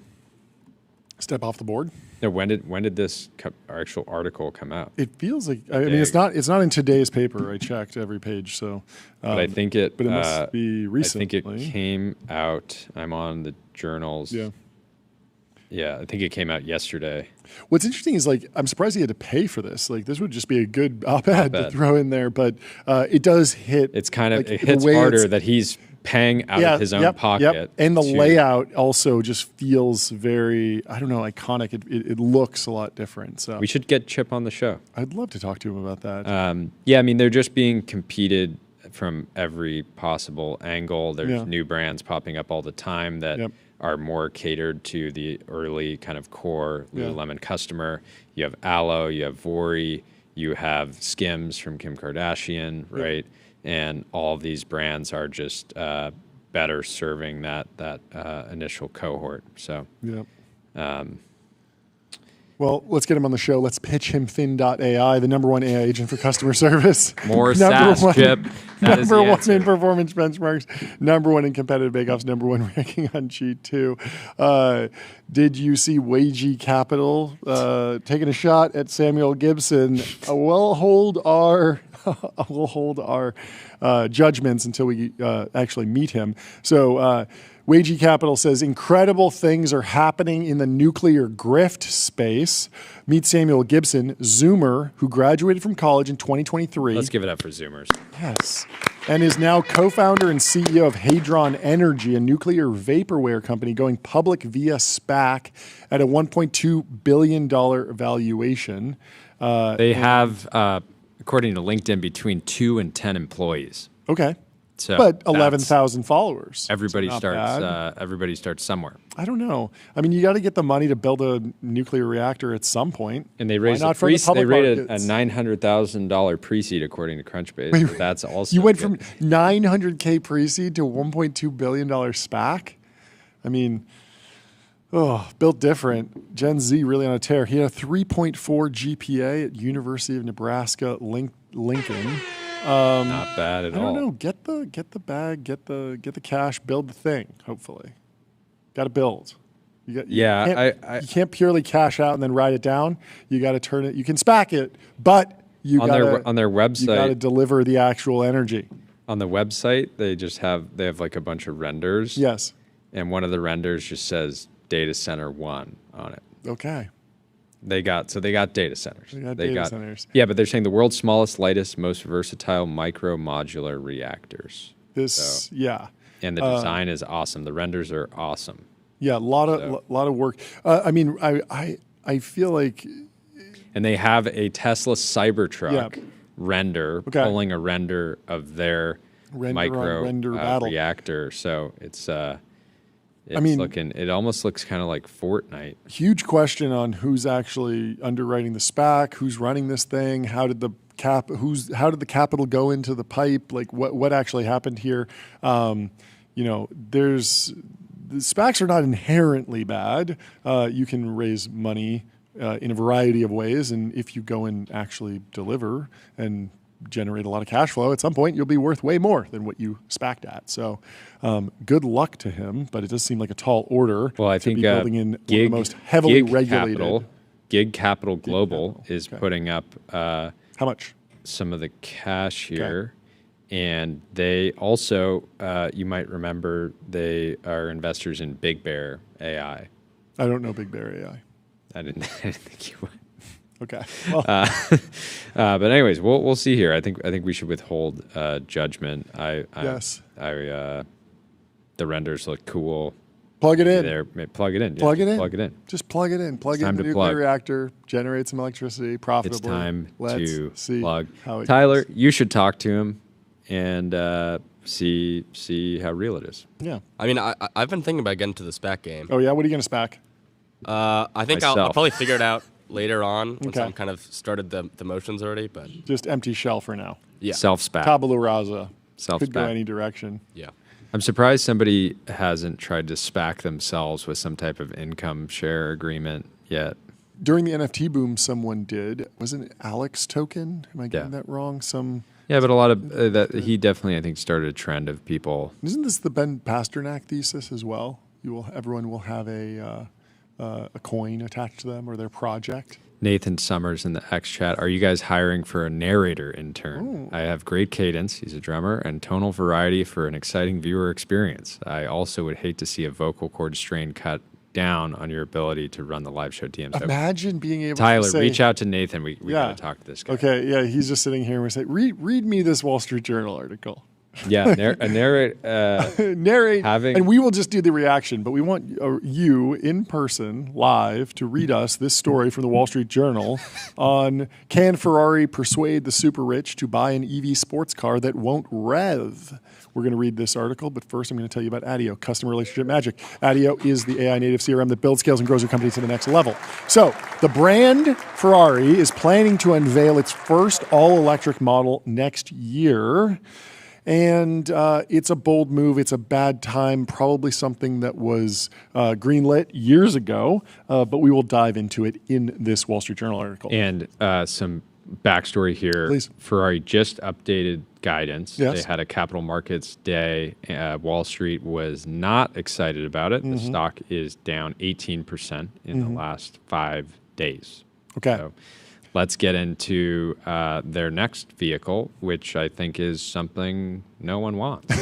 Step off the board? No, when did this actual article come out? It feels like, I mean, it's not in today's paper. I checked every page, so. But I think it. But it must be recently. I think it came out. I'm on the journals. Yeah. Yeah, I think it came out yesterday. What's interesting is, like, I'm surprised he had to pay for this. Like, this would just be a good op-ed to throw in there, but it does hit. It's kind of, like, it hits harder that he's paying out of his own pocket. Yep. And the layout also just feels very, I don't know, iconic. It looks a lot different. So we should get Chip on the show. I'd love to talk to him about that. Yeah, I mean, they're just being competed from every possible angle. There's new brands popping up all the time that are more catered to the early kind of core Lululemon customer. You have Aloe, you have Vori, you have Skims from Kim Kardashian, right? And all of these brands are just better serving that initial cohort. So, well, let's get him on the show. Let's pitch him Fin.ai, the #1 AI agent for customer service. More SaaS, Chip. Number one in performance benchmarks, #1 in competitive bake-offs, #1 ranking on G2. Did you see Wagey Capital taking a shot at Samuel Gibson? We'll hold our judgments until we actually meet him. So Wagey Capital says incredible things are happening in the nuclear grift space. Meet Samuel Gibson, Zoomer, who graduated from college in 2023. Let's give it up for Zoomers. Yes. And is now co-founder and CEO of Hadron Energy, a nuclear vaporware company going public via SPAC at a $1.2 billion valuation. They have, according to LinkedIn, between 2 and 10 employees. Okay. So but 11,000 followers. Everybody starts somewhere. I don't know. I mean, you got to get the money to build a nuclear reactor at some point. And they raised a $900,000 pre-seed according to Crunchbase. Wait, that's also you went from $900K pre-seed to $1.2 billion SPAC. I mean, built different. Gen Z really on a tear. He had a 3.4 GPA at University of Nebraska Lincoln. Not bad at all. I don't know. Get the bag. Get the cash. Build the thing. Hopefully, got to build. You can't purely cash out and then write it down. You got to turn it. You can SPAC it, but you got on their website. You got to deliver the actual energy. On the website, they have like a bunch of renders. Yes. And one of the renders just says Data Center 1 on it. Okay. They got data centers. They got centers. Yeah, but they're saying the world's smallest, lightest, most versatile micro modular reactors. And the design is awesome. The renders are awesome. Yeah, a lot of work. I mean, I feel like. And they have a Tesla Cybertruck render pulling a render of their micro reactor. So it's. It almost looks kind of like Fortnite. Huge question on who's actually underwriting the SPAC, who's running this thing, how did the capital go into the pipe, like what actually happened here. The SPACs are not inherently bad. You can raise money in a variety of ways, and if you go and actually deliver and generate a lot of cash flow, at some point you'll be worth way more than what you SPAC'd at. So good luck to him, but it does seem like a tall order. Well, I to think be building in one of the most heavily regulated. Gig Capital Global is putting up how much? Some of the cash here. And they also, you might remember, they are investors in Big Bear AI. I don't know Big Bear AI. I didn't think you would. Okay. Well. But anyways, we'll see here. I think we should withhold judgment. Yes. The renders look cool. Plug it in. There, plug it in. Yeah, Plug it in. Plug it in. Just plug it in. Plug It's in time the to nuclear plug. reactor, generate some electricity profitably. It's time Let's to see plug. how it Tyler, goes. you should talk to him and see how real it is. Yeah. I mean, I've been thinking about getting to the SPAC game. Oh yeah. What are you going to SPAC? I think I'll Myself. probably figure it out later on once Okay. I'm kind of started the motions already. But Just empty shell for now. yeah, Self-SPAC. Tabula rasa. Self-SPAC. Could go any direction. yeah. I'm surprised somebody hasn't tried to SPAC themselves with some type of income share agreement yet. During the NFT boom, someone did. Wasn't it Alex Token? Am I getting Yeah. that wrong? Yeah, but a lot of that he definitely, I think, started a trend of people. Isn't this the Ben Pasternak thesis as well? Everyone will have a coin attached to them or their project. Nathan Summers in the X chat. Are you guys hiring for a narrator intern? I have great cadence. He's a drummer and tonal variety for an exciting viewer experience. I also would hate to see a vocal cord strain cut down on your ability to run the live show DMs. Imagine being able Tyler, to say, reach out to Nathan. We Yeah. got to talk to this guy. Okay, yeah, he's just sitting here and we say, read me this Wall Street Journal article. Yeah, narrate. Narrate, Having- and we will just do the reaction. But we want you in person, live, to read us this story from the Wall Street Journal on can Ferrari persuade the super rich to buy an EV sports car that won't rev? We're going to read this article, but first I'm going to tell you about ADIO, Customer Relationship Magic. ADIO is the AI native CRM that builds, scales, and grows your company to the next level. So the brand Ferrari is planning to unveil its first all-electric model next year. And it's a bold move. It's a bad time, probably something that was greenlit years ago, but we will dive into it in this Wall Street Journal article. And some backstory here. Please. Ferrari just updated guidance. Yes. They had a capital markets day. Wall Street was not excited about it. The stock is down 18% in the last 5 days. Okay. So let's get into their next vehicle, which I think is something no one wants.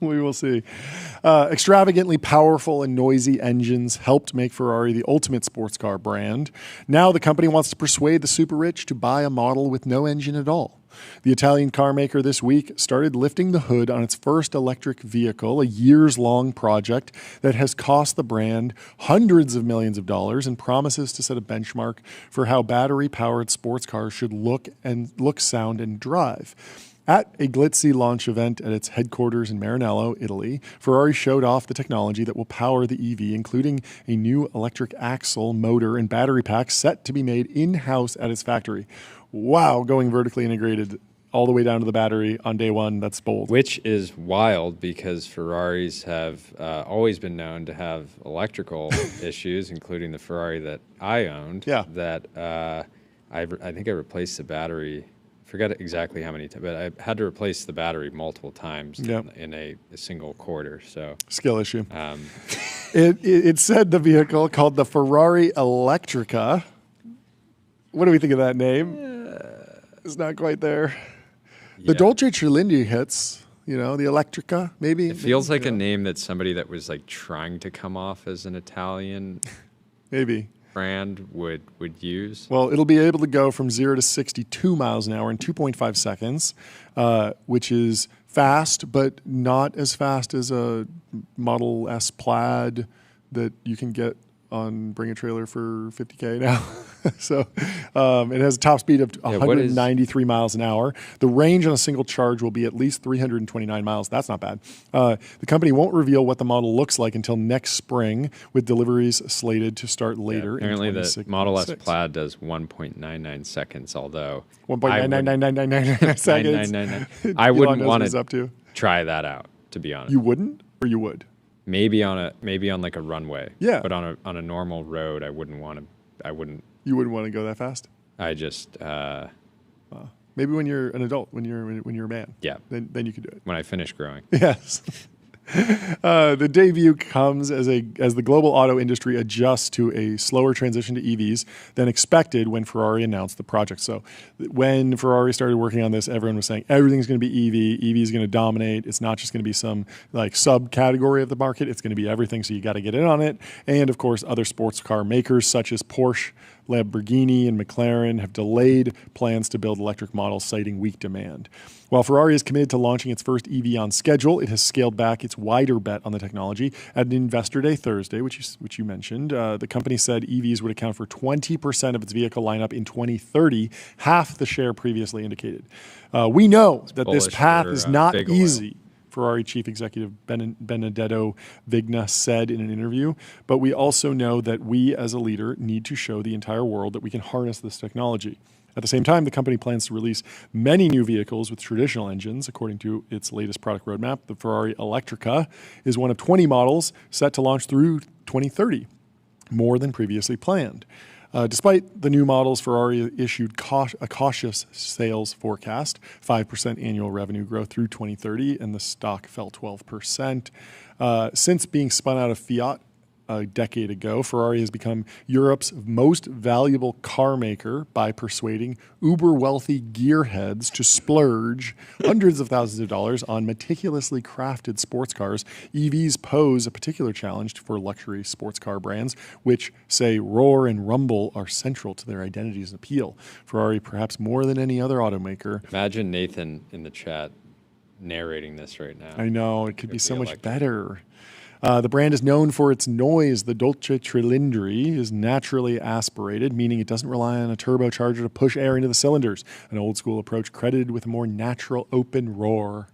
We will see. Extravagantly powerful and noisy engines helped make Ferrari the ultimate sports car brand. Now the company wants to persuade the super rich to buy a model with no engine at all. The Italian car maker this week started lifting the hood on its first electric vehicle, a years-long project that has cost the brand hundreds of millions of dollars and promises to set a benchmark for how battery-powered sports cars should look, sound, and drive. At a glitzy launch event at its headquarters in Maranello, Italy, Ferrari showed off the technology that will power the EV, including a new electric axle, motor, and battery pack set to be made in-house at its factory. Wow, going vertically integrated all the way down to the battery on day one, that's bold. Which is wild because Ferraris have always been known to have electrical issues, including the Ferrari that I owned. Yeah. That I think I replaced the battery. Forget exactly how many times, but I had to replace the battery multiple times Yep. in a single quarter. So Skill issue. It said the vehicle called the Ferrari Electrica. What do we think of that name? It's not quite there. The yeah. Dolce Trillindi hits, the Electrica, maybe. It feels like a name that somebody that was like trying to come off as an Italian Maybe. brand would use. Well, it'll be able to go from 0 to 62 miles an hour in 2.5 seconds, which is fast, but not as fast as a Model S Plaid that you can get on Bring a Trailer for $50K now. So it has a top speed of 193 miles an hour. The range on a single charge will be at least 329 miles. That's not bad. The company won't reveal what the model looks like until next spring, with deliveries slated to start later. Apparently, in the Model S Plaid does 1.99 seconds, although 1.99999 seconds. 999. I wouldn't Elon knows want what he's to up to. try that out, to be honest. You wouldn't, or you would? Maybe on like a runway. Yeah. But on a normal road, I wouldn't want to. You wouldn't want to go that fast. I just Maybe when you're an adult, when you're a man. Yeah. Then you could do it. when I finish growing. Yes. The debut comes as the global auto industry adjusts to a slower transition to EVs than expected when Ferrari announced the project. So when Ferrari started working on this, everyone was saying everything's going to be EV. EV is going to dominate. It's not just going to be some like subcategory of the market. It's going to be everything. So you got to get in on it. And of course, other sports car makers such as Porsche, Lamborghini and McLaren have delayed plans to build electric models, citing weak demand. While Ferrari is committed to launching its first EV on schedule, it has scaled back its wider bet on the technology. At an Investor Day Thursday, which you mentioned, the company said EVs would account for 20% of its vehicle lineup in 2030, half the share previously indicated. We know that this bullish path for, is not big oil. easy. Ferrari chief executive Benedetto Vigna said in an interview, but we also know that we as a leader need to show the entire world that we can harness this technology. At the same time, the company plans to release many new vehicles with traditional engines. According to its latest product roadmap, the Ferrari Electrica is one of 20 models set to launch through 2030, more than previously planned. Despite the new models, Ferrari issued a cautious sales forecast, 5% annual revenue growth through 2030, and the stock fell 12%. Since being spun out of Fiat a decade ago, Ferrari has become Europe's most valuable car maker by persuading uber-wealthy gearheads to splurge hundreds of thousands of dollars on meticulously crafted sports cars. EVs pose a particular challenge for luxury sports car brands, which say roar and rumble are central to their identities and appeal. Ferrari, perhaps more than any other automaker. Imagine Nathan in the chat narrating this right now. I know, it could be so much electric. better. The brand is known for its noise. The Dolce Cilindri is naturally aspirated, meaning it doesn't rely on a turbocharger to push air into the cylinders, an old-school approach credited with a more natural open roar.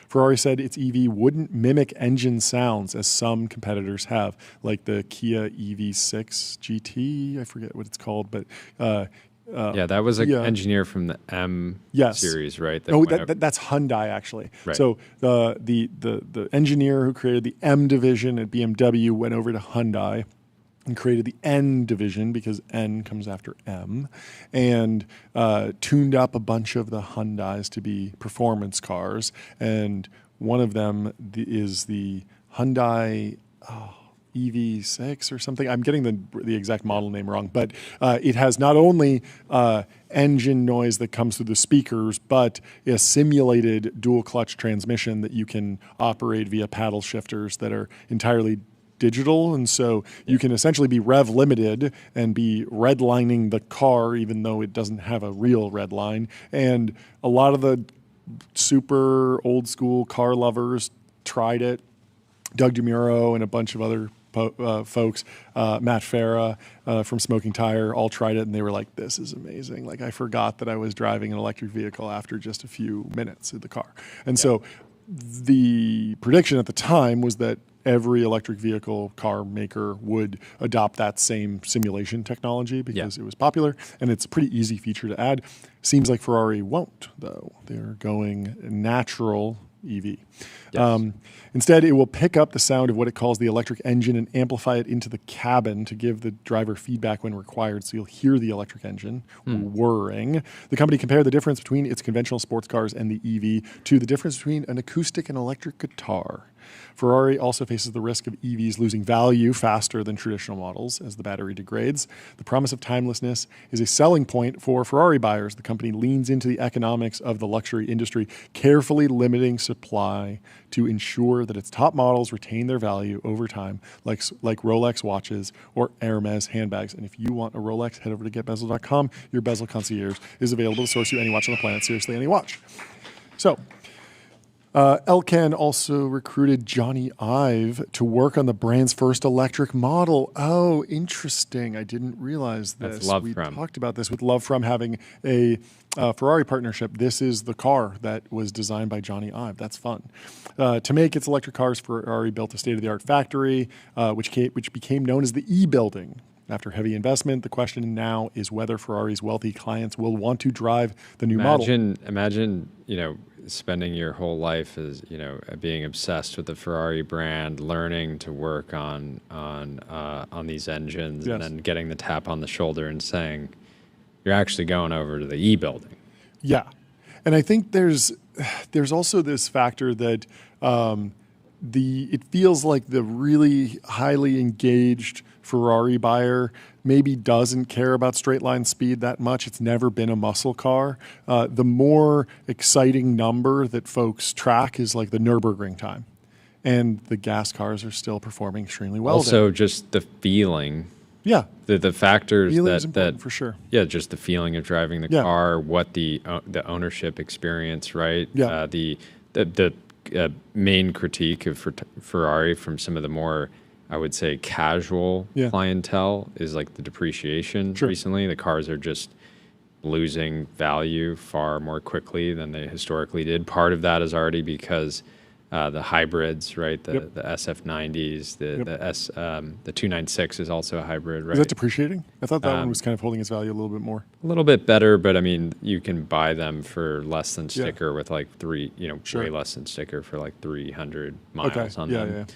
Ferrari said its EV wouldn't mimic engine sounds as some competitors have, like the Kia EV6 GT. I forget what it's called, but yeah, that was an engineer from the M series, right? That's Hyundai, actually. Right. So the engineer who created the M division at BMW went over to Hyundai and created the N division, because N comes after M, and tuned up a bunch of the Hyundais to be performance cars. And one of them is the Hyundai EV6 or something. I'm getting the exact model name wrong, but it has not only engine noise that comes through the speakers, but a simulated dual clutch transmission that you can operate via paddle shifters that are entirely digital. And so you can essentially be rev limited and be redlining the car, even though it doesn't have a real red line. And a lot of the super old school car lovers tried it. Doug DeMuro and a bunch of other folks, Matt Farah from Smoking Tire, all tried it, and they were like, this is amazing. Like, I forgot that I was driving an electric vehicle after just a few minutes in the car. And so the prediction at the time was that every electric vehicle car maker would adopt that same simulation technology because it was popular, and it's a pretty easy feature to add. Seems like Ferrari won't, though. They're going natural EV. Yes. Instead, it will pick up the sound of what it calls the electric engine and amplify it into the cabin to give the driver feedback when required, so you'll hear the electric engine whirring. The company compared the difference between its conventional sports cars and the EV to the difference between an acoustic and electric guitar. Ferrari also faces the risk of EVs losing value faster than traditional models as the battery degrades. The promise of timelessness is a selling point for Ferrari buyers. The company leans into the economics of the luxury industry, carefully limiting supply to ensure that its top models retain their value over time, like Rolex watches or Hermes handbags. And if you want a Rolex, head over to getbezel.com. Your bezel concierge is available to source you any watch on the planet, seriously, any watch. So, Elkan also recruited Johnny Ive to work on the brand's first electric model. Oh, interesting. I didn't realize this. That's Love we From. talked about this with Love From having a Ferrari partnership. This is the car that was designed by Johnny Ive. That's fun. To make its electric cars, Ferrari built a state-of-the-art factory, which became known as the E-Building. After heavy investment, the question now is whether Ferrari's wealthy clients will want to drive the new model. Imagine, spending your whole life as, being obsessed with the Ferrari brand, learning to work on these engines, and then getting the tap on the shoulder and saying, you're actually going over to the E-Building. Yeah. And I think there's also this factor that it feels like the really highly engaged Ferrari buyer maybe doesn't care about straight line speed that much. It's never been a muscle car. The more exciting number that folks track is like the Nürburgring time. And the gas cars are still performing extremely well. Also, just the feeling Yeah. The factors Feeling is that important, for sure. Yeah, just the feeling of driving the Yeah. car, what the ownership experience, right? Yeah. The main critique of Ferrari from some of the more, I would say, casual Yeah. clientele is like the depreciation. Sure. Recently, the cars are just losing value far more quickly than they historically did. Part of that is already because the hybrids, right? The Yep. the SF90s, the 296 is also a hybrid, right? Is that depreciating? I thought that one was kind of holding its value a little bit more. A little bit better, but I mean, you can buy them for less than sticker with like Sure. way less than sticker for like 300 miles on Yeah, them.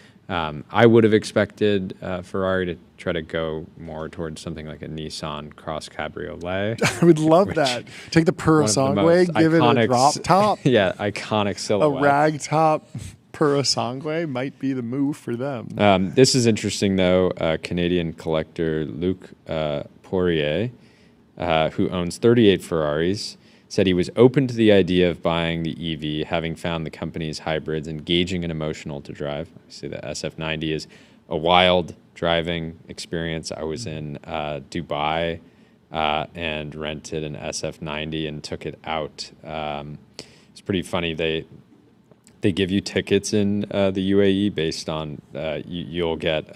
I would have expected Ferrari to try to go more towards something like a Nissan Cross Cabriolet. I would love that. Take the One of the Purosangue, most give it a iconic drop top. Yeah, iconic A silhouette. rag top Purosangue might be the move for them. This is interesting, though. Canadian collector Luc Poirier, who owns 38 Ferraris, said he was open to the idea of buying the EV, having found the company's hybrids engaging and emotional to drive. Obviously, the SF90 is a wild driving experience. I was in Dubai and rented an SF90 and took it out. It's pretty funny. They give you tickets in the UAE based on you'll get.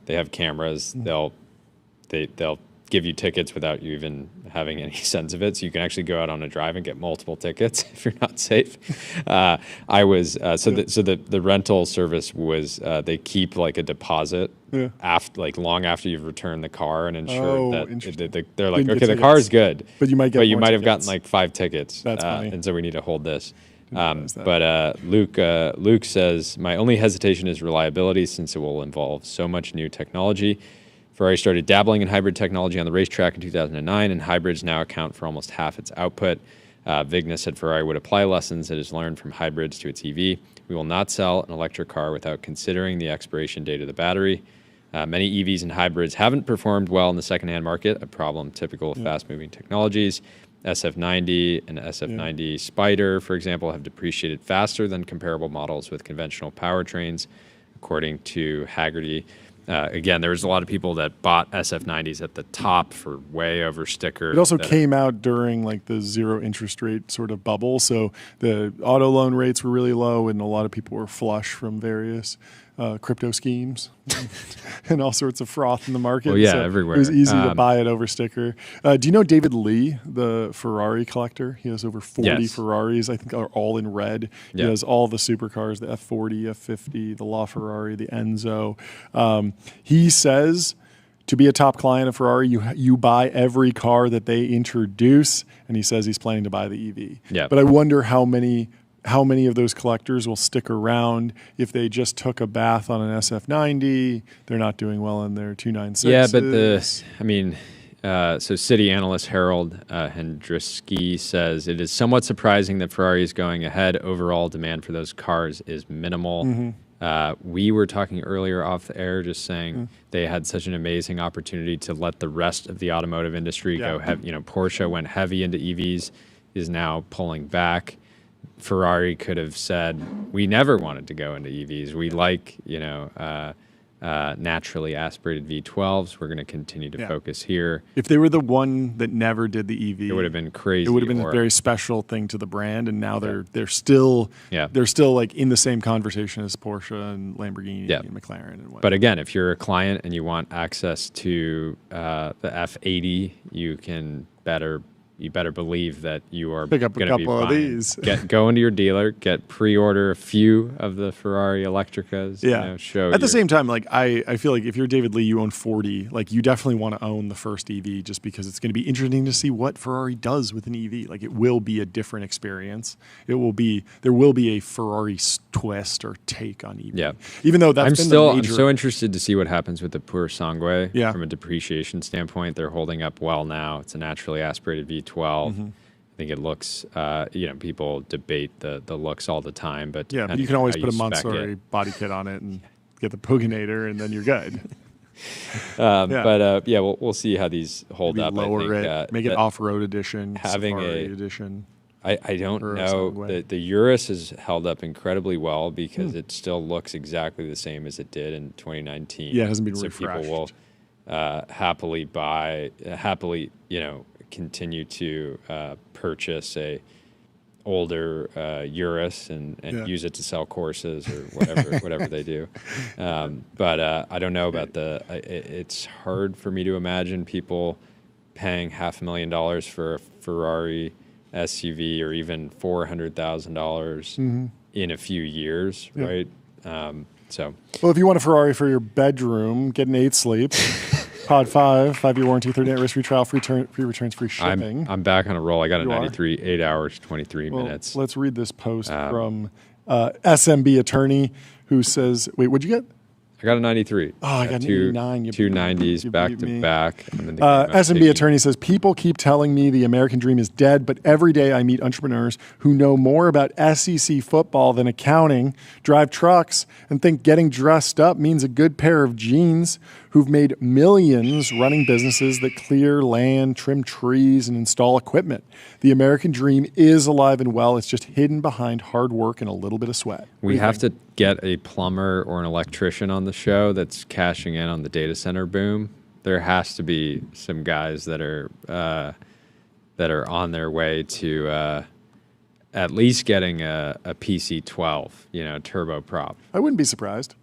They have cameras. They'll give you tickets without you even having any sense of it. So you can actually go out on a drive and get multiple tickets if you're not safe. I was the rental service was they keep like a deposit after long after you've returned the car and ensured that they're like, Didn't okay, get the car is tickets. good, But you might get more have gotten tickets. like 5 tickets. That's funny. And so we need to hold this. realize that. But Luke says, my only hesitation is reliability since it will involve so much new technology. Ferrari started dabbling in hybrid technology on the racetrack in 2009, and hybrids now account for almost half its output. Vigna said Ferrari would apply lessons it has learned from hybrids to its EV. We will not sell an electric car without considering the expiration date of the battery. Many EVs and hybrids haven't performed well in the secondhand market, a problem typical of fast-moving technologies. SF90 and SF90 Spider, for example, have depreciated faster than comparable models with conventional powertrains, according to Haggerty. Again, there was a lot of people that bought SF90s at the top for way over sticker. It also came out during like the zero interest rate sort of bubble. So the auto loan rates were really low and a lot of people were flush from various crypto schemes and all sorts of froth in the market. Well, yeah, so everywhere. It was easy to buy it over sticker. Do you know David Lee, the Ferrari collector? He has over 40 Ferraris. I think are all in red. He has all the supercars, the F40, F50, the LaFerrari, the Enzo. He says to be a top client of Ferrari, you buy every car that they introduce, and he says he's planning to buy the EV. Yeah. But I wonder how many of those collectors will stick around if they just took a bath on an SF90. They're not doing well in their 296s. Yeah, but so City analyst Harold Hendrisky says it is somewhat surprising that Ferrari is going ahead. Overall demand for those cars is minimal. We were talking earlier off the air, just saying they had such an amazing opportunity to let the rest of the automotive industry go heavy. You know, Porsche went heavy into EVs, is now pulling back. Ferrari could have said, we never wanted to go into EVs. We like, naturally aspirated V12s. We're going to continue to focus here. If they were the one that never did the EV, It would have been crazy. It would have been a very special thing to the brand, and now they're still like in the same conversation as Porsche and Lamborghini and McLaren and whatnot. But again, if you're a client and you want access to the F80, you better believe that you are Pick up a couple of these. Go into your dealer, pre-order a few of the Ferrari Electricas. Yeah. At the same time, like I feel like if you're David Lee, you own 40. Like you definitely want to own the first EV just because it's going to be interesting to see what Ferrari does with an EV. Like it will be a different experience. There will be a Ferrari twist or take on EV. Yeah. Even though that's I'm so interested to see what happens with the Purosangue. Yeah. From a depreciation standpoint, they're holding up well now. It's a naturally aspirated V12. I think it looks, people debate the looks all the time, but but you can always put a Monster body kit on it and get the Puginator, and then you're good. We'll see how these hold Maybe up. lower I think, it, make it off-road edition, having Safari edition. I don't know. The Urus has held up incredibly well because it still looks exactly the same as it did in 2019. Yeah, it hasn't been so refreshed. People happily continue to purchase a older Urus and use it to sell courses or whatever they do. But I don't know about it's hard for me to imagine people paying $500,000 for a Ferrari SUV or even $400,000 in a few years, right? Well, if you want a Ferrari for your bedroom, get an 8 Sleep. Pod 5-year warranty, 30-day risk-free trial, free returns, free shipping. I'm back on a roll. I got a 93, 8 hours, 23 minutes. Let's read this post from SMB attorney who says, wait, what'd you get? I got a 93. Oh, I got an 89. Two 90s back to back. SMB attorney says, people keep telling me the American dream is dead, but every day I meet entrepreneurs who know more about SEC football than accounting, drive trucks, and think getting dressed up means a good pair of jeans, who've made millions running businesses that clear land, trim trees, and install equipment. The American dream is alive and well. It's just hidden behind hard work and a little bit of sweat. We have to get a plumber or an electrician on the show that's cashing in on the data center boom. There has to be some guys that are on their way to at least getting a PC-12, turboprop. I wouldn't be surprised.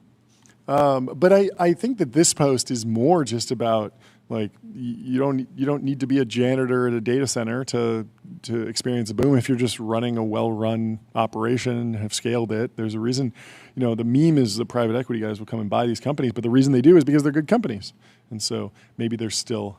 But I think that this post is more just about, like, you don't need to be a janitor at a data center to experience a boom. If you're just running a well-run operation and have scaled it, there's a reason. The meme is the private equity guys will come and buy these companies, but the reason they do is because they're good companies. And so maybe there's still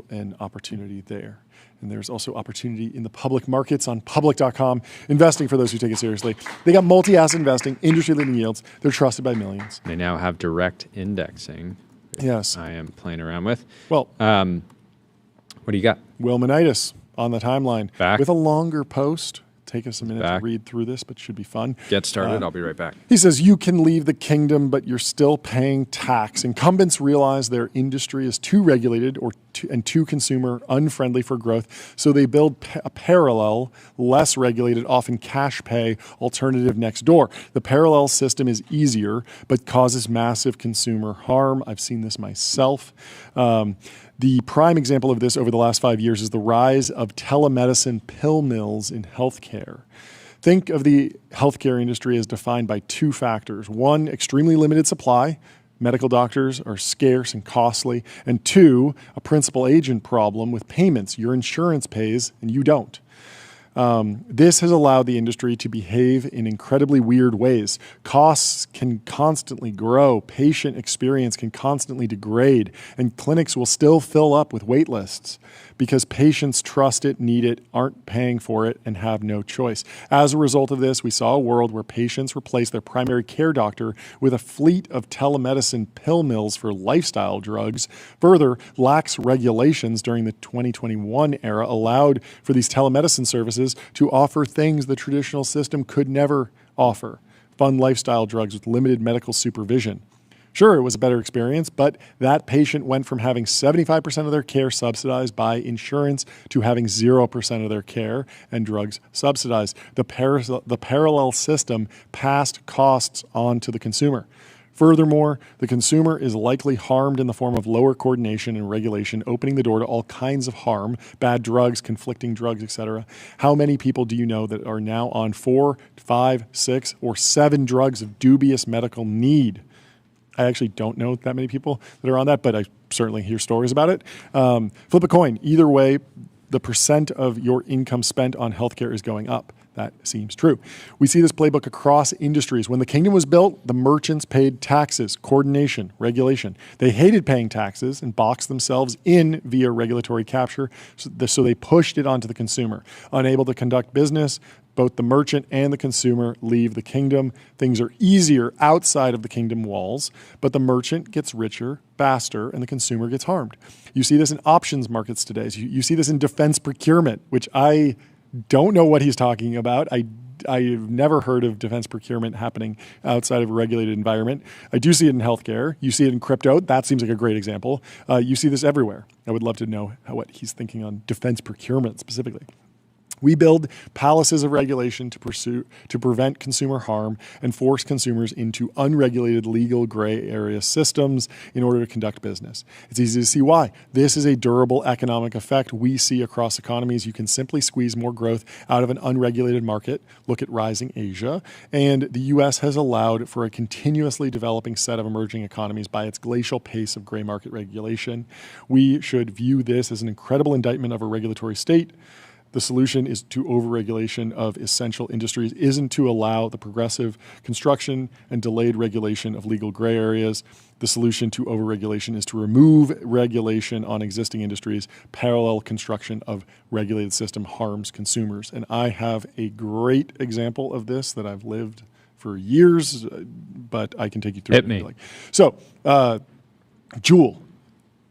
an opportunity there. And there's also opportunity in the public markets on public.com. Investing for those who take it seriously. They got multi-asset investing, industry-leading yields. They're trusted by millions. They now have direct indexing. Yes. I am playing around with. Well, what do you got? Wilmanitis on the timeline. Back. With a longer post. Take us a minute Back. to read through this, but should be fun. Get started. I'll be right back. He says, you can leave the kingdom, but you're still paying tax. Incumbents realize their industry is too regulated and too consumer unfriendly for growth, so they build a parallel, less regulated, often cash pay alternative next door. The parallel system is easier, but causes massive consumer harm. I've seen this myself. The prime example of this over the last 5 years is the rise of telemedicine pill mills in healthcare. Think of the healthcare industry as defined by two factors. One, extremely limited supply. Medical doctors are scarce and costly. And two, a principal agent problem with payments. Your insurance pays and you don't. This has allowed the industry to behave in incredibly weird ways. Costs can constantly grow, patient experience can constantly degrade, and clinics will still fill up with wait lists because patients trust it, need it, aren't paying for it, and have no choice. As a result of this, we saw a world where patients replaced their primary care doctor with a fleet of telemedicine pill mills for lifestyle drugs. Further, lax regulations during the 2021 era allowed for these telemedicine services to offer things the traditional system could never offer. Fun lifestyle drugs with limited medical supervision. Sure, it was a better experience, but that patient went from having 75% of their care subsidized by insurance to having 0% of their care and drugs subsidized. The parallel system passed costs on to the consumer. Furthermore, the consumer is likely harmed in the form of lower coordination and regulation, opening the door to all kinds of harm, bad drugs, conflicting drugs, etc. How many people do you know that are now on 4, 5, 6, or 7 drugs of dubious medical need? I actually don't know that many people that are on that, but I certainly hear stories about it. Flip a coin. Either way, the percent of your income spent on healthcare is going up. That seems true. We see this playbook across industries. When the kingdom was built, the merchants paid taxes, coordination, regulation. They hated paying taxes and boxed themselves in via regulatory capture, so they pushed it onto the consumer. Unable to conduct business, both the merchant and the consumer leave the kingdom. Things are easier outside of the kingdom walls, but the merchant gets richer faster and the consumer gets harmed. You see this in options markets today. You see this in defense procurement, which I don't know what he's talking about. I've never heard of defense procurement happening outside of a regulated environment. I do see it in healthcare. You see it in crypto. That seems like a great example. You see this everywhere. I would love to know what he's thinking on defense procurement specifically. We build palaces of regulation to prevent consumer harm and force consumers into unregulated legal gray area systems in order to conduct business. It's easy to see why. This is a durable economic effect we see across economies. You can simply squeeze more growth out of an unregulated market. Look at rising Asia. And the U.S. has allowed for a continuously developing set of emerging economies by its glacial pace of gray market regulation. We should view this as an incredible indictment of a regulatory state. The solution is to overregulation of essential industries, isn't to allow the progressive construction and delayed regulation of legal gray areas. The solution to overregulation is to remove regulation on existing industries. Parallel construction of regulated system harms consumers. And I have a great example of this that I've lived for years, but I can take you through Hit it. me. So, Juul.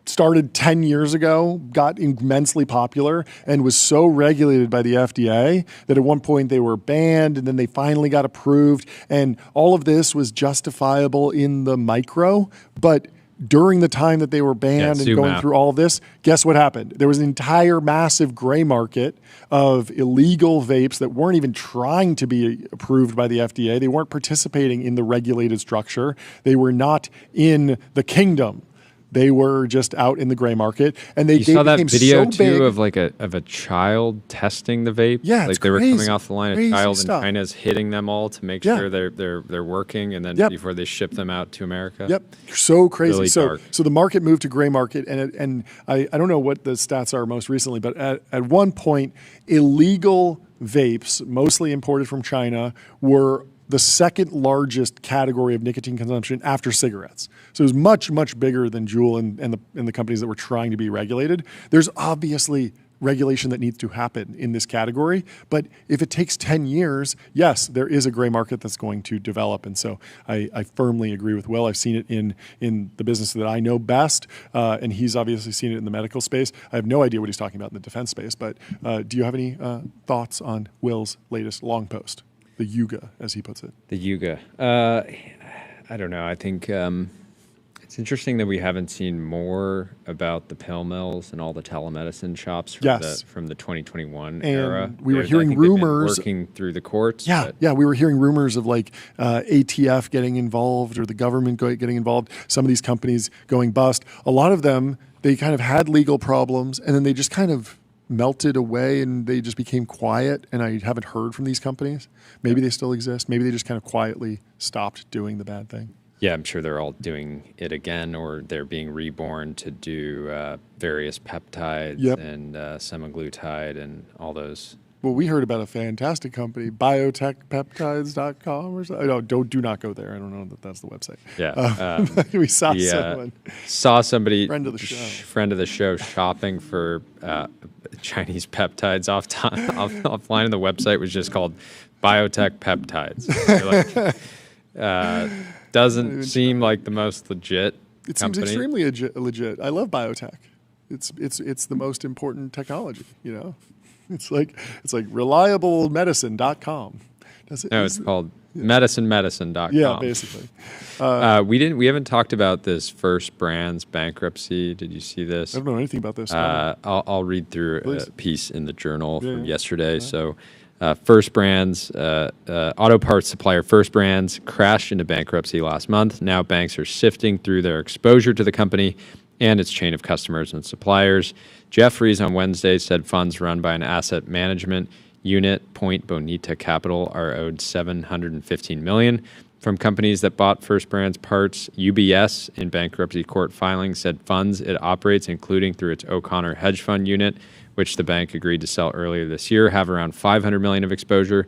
Started 10 years ago, got immensely popular, and was so regulated by the FDA that at one point they were banned, and then they finally got approved. And all of this was justifiable in the micro, but during the time that they were banned and going through all of this, guess what happened? There was an entire massive gray market of illegal vapes that weren't even trying to be approved by the FDA. They weren't participating in the regulated structure. They were not in the kingdom. They were just out in the gray market, and they saw that video so too big, of like a child testing the vape. Yeah, like they were coming off the line. A child in China's hitting them all to make sure they're working, and then before they ship them out to America. Yep, so crazy. Really dark. So the market moved to gray market, and I don't know what the stats are most recently, but at one point, illegal vapes, mostly imported from China, were the second largest category of nicotine consumption after cigarettes. So it was much, much bigger than Juul and the companies that were trying to be regulated. There's obviously regulation that needs to happen in this category, but if it takes 10 years, yes, there is a gray market that's going to develop. And so I firmly agree with Will. I've seen it in the business that I know best, and he's obviously seen it in the medical space. I have no idea what he's talking about in the defense space, but do you have any thoughts on Will's latest long post? The Yuga, as he puts it. The Yuga. I don't know. I think it's interesting that we haven't seen more about the pill mills and all the telemedicine shops from the 2021 era. We were hearing rumors working through the courts. Yeah, we were hearing rumors of like ATF getting involved or the government getting involved. Some of these companies going bust. A lot of them, they kind of had legal problems, and then they just kind of melted away and they just became quiet, and I haven't heard from these companies. Maybe they still exist. Maybe they just kind of quietly stopped doing the bad thing. Yeah, I'm sure they're all doing it again, or they're being reborn to do various peptides and semaglutide and all those. Well, we heard about a fantastic company, biotechpeptides.com or something. No, do not go there. I don't know that that's the website. Yeah. We saw someone. Saw somebody, friend of the show. Friend of the show, shopping for Chinese peptides offline, and the website was just called Biotech Peptides. Doesn't seem like the most legit It company. seems extremely legit. I love biotech. It's the most important technology, you know? It's like reliablemedicine.com. It's called medicinedicine.com. Yeah, basically. We haven't talked about this First Brands bankruptcy. Did you see this? I don't know anything about this. I'll read through a piece in the Journal from yesterday. Yeah. So First Brands, auto parts supplier First Brands crashed into bankruptcy last month. Now banks are sifting through their exposure to the company and its chain of customers and suppliers. Jefferies on Wednesday said funds run by an asset management unit, Point Bonita Capital, are owed $715 million from companies that bought First Brands parts. UBS, in bankruptcy court filings, said funds it operates, including through its O'Connor hedge fund unit, which the bank agreed to sell earlier this year, have around $500 million of exposure.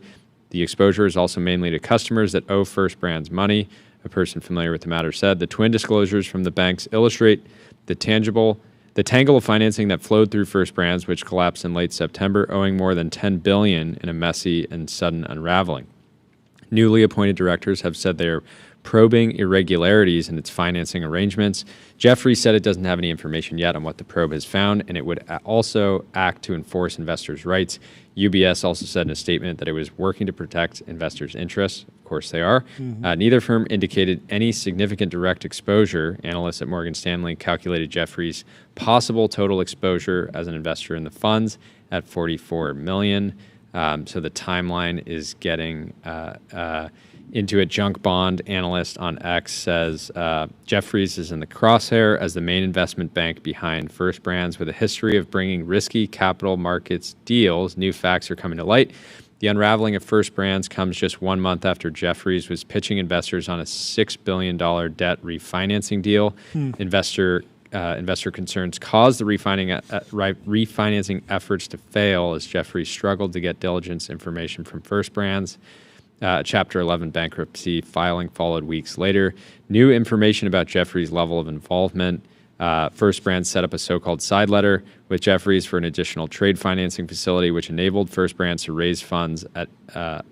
The exposure is also mainly to customers that owe First Brands money. A person familiar with the matter said the twin disclosures from the banks illustrate the tangle of financing that flowed through First Brands, which collapsed in late September, owing more than $10 billion in a messy and sudden unraveling. Newly appointed directors have said they are probing irregularities in its financing arrangements. Jefferies said it doesn't have any information yet on what the probe has found, and it would also act to enforce investors' rights. UBS also said in a statement that it was working to protect investors' interests. Of course they are. Neither firm indicated any significant direct exposure. Analysts at Morgan Stanley calculated Jefferies' possible total exposure as an investor in the funds at $44 million. So the timeline is getting into it. Junk bond analyst on X says Jefferies is in the crosshair as the main investment bank behind First Brands with a history of bringing risky capital markets deals. New facts are coming to light. The unraveling of First Brands comes just 1 month after Jefferies was pitching investors on a $6 billion debt refinancing deal. Investor concerns caused the refinancing efforts to fail as Jefferies struggled to get diligence information from First Brands. Chapter 11 bankruptcy filing followed weeks later. New information about Jefferies' level of involvement. First Brands set up a so-called side letter with Jefferies for an additional trade financing facility, which enabled First Brands to raise funds at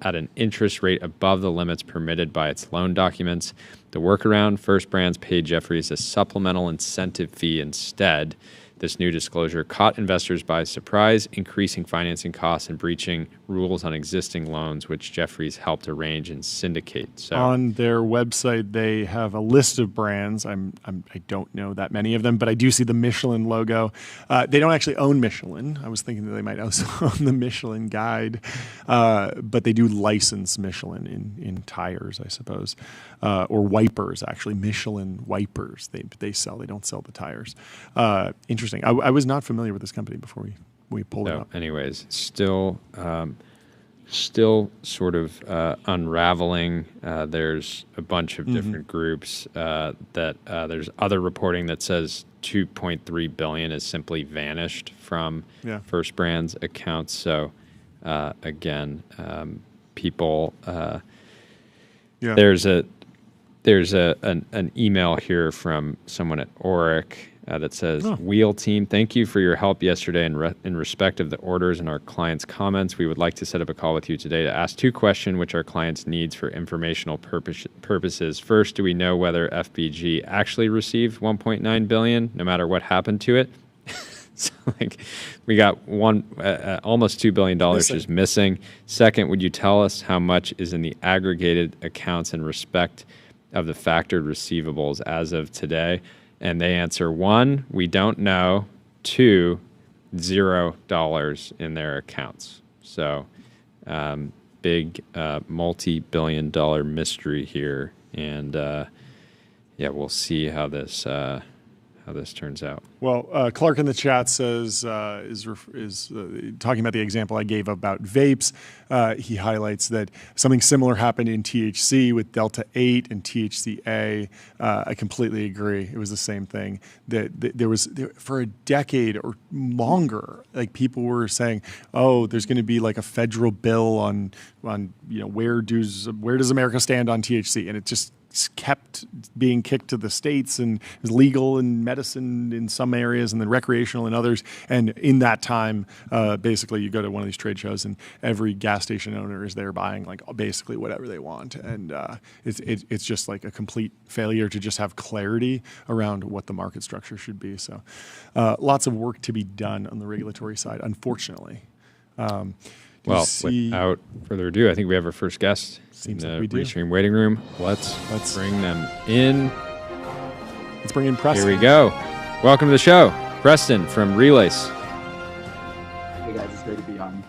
an interest rate above the limits permitted by its loan documents. The workaround, First Brands paid Jefferies a supplemental incentive fee instead. This new disclosure caught investors by surprise, increasing financing costs and breaching rules on existing loans, which Jefferies helped arrange and syndicate. So on their website, they have a list of brands. I don't know that many of them, but I do see the Michelin logo. They don't actually own Michelin. I was thinking that they might also own the Michelin Guide, but they do license Michelin in tires, I suppose, or wipers. Actually, Michelin wipers. They sell. They don't sell the tires. Interesting. I was not familiar with this company before we pulled it up. Anyways, still sort of unraveling. There's a bunch of different groups that there's other reporting that says 2.3 billion has simply vanished from First Brands accounts. So again, people. There's an email here from someone at Oric. That says, Wheel team, thank you for your help yesterday in respect of the orders and our clients' comments. We would like to set up a call with you today to ask 2 questions which our clients needs for informational purposes. First, do we know whether FBG actually received 1.9 billion, no matter what happened to it? So we got almost $2 billion just missing. Second, would you tell us how much is in the aggregated accounts in respect of the factored receivables as of today? And they answer 1, we don't know. 2, $0 in their accounts. So big multi-billion-dollar mystery here, and we'll see how this turns out. Well, Clark in the chat says is talking about the example I gave about vapes. He highlights that something similar happened in THC with Delta 8 and THCA. I completely agree. It was the same thing. That there was for a decade or longer, like people were saying, "Oh, there's going to be like a federal bill on where does America stand on THC?" And it just kept being kicked to the states and is legal in medicine in some areas and then recreational in others. And in that time, basically you go to one of these trade shows and every gas station owner is there buying like basically whatever they want. And it's just like a complete failure to just have clarity around what the market structure should be. So lots of work to be done on the regulatory side, unfortunately. Without further ado, I think we have our first guest in the Restream waiting room. Let's bring them in. Let's bring in Preston. Here we go. Welcome to the show, Preston from Relays. Hey guys, it's great to be on.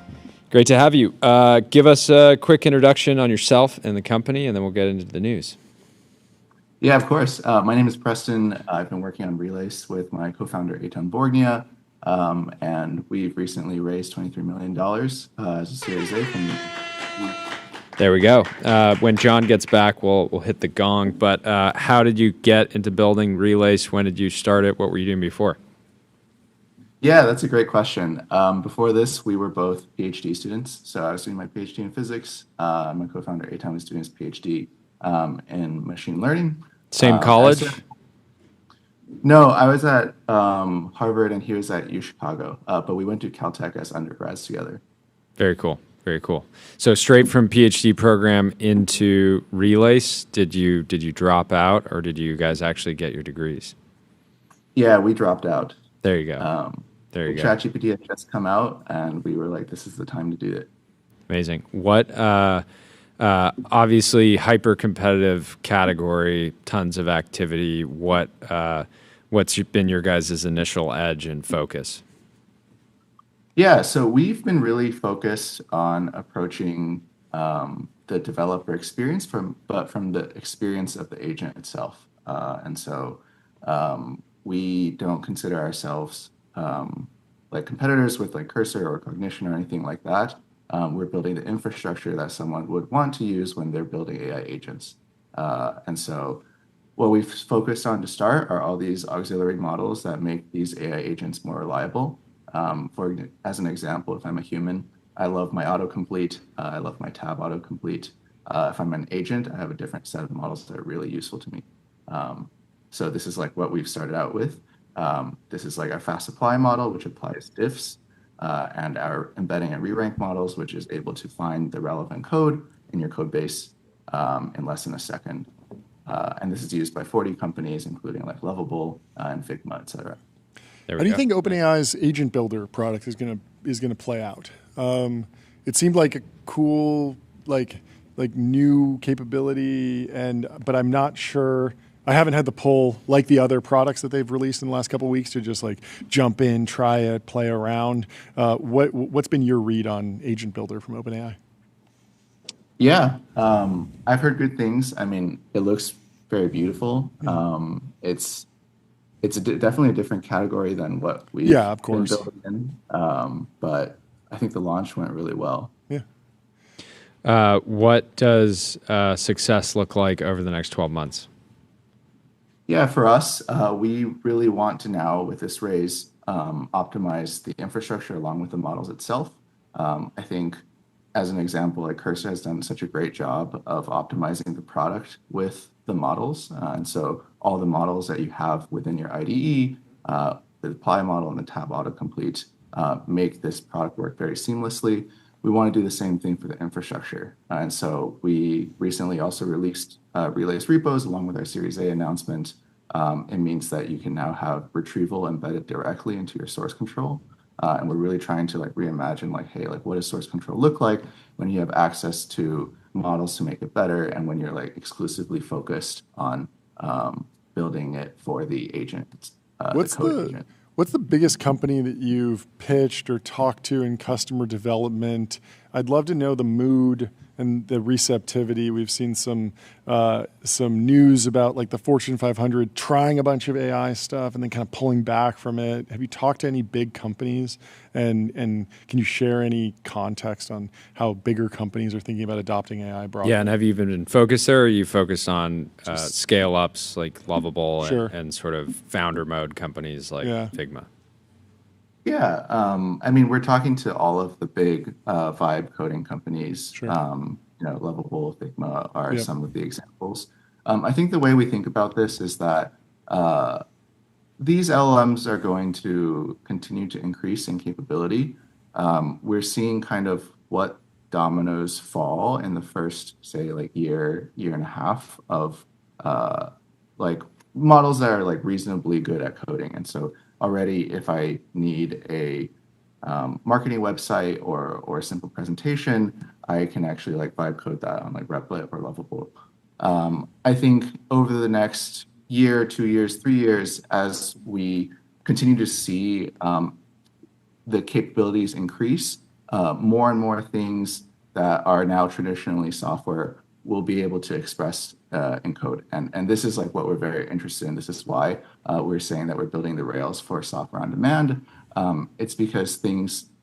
Great to have you. Give us a quick introduction on yourself and the company, and then we'll get into the news. Yeah, of course. My name is Preston. I've been working on Relays with my co-founder, Eitan Borgnia. And we've recently raised $23 million as a Series A from. There we go. When John gets back, we'll hit the gong. But how did you get into building Relays? When did you start it? What were you doing before? Yeah, that's a great question. Before this, we were both PhD students. So I was doing my PhD in physics. My co-founder Eitan was doing his PhD in machine learning. Same college? No, I was at Harvard and he was at U Chicago, but we went to Caltech as undergrads together. Very cool. Very cool. So straight from PhD program into Relace, did you drop out, or did you guys actually get your degrees? Yeah, we dropped out. There you go. There you go. ChatGPT had just come out, and we were like, "This is the time to do it." Amazing. What? Obviously, hyper competitive category, tons of activity. What's been your guys' initial edge and focus? Yeah, so we've been really focused on approaching the developer experience from the experience of the agent itself. And so we don't consider ourselves like competitors with like Cursor or Cognition or anything like that. We're building the infrastructure that someone would want to use when they're building AI agents. And so what we've focused on to start are all these auxiliary models that make these AI agents more reliable. As an example, if I'm a human, I love my autocomplete. I love my tab autocomplete. If I'm an agent, I have a different set of models that are really useful to me. So this is like what we've started out with. This is like our fast apply model, which applies diffs, and our embedding and re-rank models, which is able to find the relevant code in your code base in less than a second. And this is used by 40 companies, including like Lovable and Figma, et cetera. How do you think OpenAI's Agent Builder product is gonna play out? It seemed like a cool like new capability, but I'm not sure. I haven't had the pull like the other products that they've released in the last couple of weeks to just like jump in, try it, play around. What's been your read on Agent Builder from OpenAI? Yeah, I've heard good things. I mean, it looks very beautiful. It's definitely a different category than what we've of course. been building in. But I think the launch went really well. Yeah. What does success look like over the next 12 months? Yeah, for us, we really want to now, with this raise, optimize the infrastructure along with the models itself. I think, as an example, like Cursor has done such a great job of optimizing the product with the models. And so all the models that you have within your IDE, the apply model and the tab autocomplete, make this product work very seamlessly. We want to do the same thing for the infrastructure. And so we recently also released Relace repos along with our Series A announcement. It means that you can now have retrieval embedded directly into your source control. And we're really trying to like reimagine like, hey, like what does source control look like when you have access to models to make it better and when you're like exclusively focused on building it for the agent, the code agent. What's the biggest company that you've pitched or talked to in customer development? I'd love to know the mood and the receptivity. We've seen some news about like the Fortune 500 trying a bunch of AI stuff and then kind of pulling back from it. Have you talked to any big companies? And can you share any context on how bigger companies are thinking about adopting AI broadly? Yeah, and have you even been focused there, or are you focused on scale-ups like Lovable and sort of founder mode companies like Figma? Yeah, I mean, we're talking to all of the big vibe coding companies. Sure. Lovable, Figma are some of the examples. I think the way we think about this is that these LLMs are going to continue to increase in capability. We're seeing kind of what dominoes fall in the first, say, like year and a half of like models that are like reasonably good at coding. And so already, if I need a marketing website or a simple presentation, I can actually like vibe code that on like Replit or Lovable. I think over the next year, 2 years, 3 years, as we continue to see the capabilities increase, more and more things that are now traditionally software will be able to express in code. And this is like what we're very interested in. This is why we're saying that we're building the Rails for software on demand. It's because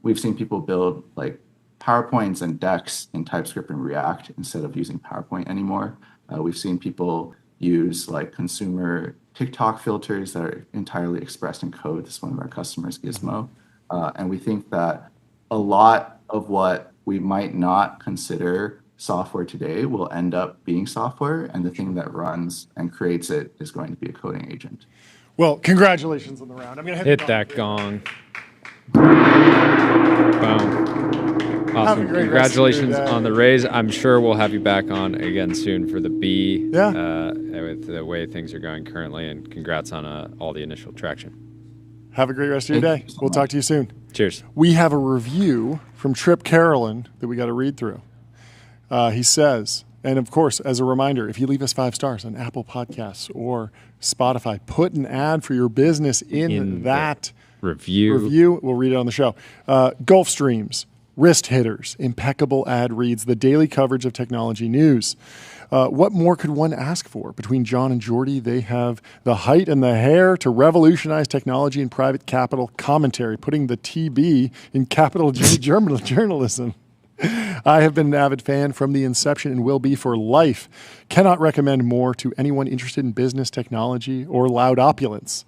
we've seen people build like PowerPoints and decks in TypeScript and React instead of using PowerPoint anymore. We've seen people use like consumer TikTok filters that are entirely expressed in code. This is one of our customers, Gizmo. And we think that a lot of what we might not consider software today will end up being software, and the thing that runs and creates it is going to be a coding agent. Well, congratulations on the round. I'm gonna hit that gong. Boom. Have a great Congratulations rest of your day. on the raise. I'm sure we'll have you back on again soon for the B. Yeah. With the way things are going currently, and congrats on all the initial traction. Have a great rest of your Thank day. you so We'll much. talk to you soon. Cheers. We have a review from Trip Carolyn that we got to read through. He says, and of course, as a reminder, if you leave us 5 stars on Apple Podcasts or Spotify, put an ad for your business in that Review. We'll read it on the show. Gulf Streams, Wrist Hitters, impeccable ad reads, the daily coverage of technology news. What more could one ask for? Between John and Jordy, they have the height and the hair to revolutionize technology and private capital commentary, putting the TB in capital G journalism. I have been an avid fan from the inception and will be for life. Cannot recommend more to anyone interested in business, technology, or loud opulence.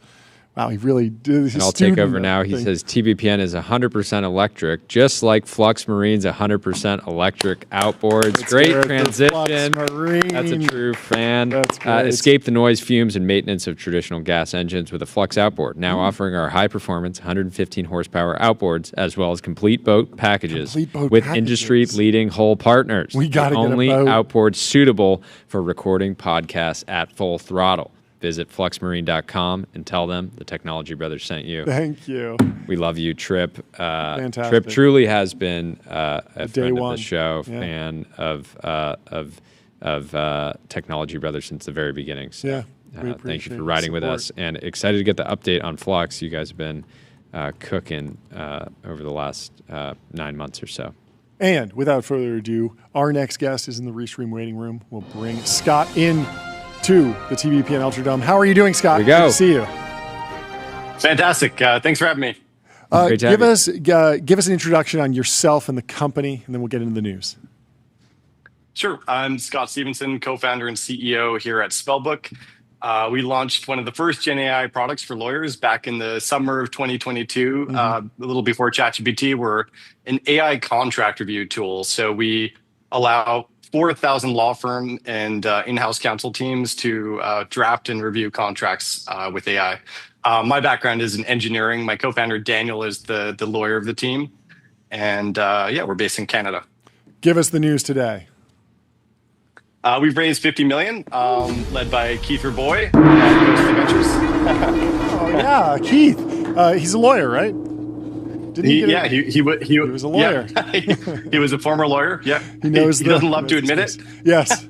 Wow, he really did. And I'll take over now. He says TBPN is 100% electric, just like Flux Marine's 100% electric outboards. Great transition. That's a true fan. That's great. Escape the noise, fumes, and maintenance of traditional gas engines with a Flux outboard. Now offering our high-performance 115 horsepower outboards, as well as complete boat packages with industry-leading hull partners. We got to get a only boat. outboard suitable for recording podcasts at full throttle. Visit fluxmarine.com and tell them the Technology Brothers sent you. Thank you. We love you, Trip. Fantastic. Trip truly has been a Day friend one. of the show, Yeah. fan of Technology Brothers since the very beginning. So, Yeah, we thank you appreciate for the riding with support. us, and excited to get the update on Flux. You guys have been cooking over the last 9 months or so. And without further ado, our next guest is in the Restream waiting room. We'll bring Scott in to the TBPN Ultradome. How are you doing, Scott? Here we go. Good to see you. Fantastic. Thanks for having me. Great to have Give us an introduction on yourself and the company, and then we'll get into the news. Sure. I'm Scott Stevenson, co-founder and CEO here at Spellbook. We launched one of the first Gen AI products for lawyers back in the summer of 2022, a little before ChatGPT. We're an AI contract review tool. So we allow 4,000 law firm and in-house counsel teams to draft and review contracts with AI. My background is in engineering. My co-founder, Daniel, is the lawyer of the team. And we're based in Canada. Give us the news today. We've raised $50 million, led by Keith Raboy at Ghost Ventures. Oh, yeah, Keith. He's a lawyer, right? Didn't he get it? He was a lawyer. Yeah. He was a former lawyer. Yeah, He knows He doesn't love to admit it. Yes.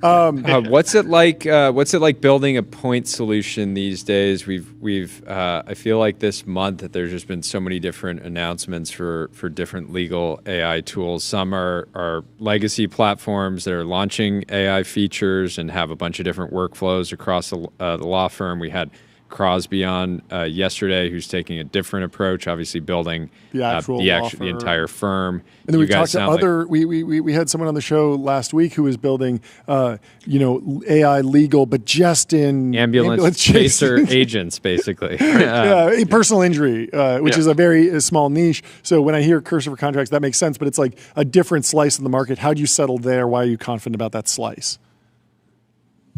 What's it like? What's it like building a point solution these days? I feel like this month that there's just been so many different announcements for different legal AI tools. Some are legacy platforms that are launching AI features and have a bunch of different workflows across the law firm. We had Crosby on yesterday, who's taking a different approach, obviously building the entire firm. And then we talked to other. We had someone on the show last week who was building, AI legal, but just in ambulance chaser agents, basically. A personal injury, which is a very small niche. So when I hear cursor for contracts, that makes sense. But it's like a different slice of the market. How do you settle there? Why are you confident about that slice?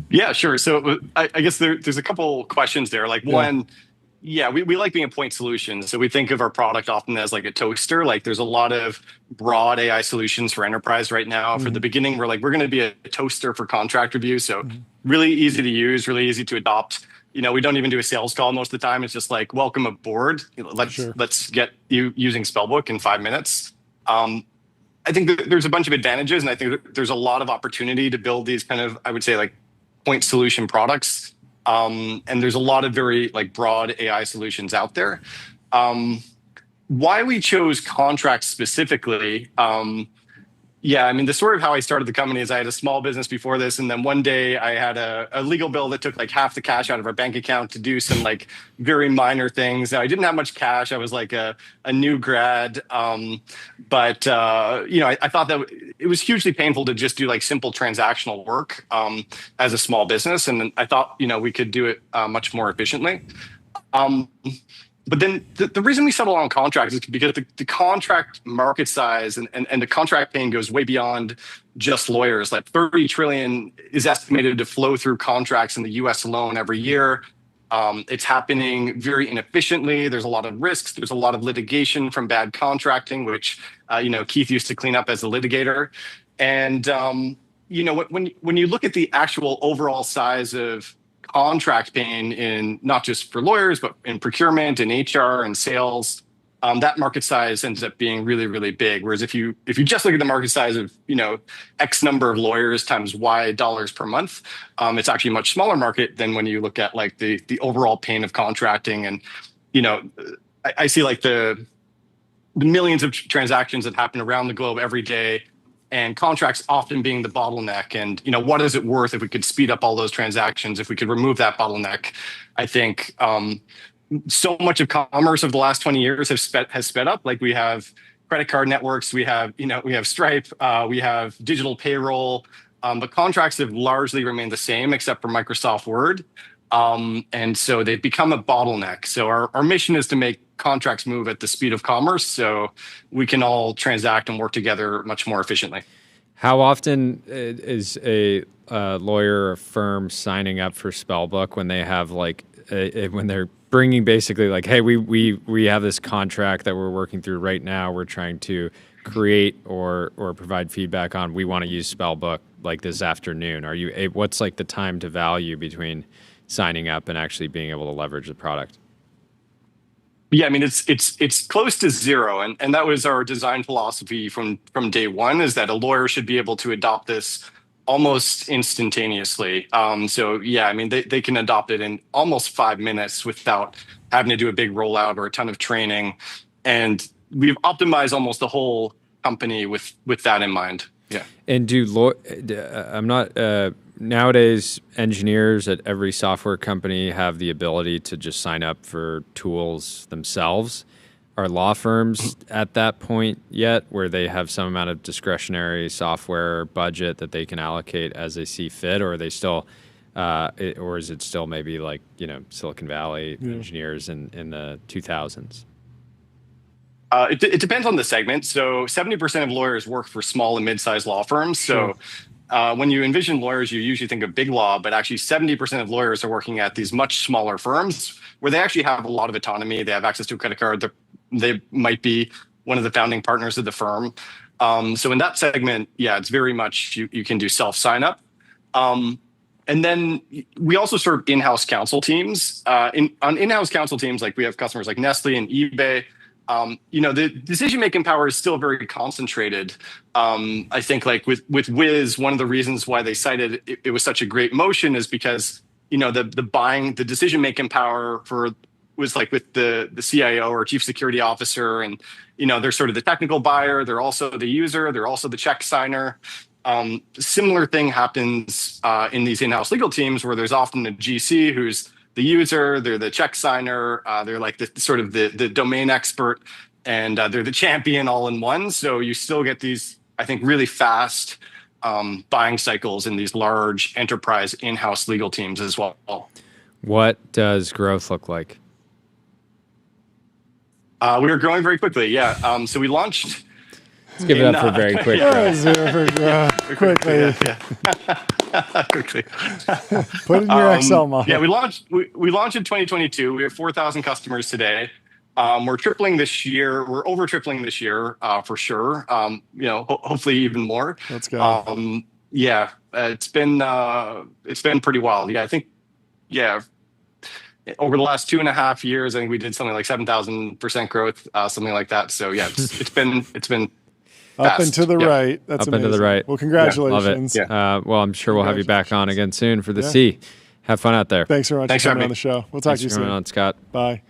Yeah, sure. So I guess there's a couple questions there. Like one, we like being a point solution. So we think of our product often as like a toaster. Like there's a lot of broad AI solutions for enterprise right now. For the beginning, we're going to be a toaster for contract review. So really easy to use, really easy to adopt. We don't even do a sales call most of the time. It's just like, welcome aboard. Let's get you using Spellbook in 5 minutes. I think there's a bunch of advantages, and I think there's a lot of opportunity to build these kind of, I would say, like point solution products. And there's a lot of very broad AI solutions out there. Why we chose contracts specifically, the story of how I started the company is I had a small business before this, and then one day I had a legal bill that took half the cash out of our bank account to do some very minor things. I didn't have much cash. I was a new grad, but I thought that it was hugely painful to just do simple transactional work as a small business, and I thought we could do it much more efficiently. But then the reason we settle on contracts is because the contract market size and the contract pain goes way beyond just lawyers. 30 trillion is estimated to flow through contracts in the US alone every year. It's happening very inefficiently. There's a lot of risks. There's a lot of litigation from bad contracting, which Keith used to clean up as a litigator. And when you look at the actual overall size of contract pain in not just for lawyers, but in procurement and HR and sales, that market size ends up being really, really big. Whereas if you just look at the market size of X number of lawyers times Y dollars per month, it's actually a much smaller market than when you look at like the overall pain of contracting. And I see like the millions of transactions that happen around the globe every day, and contracts often being the bottleneck. And what is it worth if we could speed up all those transactions? If we could remove that bottleneck, I think. So much of commerce of the last 20 years has sped up. Like we have credit card networks, we have Stripe, we have digital payroll, but contracts have largely remained the same except for Microsoft Word. And so they've become a bottleneck. So our mission is to make contracts move at the speed of commerce so we can all transact and work together much more efficiently. How often is a lawyer or firm signing up for Spellbook when they have when they're bringing basically like, hey, we have this contract that we're working through right now. We're trying to create or provide feedback on. We want to use Spellbook like this afternoon. What's like the time to value between signing up and actually being able to leverage the product? Yeah, I mean it's close to zero, and that was our design philosophy from day one. Is that a lawyer should be able to adopt this almost instantaneously. So yeah, I mean, they can adopt it in almost 5 minutes without having to do a big rollout or a ton of training. And we've optimized almost the whole company with that in mind. Yeah. And nowadays engineers at every software company have the ability to just sign up for tools themselves. Are law firms at that point yet where they have some amount of discretionary software budget that they can allocate as they see fit, or are they still, or is it still maybe like, Silicon Valley engineers in the 2000s? It depends on the segment. So 70% of lawyers work for small and mid-sized law firms. So when you envision lawyers, you usually think of big law, but actually 70% of lawyers are working at these much smaller firms where they actually have a lot of autonomy. They have access to a credit card. They might be one of the founding partners of the firm. So in that segment, yeah, it's very much you can do self-sign up. And then we also serve in-house counsel teams. On in-house counsel teams, like we have customers like Nestle and eBay. The decision-making power is still very concentrated. I think like with Wiz, one of the reasons why they cited it was such a great motion is because, the decision-making power was like with the CIO or chief security officer. And, they're sort of the technical buyer. They're also the user. They're also the check signer. Similar thing happens in these in-house legal teams where there's often a GC who's the user, they're the check signer, they're like the sort of the domain expert, and they're the champion all in one. So you still get these, I think, really fast buying cycles in these large enterprise in-house legal teams as well. What does growth look like? We are growing very quickly, yeah. So we launched... Let's give it up for very quick. Quickly. Quickly. Put in your Excel model. Yeah, we launched in 2022. We have 4,000 customers today. We're tripling this year. We're over tripling this year for sure. Hopefully even more. Let's go. Yeah, it's been pretty wild. Yeah, I think over the last 2.5 years, I think we did something like 7,000% growth, something like that. So yeah, it's been up and to the right. That's up amazing. and to the right. Well, congratulations. Love it. Yeah. Well, I'm sure we'll have you back on again soon for the C. Have fun out there. Thanks very much for coming on the show. We'll talk to you soon. Thanks for coming on, Scott. Bye.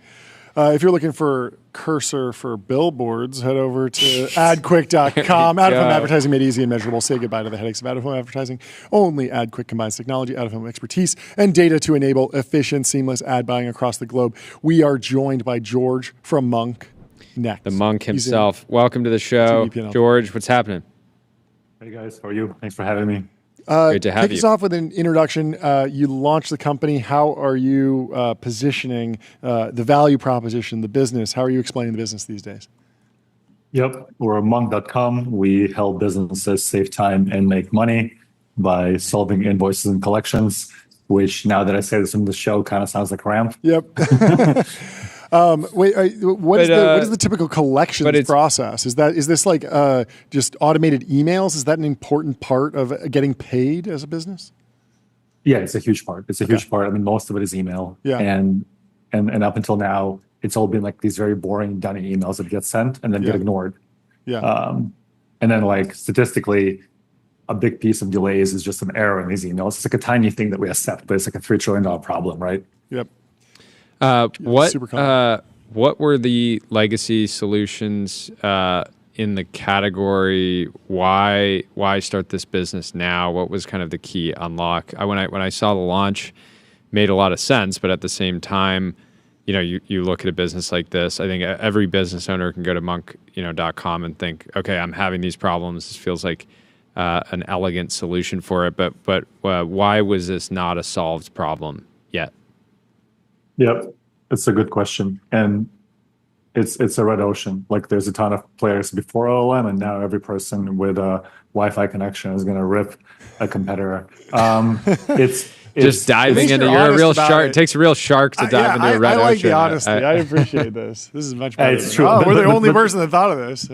If you're looking for cursor for billboards, head over to adquick.com. Out-of-home advertising made easy and measurable. Say goodbye to the headaches of out-of-home advertising. Only AdQuick combines technology, out-of-home expertise, and data to enable efficient, seamless ad buying across the globe. We are joined by George from Monk next. The Monk himself. Welcome to the show. TBPN. George, what's happening? Hey guys, how are you? Thanks for having me. Great to have you. Kick us off with an introduction. You launched the company. How are you positioning the value proposition, the business? How are you explaining the business these days? Yep, we're monk.com. We help businesses save time and make money by solving invoices and collections. which now that I say this on the show kind of sounds like a ramp. Yep. Wait, what is the typical collections process? Is this like just automated emails? Is that an important part of getting paid as a business? Yeah, it's a huge part. It's a huge part. I mean, most of it is email. Yeah. And up until now, it's all been like these very boring, dunny emails that get sent and then get ignored. Yeah. And then like statistically, a big piece of delays is just an error in these emails. It's like a tiny thing that we accept, but it's like a $3 trillion problem, right? Yep. What were the legacy solutions in the category? Why start this business now? What was kind of the key unlock? When I saw the launch, made a lot of sense, but at the same time, you look at a business like this. I think every business owner can go to monk.com and think, okay, I'm having these problems. This feels like an elegant solution for it, but why was this not a solved problem yet? Yep, it's a good question, and it's a red ocean. Like there's a ton of players before OLM, and now every person with a Wi-Fi connection is going to rip a competitor. It's just diving into. You're a real shark. It takes a real shark to dive into a red ocean. I like the honesty. I appreciate this. This is much better. It's true. We're the only person that thought of this.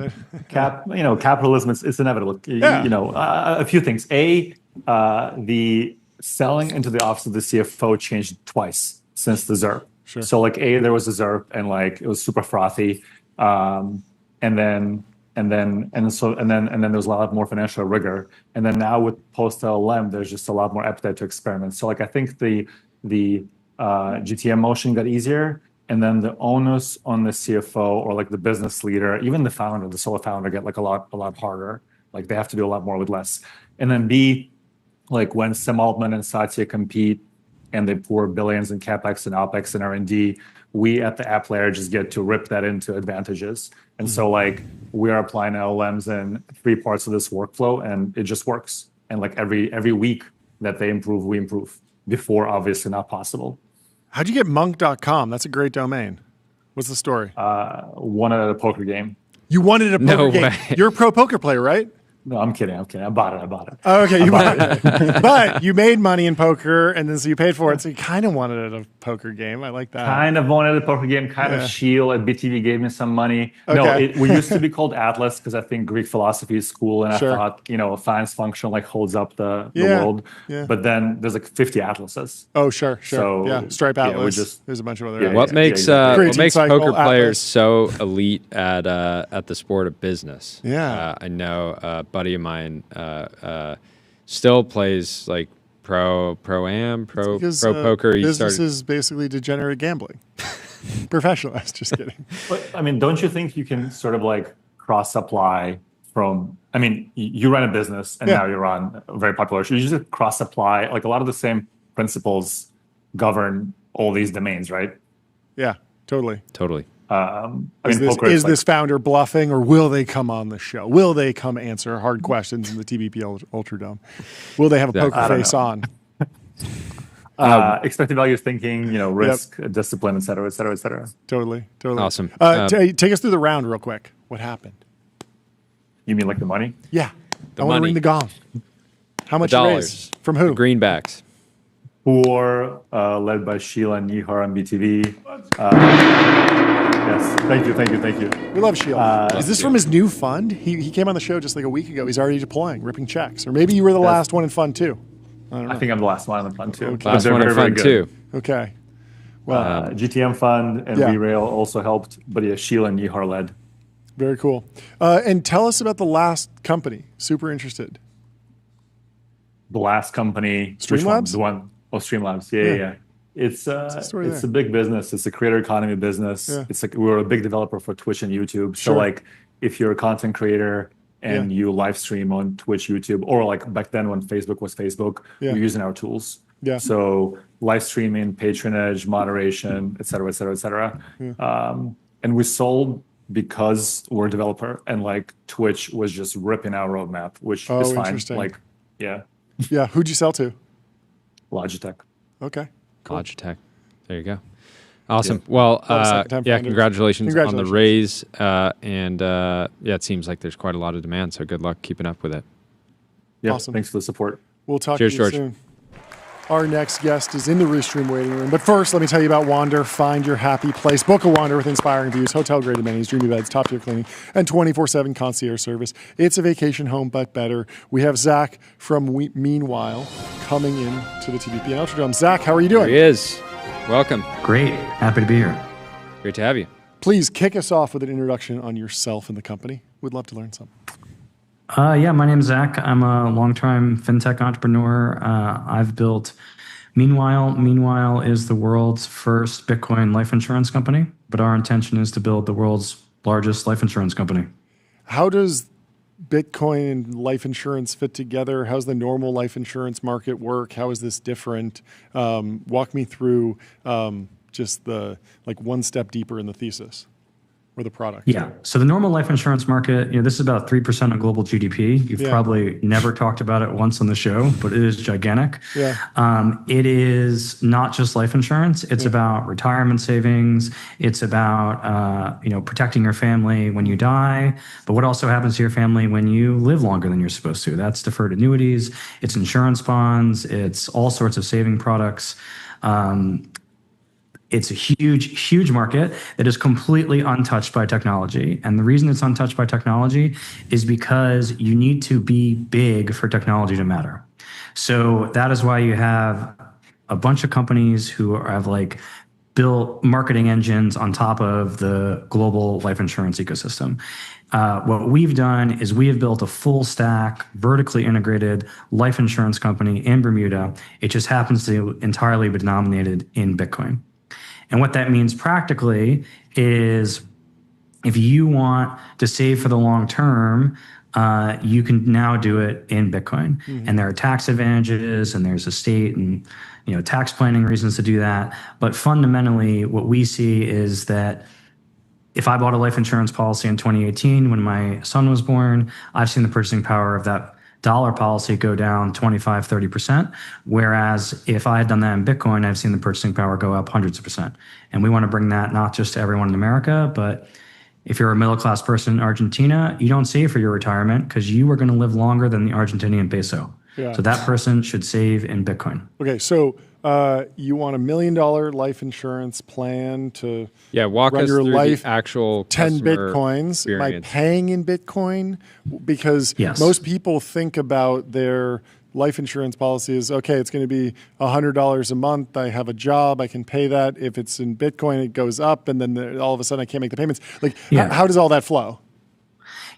Capitalism is inevitable. A few things. The selling into the office of the CFO changed twice since the ZERP. Sure. So like there was a ZERP and like it was super frothy, and then there was a lot more financial rigor, and then now with post LLM there's just a lot more appetite to experiment. So like I think the GTM motion got easier, and then the onus on the CFO or like the business leader, even the founder, the solo founder, get like a lot harder. Like they have to do a lot more with less. And then B, like when Sam Altman and Satya compete and they pour billions in CapEx and OpEx and R&D, we at the app layer just get to rip that into advantages. And so like we are applying LLMs in 3 parts of this workflow, and it just works. And like every week that they improve, we improve. Before, obviously not possible. How'd you get monk.com? That's a great domain. What's the story? Won it at a poker game. You won it at a poker game. Way. You're a pro poker player, right? No, I'm kidding. I bought it. Oh, okay, you bought it. But you made money in poker, and then so you paid for it. So you kind of won it at a poker game. I like that. Kind of won it at a poker game. Kind of Shield at BTV gave me some money. Okay. No, we used to be called Atlas because I think Greek philosophy is cool, and Sure. I thought a science function like holds up the Yeah, world. yeah. But then there's like 50 Atlases. Oh, sure. So, yeah, Stripe yeah, Atlas. There's a bunch of other. Yeah, What makes exactly. what makes Cycle, poker players Atlas. so elite at the sport of business? Yeah. I know a buddy of mine still plays like pro poker. He Business uh, is basically degenerate gambling. Professionalized. Just kidding. But I mean, don't you think you can sort of like cross apply from? I mean, you run a business and now you run a very popular show. You just cross apply like a lot of the same principles govern all these domains, right? Yeah, totally. Is this founder bluffing, or will they come on the show? Will they come answer hard questions in the TBPN Ultradome? Will they have a poker face on? Expected value thinking, risk, discipline, et cetera, et cetera, et cetera. Totally. Awesome. Take us through the round real quick. What happened? You mean like the money? Yeah. I want to money. ring the gong. How much dollars. you raised? From who? The greenbacks. Who are led by Sheila and Nihar on BTV. Yes, thank you. We love Shield. Is this from his new fund? He came on the show just like a week ago. He's already deploying, ripping checks. Or maybe you were the last one in fund too. I think I'm the last one on the fund too. Okay. Last one in fun too. Okay. Well, GTM fund and Yeah. VRail also helped, but yeah, Sheila and Nihar led. very cool. And tell us about the last company. Super interested. The last company, which one? Streamlabs? The one, Streamlabs. Yeah. It's story it's there? a big business. It's a creator economy business. Yeah. It's like we're a big developer for Twitch and YouTube. So Sure. like if you're a content creator and you live stream on Twitch, YouTube, or like back then when Facebook was Facebook, Yeah. you're using our tools. Yeah. So live streaming, patronage, moderation, et cetera, et cetera, et cetera. And we sold because we're a developer, and like Twitch was just ripping our roadmap, which Oh, is fine. interesting. Like, yeah, Yeah. Who'd you sell to? Logitech. Okay. Cool. Logitech. There you go. Awesome. Well, second-time yeah, founders. congratulations on the raise. Congratulations. It seems like there's quite a lot of demand. So good luck keeping up with it. Yeah, Awesome. thanks for the support. We'll talk Cheers, to you George. soon. Our next guest is in the Roost Room waiting room. But first, let me tell you about Wander. Find your happy place. Book a Wander with inspiring views, hotel-grade amenities, dreamy beds, top-tier cleaning, and 24/7 concierge service. It's a vacation home, but better. We have Zach from Meanwhile coming in to the TBPN Ultradome. Zach, how are you doing? There he is. Welcome. Great. Happy to be here. Great to have you. Please kick us off with an introduction on yourself and the company. We'd love to learn some. Yeah, my name's Zach. I'm a longtime fintech entrepreneur. I've built Meanwhile. Meanwhile is the world's first Bitcoin life insurance company, but our intention is to build the world's largest life insurance company. How does Bitcoin and life insurance fit together? How's the normal life insurance market work? How is this different? Walk me through just the one step deeper in the thesis or the product. Yeah. So the normal life insurance market, this is about 3% of global GDP. You've probably never talked about it once on the show, but it is gigantic. Yeah. It is not just life insurance. It's about retirement savings. It's about, protecting your family when you die. But what also happens to your family when you live longer than you're supposed to? That's deferred annuities. It's insurance bonds. It's all sorts of saving products. It's a huge, huge market that is completely untouched by technology. And the reason it's untouched by technology is because you need to be big for technology to matter. So that is why you have a bunch of companies who have built marketing engines on top of the global life insurance ecosystem. What we've done is we have built a full stack, vertically integrated life insurance company in Bermuda. It just happens to entirely be denominated in Bitcoin. And what that means practically is if you want to save for the long term, you can now do it in Bitcoin. Mm-hmm. And there are tax advantages and there's estate and tax planning reasons to do that. But fundamentally, what we see is that if I bought a life insurance policy in 2018 when my son was born, I've seen the purchasing power of that dollar policy go down 25, 30%. Whereas if I had done that in Bitcoin, I've seen the purchasing power go up hundreds of percent. And we want to bring that not just to everyone in America, but if you're a middle-class person in Argentina, you don't save for your retirement because you are going to live longer than the Argentinian peso. Yeah. So that person should save in Bitcoin. Okay, so you want $1 million life insurance plan to walk run us your through life the actual 10 customer Bitcoins. experience. Am I paying in Bitcoin? Because most people think about their life insurance policy as, okay, it's going to be $100 a month. I have a job. I can pay that. If it's in Bitcoin, it goes up. And then all of a sudden I can't make the payments. How does all that flow?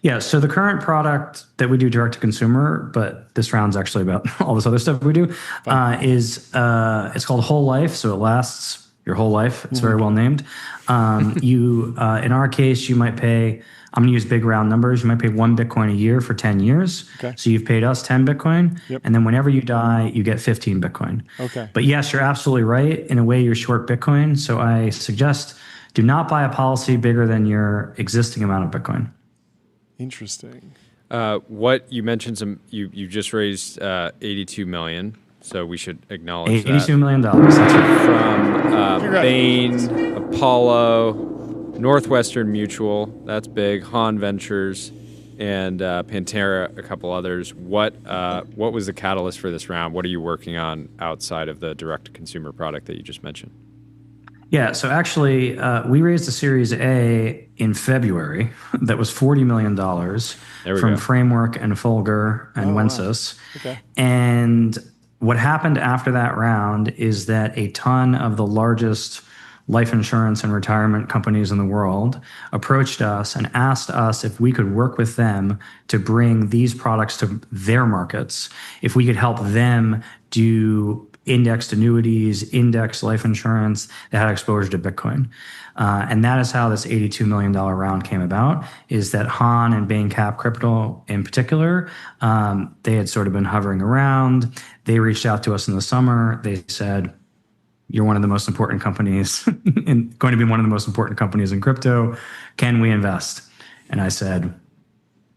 Yeah, so the current product that we do direct to consumer, but this round's actually about all this other stuff we do, is it's called Whole Life. So it lasts your whole life. It's very well named. In our case, you might pay, I'm going to use big round numbers. You might pay 1 Bitcoin a year for 10 years. Okay. So you've paid us 10 Bitcoin. Yep. And then whenever you die, you get 15 Bitcoin. Okay. But yes, you're absolutely right. In a way, you're short Bitcoin. So I suggest do not buy a policy bigger than your existing amount of Bitcoin. Interesting. What you mentioned, you just raised $82 million, so we should acknowledge $82 million. That's right. From Bain, Apollo, Northwestern Mutual. That's big. Han Ventures, and Pantera, a couple others. What was the catalyst for this round? What are you working on outside of the direct-to-consumer product that you just mentioned? Yeah, so actually, we raised a Series A in February that was $40 million from Framework and Folger and Wences. Wow. Okay. And what happened after that round is that a ton of the largest life insurance and retirement companies in the world approached us and asked us if we could work with them to bring these products to their markets, if we could help them do indexed annuities, indexed life insurance that had exposure to Bitcoin. And that is how this $82 million round came about, is that Han and Bain Cap Crypto in particular, they had sort of been hovering around. They reached out to us in the summer. They said, you're one of the most important companies, and going to be one of the most important companies in crypto. Can we invest? And I said,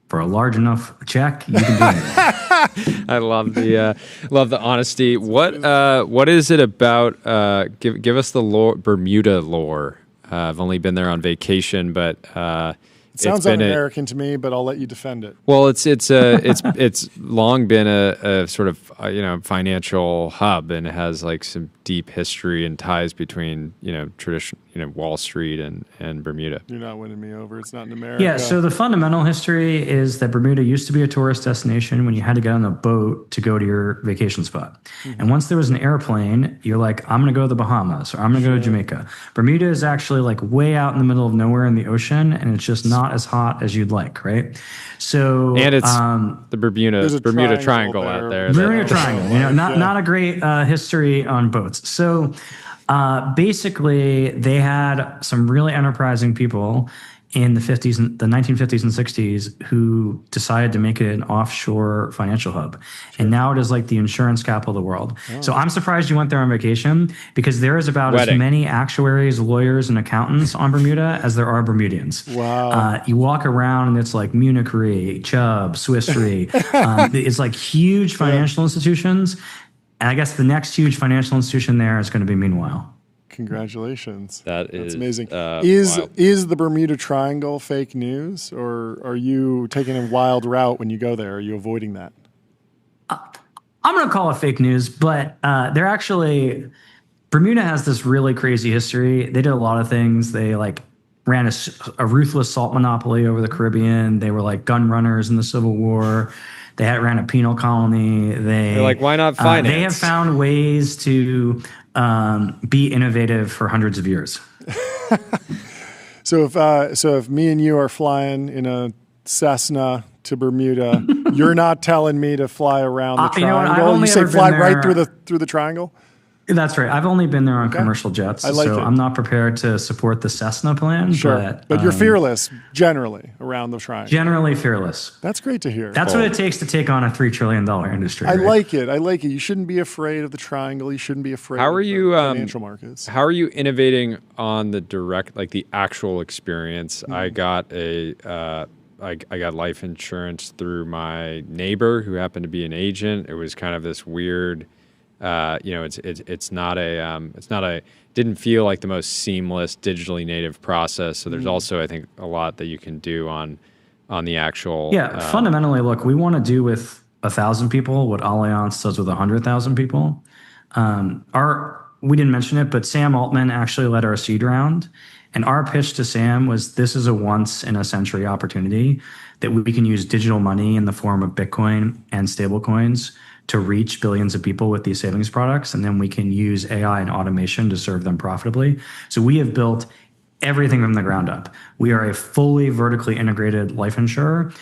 for a large enough check, you can do anything. I love the honesty. What is it about? Give us the Bermuda lore. I've only been there on vacation, but Sounds been un-American to me, but I'll let you defend it. Well, it's long been a sort of financial hub, and it has like some deep history and ties between tradition Wall Street and Bermuda. You're not winning me over. It's not in America. Yeah, so the fundamental history is that Bermuda used to be a tourist destination when you had to get on a boat to go to your vacation spot. And once there was an airplane, you're like, I'm going to go to the Bahamas or I'm going to go to Jamaica. Bermuda is actually like way out in the middle of nowhere in the ocean, and it's just not as hot as you'd like, right? So and it's the Bermuda Triangle there. out there. Bermuda Triangle, not a great history on boats. So basically, they had some really enterprising people in the 1950s and 60s who decided to make it an offshore financial hub. And now it is like the insurance capital of the world. So I'm surprised you went there on vacation, because there is about as many actuaries, lawyers, and accountants on Bermuda as there are Bermudians. Wow. You walk around and it's like Munich Re, Chubb, Swiss Re. It's like huge financial institutions. And I guess the next huge financial institution there is going to be Meanwhile. Congratulations. That's amazing. Wild. Is the Bermuda Triangle fake news, or are you taking a wild route when you go there? Are you avoiding that? I'm going to call it fake news, but they're actually, Bermuda has this really crazy history. They did a lot of things. They like ran a ruthless salt monopoly over the Caribbean. They were like gun runners in the Civil War. They ran a penal colony. They're like, why not finance? They have found ways to be innovative for hundreds of years. So if me and you are flying in a Cessna to Bermuda, you're not telling me to fly around the triangle. You say fly right through the triangle. That's right. I've only been there on commercial jets, so I'm not prepared to support the Cessna plan. Sure, but you're fearless generally around the triangle. Generally fearless. That's great to hear. That's what it takes to take on a $3 trillion industry. I like it. You shouldn't be afraid of the triangle. You shouldn't be afraid of the financial markets. How are you innovating on the direct, like the actual experience? I got I got life insurance through my neighbor who happened to be an agent. It was kind of this weird. It's not a didn't feel like the most seamless digitally native process. So there's also, I think, a lot that you can do on the actual. Yeah, fundamentally, look, we want to do with 1,000 people what Allianz does with 100,000 people. We didn't mention it, but Sam Altman actually led our seed round. And our pitch to Sam was, this is a once in a century opportunity that we can use digital money in the form of Bitcoin and stablecoins to reach billions of people with these savings products. And then we can use AI and automation to serve them profitably. So we have built everything from the ground up. We are a fully vertically integrated life insurer.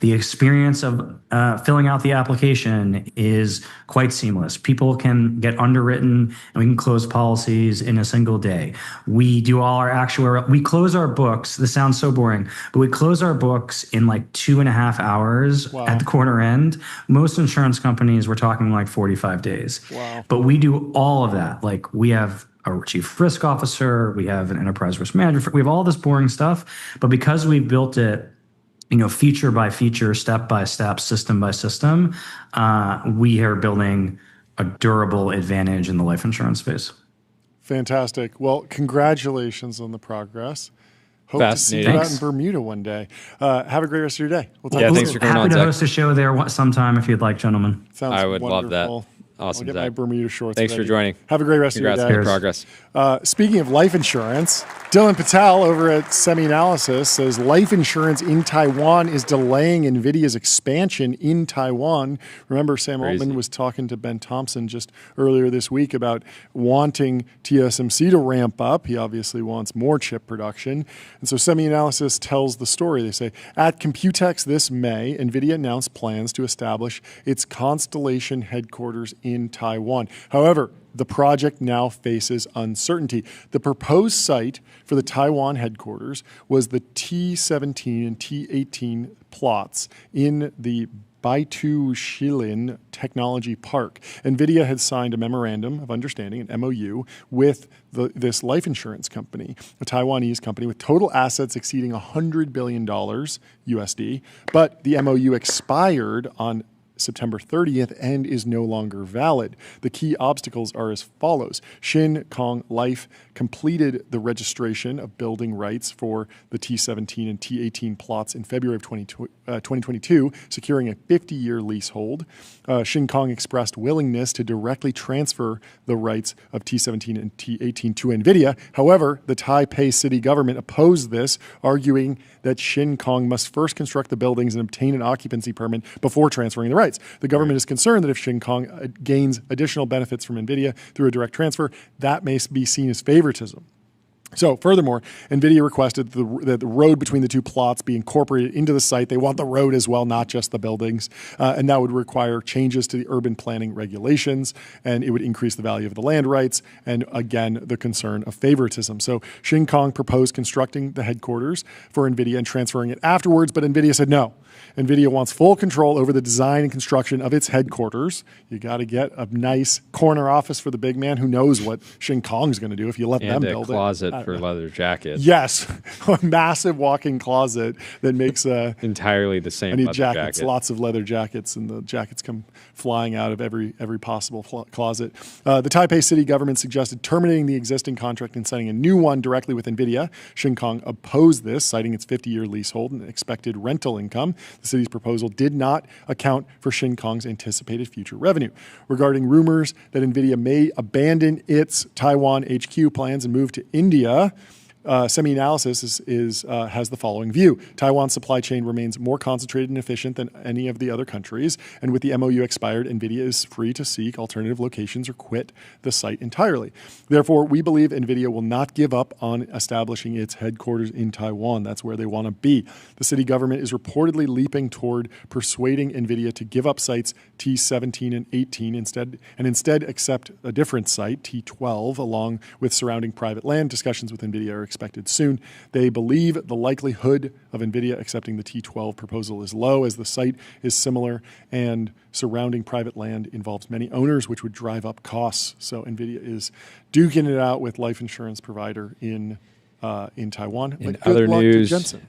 The experience of filling out the application is quite seamless. People can get underwritten, and we can close policies in a single day. We do all our actuarial. We close our books. This sounds so boring, but we close our books in like 2.5 hours at the quarter end. Most insurance companies, we're talking like 45 days. Wow. But we do all of that. Like, we have a chief risk officer, we have an enterprise risk manager, we have all this boring stuff. But because we built it, feature by feature, step by step, system by system, we are building a durable advantage in the life insurance space. Fantastic. Well, congratulations on the progress. Hope to see you out in Bermuda one day. Have a great rest of your day. Thanks for coming on, Happy to host a show there sometime if you'd like, gentlemen. Sounds I would love that. I'll Awesome, get Zach. my Bermuda shorts Thanks ready. for joining. Have a great rest Congrats of your day. on your progress. Speaking of life insurance, Dylan Patel over at SemiAnalysis says life insurance in Taiwan is delaying NVIDIA's expansion in Taiwan. Remember, Sam Altman was talking to Ben Thompson just earlier this week about wanting TSMC to ramp up. He obviously wants more chip production. And so SemiAnalysis tells the story. They say, at Computex this May, NVIDIA announced plans to establish its Constellation headquarters in Taiwan. However, the project now faces uncertainty. The proposed site for the Taiwan headquarters was the T17 and T18 plots in the Baitu Shilin Technology Park. NVIDIA had signed a memorandum of understanding, an MOU, with this life insurance company, a Taiwanese company with total assets exceeding $100 billion USD. But the MOU expired on September 30th and is no longer valid. The key obstacles are as follows. Shin Kong Life completed the registration of building rights for the T17 and T18 plots in February of 2022, securing a 50-year leasehold. Shin Kong expressed willingness to directly transfer the rights of T17 and T18 to NVIDIA. However, the Taipei city government opposed this, arguing that Shin Kong must first construct the buildings and obtain an occupancy permit before transferring the rights. The government is concerned that if Shin Kong gains additional benefits from NVIDIA through a direct transfer, that may be seen as favoritism. So furthermore, NVIDIA requested that the road between the two plots be incorporated into the site. They want the road as well, not just the buildings. And that would require changes to the urban planning regulations, and it would increase the value of the land rights, and again, the concern of favoritism. So Shin Kong proposed constructing the headquarters for NVIDIA and transferring it afterwards, but NVIDIA said no. NVIDIA wants full control over the design and construction of its headquarters. You got to get a nice corner office for the big man who knows what Shin Kong's going to do if you let them build it. And a closet for leather jackets. Yes, a massive walk-in closet that makes entirely the same. I need leather jackets, jacket. lots of leather jackets, and the jackets come flying out of every possible closet. The Taipei city government suggested terminating the existing contract and signing a new one directly with NVIDIA. Shin Kong opposed this, citing its 50-year leasehold and expected rental income. The city's proposal did not account for Shin Kong's anticipated future revenue. Regarding rumors that NVIDIA may abandon its Taiwan HQ plans and move to India, Semi-Analysis has the following view. Taiwan's supply chain remains more concentrated and efficient than any of the other countries, and with the MOU expired, NVIDIA is free to seek alternative locations or quit the site entirely. Therefore, we believe NVIDIA will not give up on establishing its headquarters in Taiwan. That's where they want to be. The city government is reportedly leaping toward persuading NVIDIA to give up sites T17 and 18 instead accept a different site, T12, along with surrounding private land. Discussions with NVIDIA are expected soon. They believe the likelihood of NVIDIA accepting the T12 proposal is low, as the site is similar and surrounding private land involves many owners, which would drive up costs. So NVIDIA is duking it out with life insurance provider in Taiwan. In But other good luck to news, Jensen.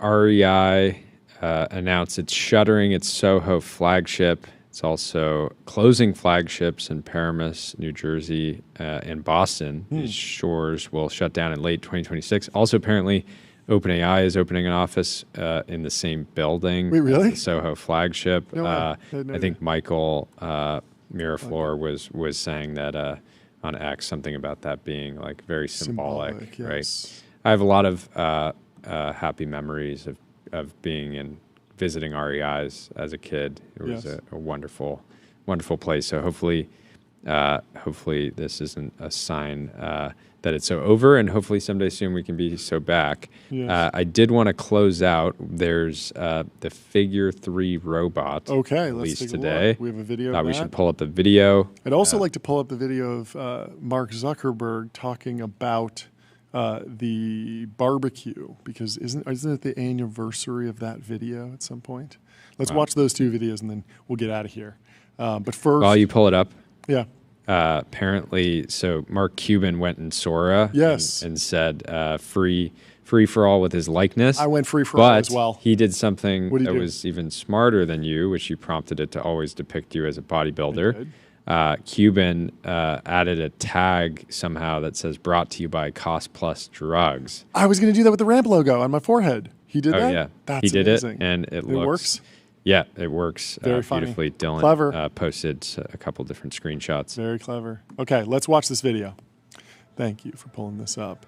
REI announced it's shuttering its Soho flagship. It's also closing flagships in Paramus, New Jersey, and Boston. These stores will shut down in late 2026. Also, apparently, OpenAI is opening an office in the same building. Wait, really? As the Soho flagship. No way. I think Michael Miraflor was saying that on X, something about that being like very symbolic, yes. right? I have a lot of happy memories of being in visiting REI's as a kid. It was Yes. a wonderful, wonderful place. So hopefully this isn't a sign that it's so over, and hopefully someday soon we can be so back. Yes. I did want to close out. There's the Figure 3 robot. Okay, let's released take a today. look. We have a video Thought of we that. should pull up the video. I'd also like to pull up the video of Mark Zuckerberg talking about the barbecue, because isn't it the anniversary of that video at some point? Let's watch those two videos and then we'll get out of here. But first, While you pull it up, yeah, apparently, so Mark Cuban went in Sora Yes. and said free for all with his likeness. I went free for all as well. He did something What'd he that do? was even smarter than you, which you prompted it to always depict you as a bodybuilder. did. Cuban added a tag somehow that says "Brought to you by Cost Plus Drugs." I was going to do that with the ramp logo on my forehead. He did that? Yeah, That's he did amazing. it, and it looks, works? Yeah, it works Very funny. beautifully. Dylan Clever. posted a couple different screenshots. Very clever. Okay, let's watch this video. Thank you for pulling this up.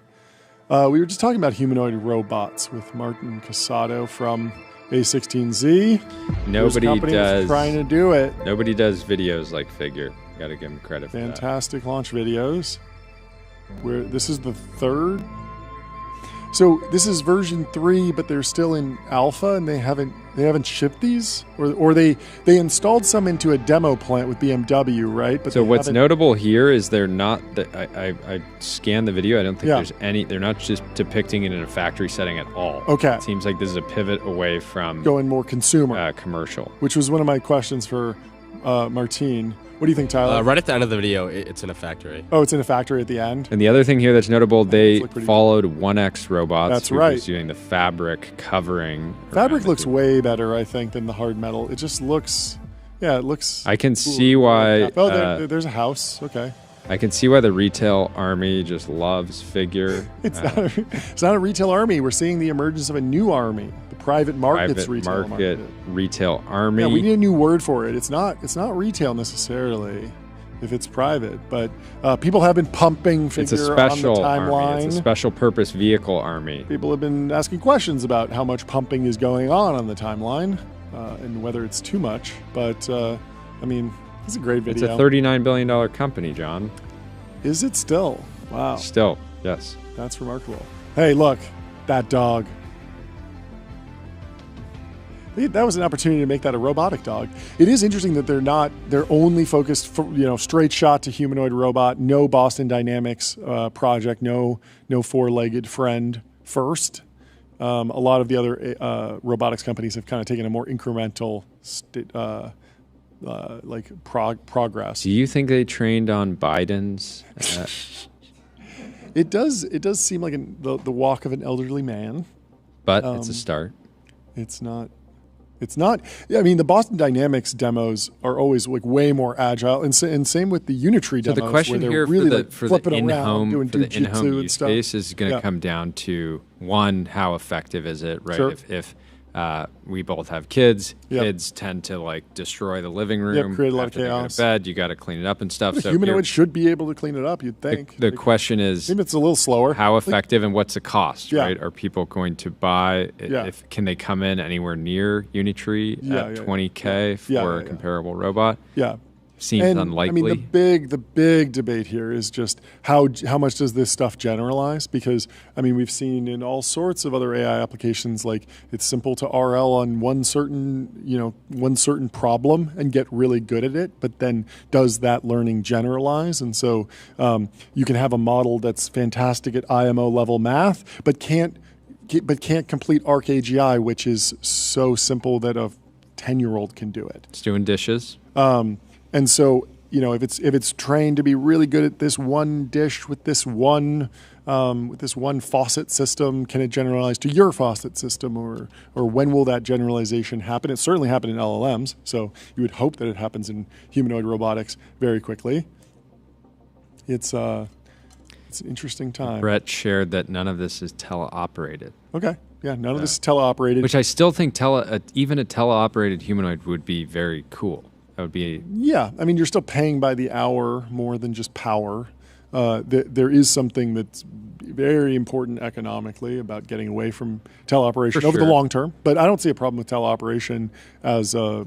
We were just talking about humanoid robots with Martin Casado from A16Z. Whose Nobody company is does trying to do it. Nobody does videos like Figure. Got to give him credit for that. Fantastic launch videos. Where this is the third. So this is version 3, but they're still in alpha, and they haven't shipped these, or they installed some into a demo plant with BMW, right? But So they what's haven't- notable here is they're not. I scanned the video. I don't think Yeah. there's any. They're not just depicting it in a factory setting at all. Okay. It seems like this is a pivot away from going more consumer, commercial. which was one of my questions for Martine. What do you think, Tyler? Right at the end of the video, it's in a factory. Oh, it's in a factory at the end. And the other thing here that's notable, they look pretty- followed 1X Robots. That's who right. was doing the fabric covering. Fabric around looks the- way better, I think, than the hard metal. It just looks Yeah, it looks. I can see why. Oh, there's a house. Okay. I can see why the retail army just loves Figure. It's not a retail army. We're seeing the emergence of a new army, the private markets retail market. Retail army. Yeah, we need a new word for it. It's not retail necessarily, if it's private, but people have been pumping Figure It's a special on the timeline. army. It's a special purpose vehicle army. People have been asking questions about how much pumping is going on the timeline and whether it's too much. But I mean, it's a great video. It's a $39 billion company, John. Is it still? Wow. Still, yes. That's remarkable. Hey, look, that dog. That was an opportunity to make that a robotic dog. It is interesting that they're only focused for, straight shot to humanoid robot, no Boston Dynamics project, no four-legged friend first. A lot of the other robotics companies have kind of taken a more incremental progress. Do you think they trained on Biden's? It does seem like the walk of an elderly man. But it's a start. It's not. Yeah, I mean, the Boston Dynamics demos are always like way more agile, and same with the Unitree demos. So the question where here really for the in-home and use stuff. case is going to come down to, one, how effective is it, right? Sure. If we both have kids, Yep. kids tend to like destroy the living room. Create a lot of after they go chaos. to bed, you got to clean it up and stuff. But So humanoid should be able to clean it up, you'd think. the question is, Maybe it's a little slower. how effective and what's the cost, Yeah. right? Are people going to buy? Yeah. Can they come in anywhere near Unitree at $20K for a comparable robot? Yeah. Seems unlikely. I mean, the big debate here is just how much does this stuff generalize? Because I mean, we've seen in all sorts of other AI applications, like it's simple to RL on one certain problem and get really good at it. But then does that learning generalize? And so you can have a model that's fantastic at IMO level math, but can't complete ArcAGI, which is so simple that a 10-year-old can do it. It's doing dishes. And so, if it's trained to be really good at this one dish with this one faucet system, can it generalize to your faucet system, or when will that generalization happen? It certainly happened in LLMs, so you would hope that it happens in humanoid robotics very quickly. It's an interesting time. Brett shared that none of this is teleoperated. Okay. Yeah, none of this is teleoperated. Which I still think even a teleoperated humanoid would be very cool. That would be. Yeah, I mean, you're still paying by the hour more than just power. There is something that's very important economically about getting away from teleoperation over the long term. But I don't see a problem with teleoperation as a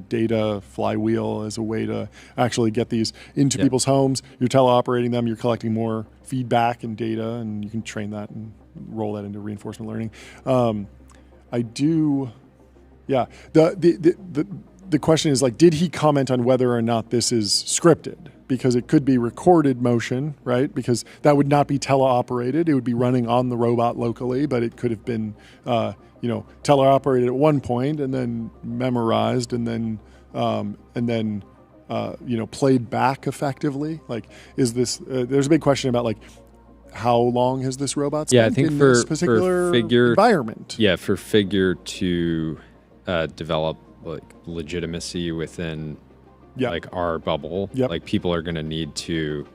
data flywheel, as a way to actually get these into people's homes. You're teleoperating them. You're collecting more feedback and data, and you can train that and roll that into reinforcement learning. The question is, like, did he comment on whether or not this is scripted? Because it could be recorded motion, right? Because that would not be teleoperated. It would be running on the robot locally, but it could have been, teleoperated at one point and then memorized and then played back effectively. Like, is this? There's a big question about like, how long has this robot spent I think in for this particular Figure environment? Yeah, for Figure to develop like legitimacy within like our bubble, like people are going to need to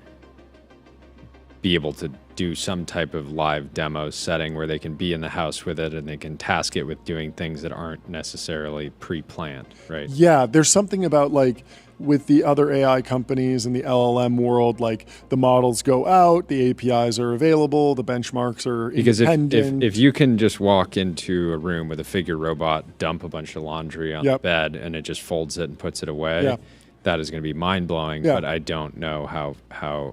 be able to do some type of live demo setting where they can be in the house with it and they can task it with doing things that aren't necessarily pre-planned, right? Yeah, there's something about like with the other AI companies in the LLM world, like the models go out, the APIs are available, the benchmarks are independent. Because if you can just walk into a room with a Figure robot, dump a bunch of laundry on the bed, and it just folds it and puts it away, that is going to be mind-blowing, but I don't know how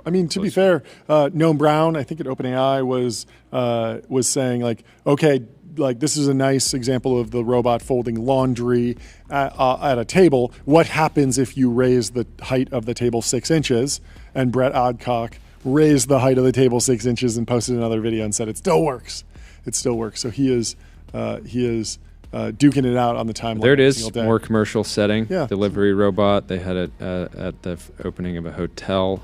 I mean, to be fair, Noam Brown, I think at OpenAI was saying like, okay, like this is a nice example of the robot folding laundry at a table. What happens if you raise the height of the table 6 inches? And Brett Adcock raised the height of the table 6 inches and posted another video and said it still works. It still works. So he is duking it out on the timeline. There it is, more commercial setting. Yeah. Delivery robot. They had it at the opening of a hotel.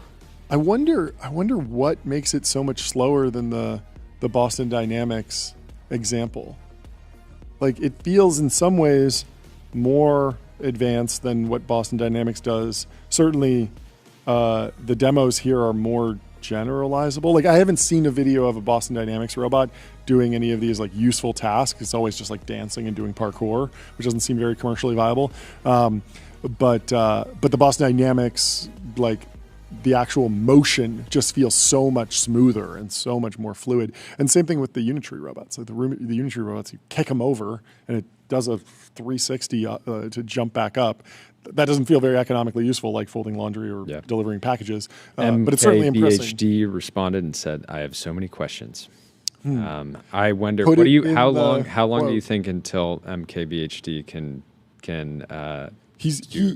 I wonder what makes it so much slower than the Boston Dynamics example. Like, it feels in some ways more advanced than what Boston Dynamics does. Certainly, the demos here are more generalizable. Like, I haven't seen a video of a Boston Dynamics robot doing any of these like useful tasks. It's always just like dancing and doing parkour, which doesn't seem very commercially viable. But the Boston Dynamics, like, the actual motion just feels so much smoother and so much more fluid. And same thing with the Unitree robots. Like the Unitree robots, you kick them over and it does a 360 to jump back up. That doesn't feel very economically useful, like folding laundry or delivering packages. But it's certainly impressive. MKBHD responded and said, "I have so many questions." I wonder, how long do you think until MKBHD can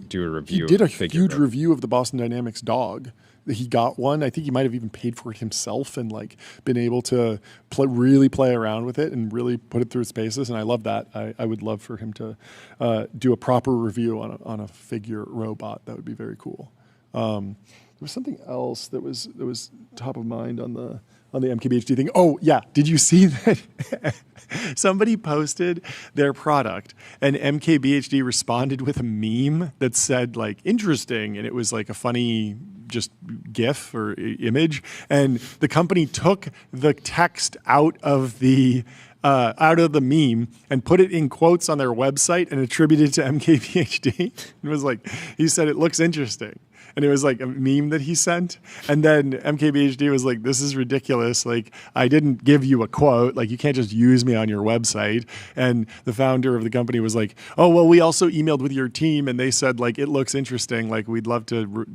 do a review? He did a huge review of the Boston Dynamics dog. He got one. I think he might have even paid for it himself and like been able to really play around with it and really put it through its paces. And I love that. I would love for him to do a proper review on a figure robot. That would be very cool. There was something else that was top of mind on the MKBHD thing. Oh yeah, did you see that? Somebody posted their product and MKBHD responded with a meme that said like interesting, and it was like a funny just GIF or image, and the company took the text out of the meme and put it in quotes on their website and attributed it to MKBHD. It was like, he said it looks interesting. And it was like a meme that he sent. And then MKBHD was like, this is ridiculous. Like, I didn't give you a quote. Like, you can't just use me on your website. And the founder of the company was like, oh, well, we also emailed with your team and they said, like, it looks interesting. Like, we'd love to,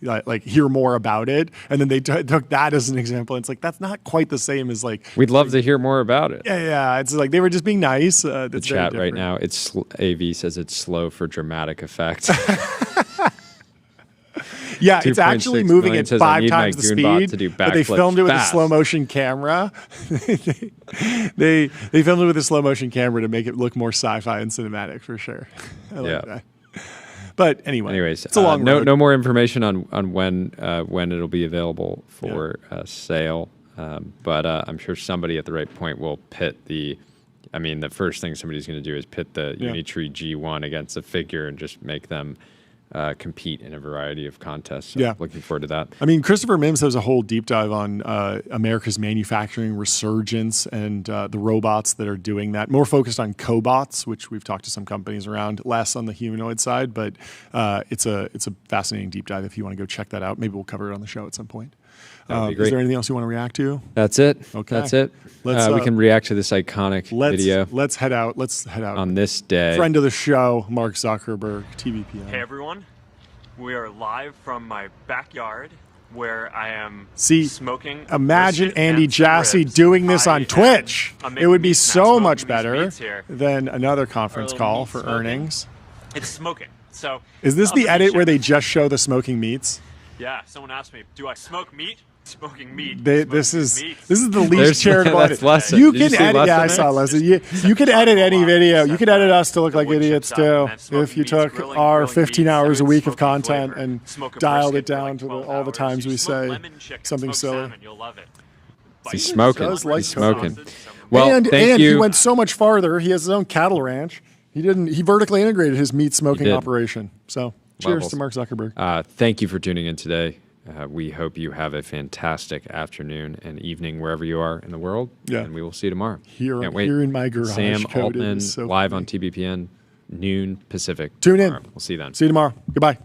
like hear more about it. And then they took that as an example. And it's like, that's not quite the same as like. We'd love to hear more about it. Yeah. It's like they were just being nice. The chat right now, AV says it's slow for dramatic effect. Yeah, it's actually moving at 5 times the speed, but they filmed it with a slow motion camera. they filmed it with a slow motion camera to make it look more sci-fi and cinematic for sure. I like that. But anyways, it's a long road. No more information on when it'll be available for sale. But I'm sure somebody at the right point will pit the first thing somebody's going to do is pit the Unitree G1 against a figure and just make them compete in a variety of contests. So looking forward to that. I mean, Christopher Mims has a whole deep dive on America's manufacturing resurgence and the robots that are doing that. More focused on cobots, which we've talked to some companies around, less on the humanoid side, but it's a fascinating deep dive if you want to go check that out. Maybe we'll cover it on the show at some point. Is there anything else you want to react to? That's it. Okay. That's it. We can react to this iconic video. Let's head out. On this day. Friend of the show, Mark Zuckerberg, TBPN. Hey, everyone. We are live from my backyard where I am smoking. Imagine Andy Jassy doing this on Twitch. It would be so much better than another conference call for earnings. It's smoking. So is this the edit where they just show the smoking meats? Yeah, someone asked me, do I smoke meat? Smoking meat. This is the least charitable edit. You can edit. Yeah, I saw Leslie. You can edit any video. You can edit us to look like idiots too. If you took our 15 hours a week of content and dialed it down to all the times we say something silly. He's smoking. He's smoking. Well, and thank you. He went so much farther. He has his own cattle ranch. He vertically integrated his meat smoking operation. So cheers to Mark Zuckerberg. Thank you for tuning in today. We hope you have a fantastic afternoon and evening wherever you are in the world. Yeah. And we will see you tomorrow. Here in my garage. Sam Altman, live on TBPN, noon Pacific. Tune in. We'll see you then. See you tomorrow. Goodbye.